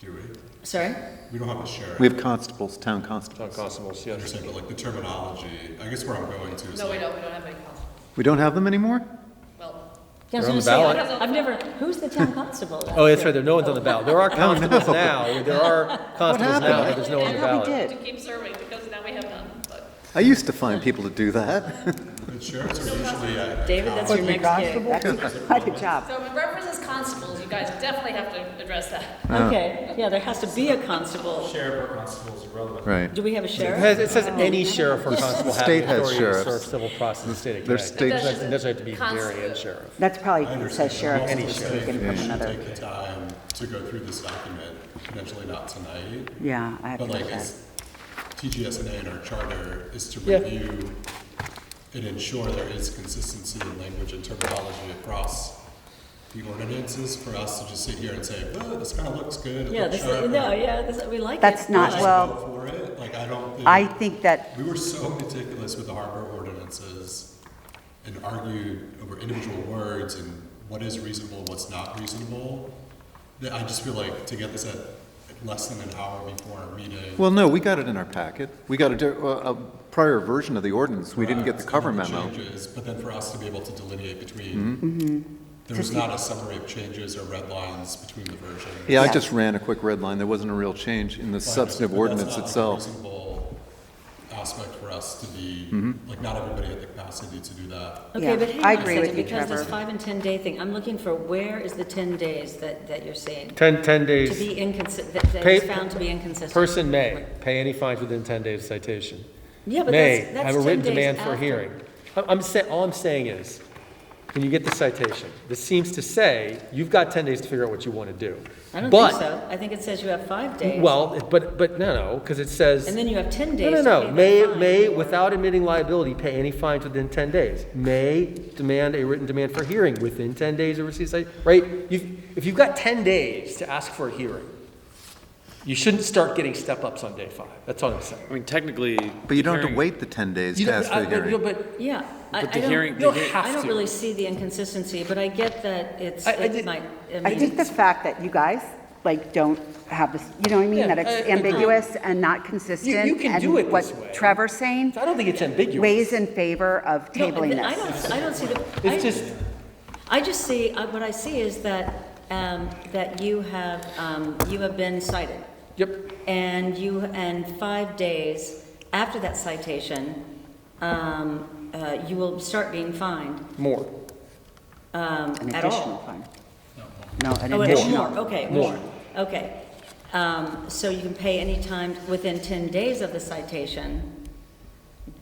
do we? Sorry? We don't have a sheriff. We have constables, town Town constables. constables, I yes. understand, but like the terminology, I guess where I'm going to is No, we like, don't have any constables. We don't have them anymore? Well, Yeah, I was They're on gonna the say, ballot. I've never, who's the town constable? Oh, that's right, there, no one's on the ballot. There are constables now, there are constables now, happened? but there's no one on the Yeah, we ballot. did. to keep serving, because now we have none, but. I used to find people to do that. the sheriffs are usually at. David, that's your next gig. That's quite a job. So in reference as constables, you guys definitely have to address that. Okay, yeah, there has to be a constable. Sheriff or constable is irrelevant. Right. Do we have a sheriff? It says any sheriff or constable has State the has authority to sheriffs. serve civil process in the state of There's Connecticut. state- It doesn't have to be Constable. Marion sheriff. That's probably, I it understand. says sheriff, Any it's sheriff. taken We from should another. take the time to go through this document, potentially not tonight. Yeah, I have to But look like, at as TGS&A in our charter is to Yeah. review and ensure there is consistency in language and terminology across the ordinances, for us to just sit here and say, oh, this kind of looks good. it Yeah, looks this, sharp, no, and yeah, we like it. That's not, just well, go for it. Like, I don't think. I think that, We were so meticulous with the harbor ordinances and argued over individual words and what is reasonable, what's not reasonable, that I just feel like to get this at less than an hour before our meeting. Well, no, we got it in our packet. We got a prior version of the ordinance. We didn't get the cover Correct, memo. changes, but then for us to be able to delineate between, there was not a summary of changes or red lines between the versions. Yeah, I Yeah. just ran a quick red line. There wasn't a real change in the But I substantive understand, but ordinance that's not like a itself. reasonable aspect for us to be, like, not everybody had the capacity to do that. Okay, Yeah, but hang I on a agree second, with you, because this Trevor. 5 and 10 day thing, I'm looking for where is the 10 days that you're saying? 10 To days. be inconsistent, that Pay- is found to be inconsistent. Person may pay any fines within 10 days of citation. Yeah, but May that's have a 10 written days demand for a after. hearing. All I'm saying is, and you get the citation. This seems to say you've got 10 days to figure out what you want to do. I don't think so. I think it says you have 5 days. Well, but no, because it says. And then you have 10 days. No. to pay that fine. May, without admitting liability, pay any fines within 10 days. May demand a written demand for hearing within 10 days of receipt, right? If you've got 10 days to ask for a hearing, you shouldn't start getting step-ups on day 5. That's all I'm saying. I mean, technically. But you don't have to wait the 10 days to ask for a hearing. Yeah, I But the don't, hearing- I the hear- don't really see the inconsistency, but I get that it's, I it might, I think the fact that you guys, like, don't have this, you know what I mean? Yeah, That I it's agree. ambiguous and not consistent. You can do it And this way. what Trevor's saying I don't think it's ambiguous. weighs in favor of No, tabling I this. don't see the. It's just, I just see, what I see is that, that you have been cited. yep. And and 5 days after that citation, you will start being fined, More. An at additional all. fine. No, an Oh, additional. more, okay, more, okay. So you can pay any time within 10 days of the citation,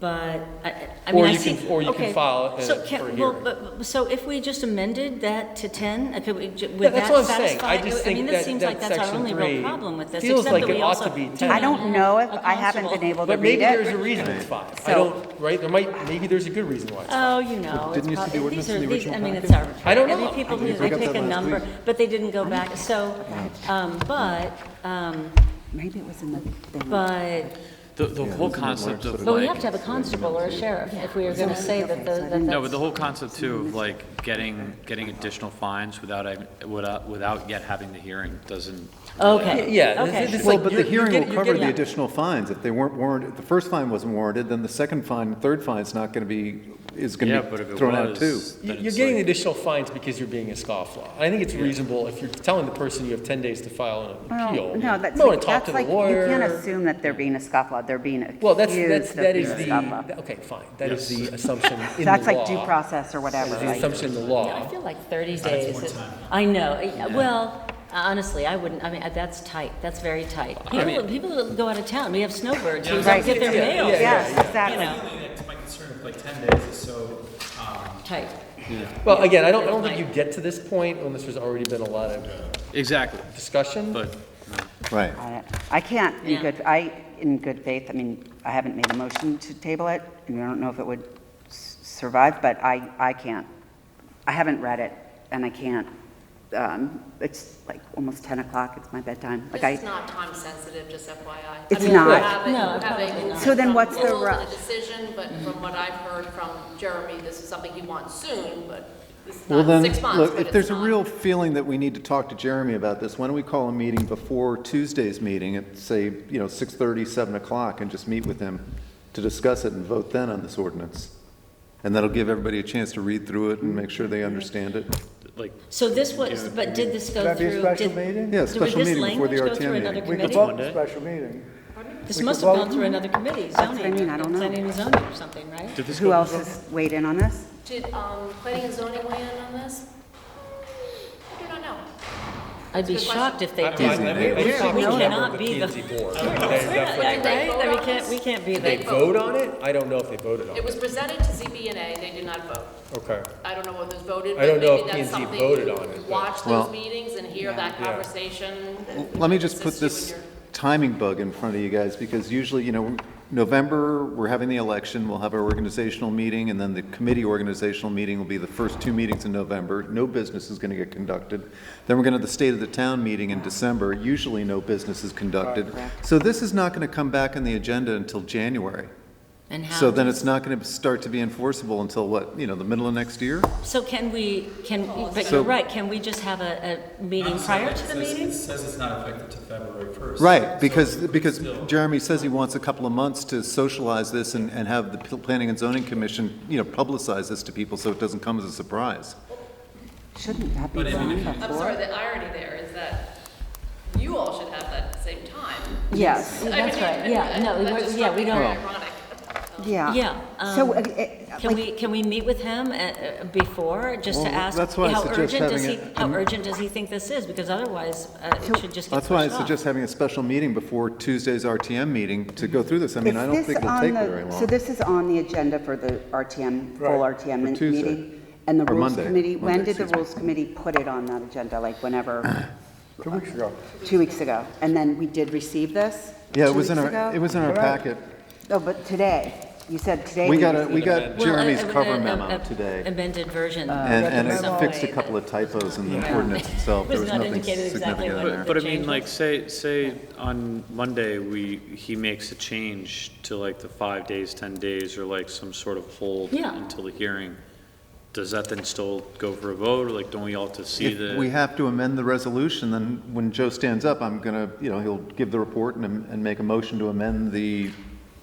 but, I mean, Or I you see. can- or you can okay, file so for a can- hearing. But, so if we just amended that to 10, could we, Yeah, would that's that what I'm saying. satisfy? I just think mean, that- this seems that like that's our section only 3 real problem with this, feels except like that it we ought also to be do 10. I don't know if, a I haven't constable. been able to But read maybe there's a it. reason it's 5. I So- don't, right? Maybe there's a good reason why it's 5. Oh, you know. Didn't you see the ordinance in the original I mean, it's packet? arbitrary. I don't know. mean, people, We they got pick that a last number, week. but they didn't go back, so, Maybe it was in the thing. but, The whole concept of but we like. have to have a constable or a sheriff if we are gonna say that that's. No, but the whole concept too of like getting additional fines without yet having the hearing doesn't. Okay. Yeah, Okay. this is Well, like but the you're hearing getting- will you're cover getting- the additional fines. If they weren't warranted, the first fine wasn't warranted, then the second fine, third fine's not going to be, is going Yeah, to but if be it thrown out was, too. then You're it's getting like- additional fines because you're being a scofflaw. I think it's reasonable if you're telling the person you have 10 days to file an appeal. Well, no, that's You wanna like, talk to the you can't lawyer. assume that they're being a scofflaw, they're being accused Well, of that being is a the, scofflaw. okay, fine. That is the assumption in the law. That's like due process or whatever, That is the right? assumption in the I law. feel like 30 days is, I know, well, honestly, I wouldn't, I mean, that's tight, that's very tight. People go out of town, we have snowbirds who Right. don't get their mail. Yes, You exactly. know, My concern with like 10 days is so, tight. Well, again, I don't think you get to this point unless there's already been a lot of Exactly, discussion. but Right. I can't, Yeah. in good faith, I mean, I haven't made a motion to table it, and I don't know if it would survive, but I can't. I haven't read it, and I can't. It's like almost 10 o'clock, it's my bedtime. Like This is not time sensitive, just FYI. It's I mean, not. you have a- No, you have a probably not. movement So then from what's the rules and rush? a decision, but from what I've heard from Jeremy, this is something he wants soon, but this is Well, not then, 6 months, look, but if it's there's a not. real feeling that we need to talk to Jeremy about this, why don't we call a meeting before Tuesday's meeting at, say, 6:30, 7 o'clock, and just meet with him to discuss it and vote then on this ordinance? And that'll give everybody a chance to read through it and make sure they understand it. like, So this was, but did this go Could that be a through? special did- meeting? Yeah, did special this meeting before the language go RTM through another meeting. We could committee? vote in special meeting. This we must could have vote. gone through another committee, what I zoning. mean, I don't know. Planning and zoning or something, right? did this Who go- else has weighed in on this? Did planning and zoning weigh in on this? I do not know. I'd be Good question. shocked if they I did. talked to a We member cannot of be the the. P&Z board. Right, we can't be They the. vote on it? I don't know if they voted on It was it. presented to ZB&A, they did not vote. Okay. I don't know whether it was voted, I don't but know maybe if that's P&Z something voted to on it, but- watch Well- those meetings and hear that Yeah. conversation. Let me just put Assist you this in your- timing bug in front of you guys, because usually, November, we're having the election, we'll have our organizational meeting, and then the committee organizational meeting will be the first 2 meetings in November. No business is going to get conducted. Then we're going to have the State of the Town meeting in December. Usually, no business is conducted. So this is not going to come back on the agenda until January. And how So then does- it's not going to start to be enforceable until what, the middle of next year? So but So- you're right, can we just have a meeting prior to the meeting? It says it's not effective to February 1st. Right, So because we could still- Jeremy says he wants a couple of months to socialize this and have the Planning and Zoning Commission, publicize this to people so it doesn't come as a surprise. Shouldn't that be But if done you- I'm before? sorry, the irony there is that you all should have that at the same time. Yes, I That's mean, right, yeah, no, that just yeah, struck we me don't. very ironic. yeah. Yeah. So, Can we meet with him before, just to Well, ask, that's why I how suggest urgent does having he, it- how urgent does he think this is? Because otherwise, it should just get That's why I pushed off. suggest having a special meeting before Tuesday's RTM meeting to go through this. I mean, I don't Is think this it'll on take the- very long. So this is on the agenda for the RTM, full Right, RTM for Tuesday. meeting? And the Or Rules Monday. Committee, when Monday, did the excuse me. Rules Committee put it on that agenda? Like whenever? 2 weeks ago. 2 weeks ago. And then we did receive this? Yeah, 2 it was in weeks our, ago? it was in our Correct. packet. No, but today, you said today. We received got it. Jeremy's Well, cover a- memo today. Amended version. And it Some fixed a way couple that- of typos in the Yeah. ordinance itself. There Was was not nothing indicated exactly significant what- in there. But I change mean, like, was? say on Monday, he makes a change to like the 5 days, 10 days, or like some sort of hold Yeah. until the hearing. Does that then still go for a vote, or like, don't we all have to see If we have to amend the resolution, then when Joe stands up, I'm gonna, he'll give the report and make a motion to amend the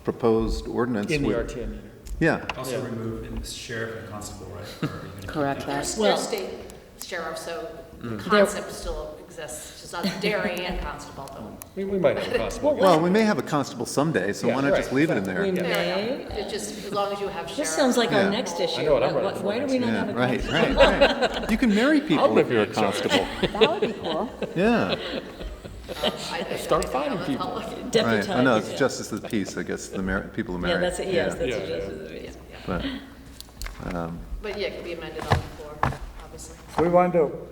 proposed ordinance. In the with- RTM meeting. Yeah, Also remove in the sheriff and constable, right? Or are you gonna keep Correct that? that. They're state sheriff, so the concept still exists, it's just not dairy and constable, though. We might have a constable. well, we may have a constable someday, so Yeah, why not just right, leave it in We there? may. It just, as long as you have sheriff. This sounds like Yeah. our next issue. I know what I'm running for Why do next we not Yeah, have a right, constable? right. You can marry people if you're a constable. That would be cool. Yeah, Start finding people. right. Deputize. I know, it's justice of the peace, I guess, people who marry. Yeah, that's it, yes, that's Yeah, what yeah. it is. But, But yeah, it could be amended on the floor, obviously. What do you want to do?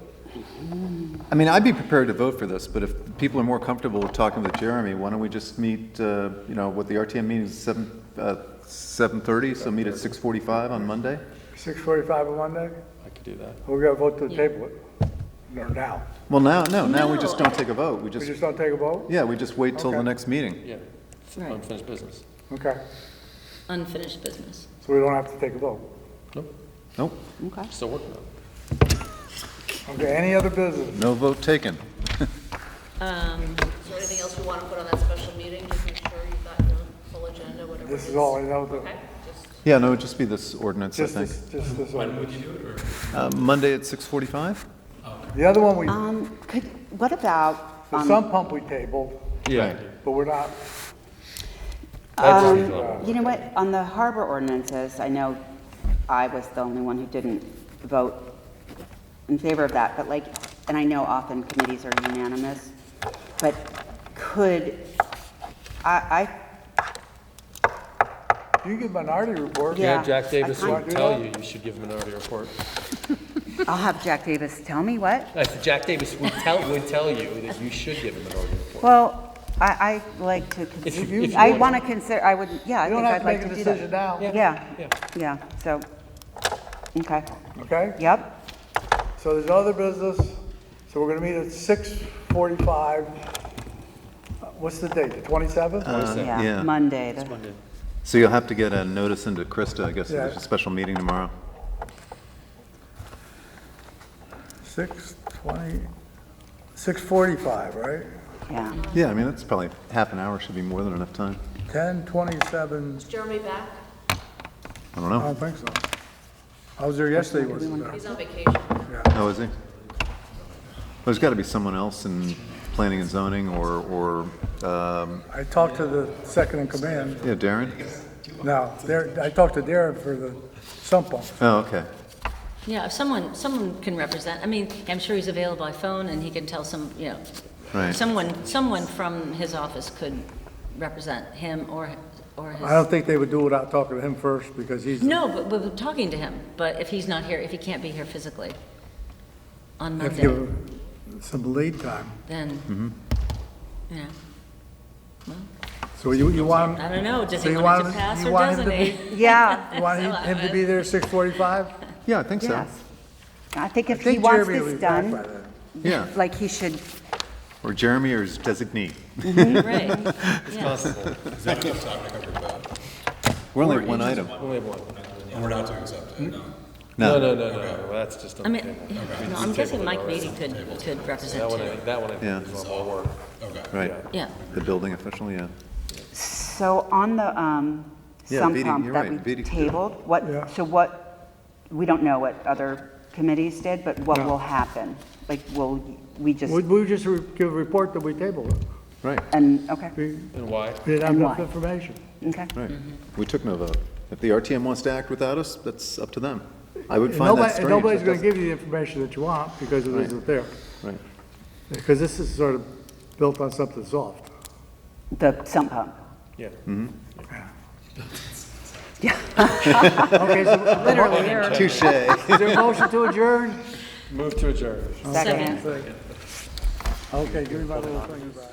I mean, I'd be prepared to vote for this, but if people are more comfortable with talking with Jeremy, why don't we just meet, what the RTM meeting is 7:30, so meet at 6:45 on Monday? 6:45 on Monday? I could do that. We're going to vote to table it. No, now. Well, now we No, just don't take a vote. We We just, just don't take a vote? yeah, we just wait till the Okay. next meeting. Yeah, it's Right. unfinished business. Okay. Unfinished business. So we don't have to take a vote. Nope, Okay. Still working on it. Okay, any other business? no vote taken. Is there anything else you want to put on that special meeting, just make sure you've got your full agenda, whatever it is? This is all I know. Okay, just, Yeah, no, it'd just be this ordinance, I Just think. this, just this When one. would you do it, or? Monday at 6:45? The other one, we, What about, the sump pump we tabled, Yeah. but we're not, you know what, on the harbor ordinances, I know I was the only one who didn't vote in favor of that, but like, and I know often committees are unanimous, but could, you can give minority report. Yeah. Yeah, Jack Davis I will can't- tell you should give a minority report. I'll have Jack Davis tell me what? I said Jack Davis would tell you that you should give a minority report. Well, I like to, If you I want want to consider, I would, yeah, I You don't think have I'd to like make a to do decision that. now, Yeah, so, okay, okay? yep, So there's other business, so we're gonna meet at 6:45. What's the date, the 27th? yeah, Yeah. Monday. So you'll have to get a notice into Krista, I guess, if there's Yeah. a special meeting tomorrow. 6:20, 6:45, right? Yeah, Yeah, I mean, that's probably half an hour should be more than enough time. 10:27, is Jeremy back? I don't I know. don't think so. I was there yesterday, he wasn't there. He's on vacation. Oh, is he? There's got to be someone else in planning and zoning or I talked to the second in command. yeah, Darren? No, I talked to Darren for the sump pump. Oh, okay. Yeah, if someone can represent, I mean, I'm sure he's available by phone and he can tell Right. someone from his office could represent him or his. I don't think they would do it without talking to him first, because he's, No, but we're talking to him, but if he's not here, if he can't be here physically on if Monday, you give some lead time. then, yeah. Well, So you want, I don't know, does So he you want it want- to pass you or want him doesn't to he? yeah, you want him to be there at 6:45? Yeah, I think so. yes. I think if I he think wants Jeremy will this be back by done, then. Yeah, like he should, or Jeremy or his designee. Right, yeah. Constable. Is that enough time to cover that? We're only at one item. Only have one. And we're not doing something, no? No, that's just. I mean, no, I'm guessing Mike Beatty could represent That one, too. that one I Yeah. think is a lot more work. Okay. Right, Yeah, the building official, yeah. so on the Yeah, sump Vidi, pump you're that right, we Vidi could do it. tabled, Yeah. we don't know what other committees did, but what No. will happen? Like, will we just, We just give a report that we tabled it. Right, and, okay, We And why? didn't have And enough why? information. okay. right. We took no vote. If the RTM wants to act without us, that's up to them. I would find that strange. Nobody's That going to doesn't- give you the information that you want, because it Right. isn't there. Right. Because this is sort of built on something soft. The sump pump. Yeah. Okay, so Literally, there. Touche. is there a motion to adjourn? Move to adjourn. Second. Okay, give me my little finger back.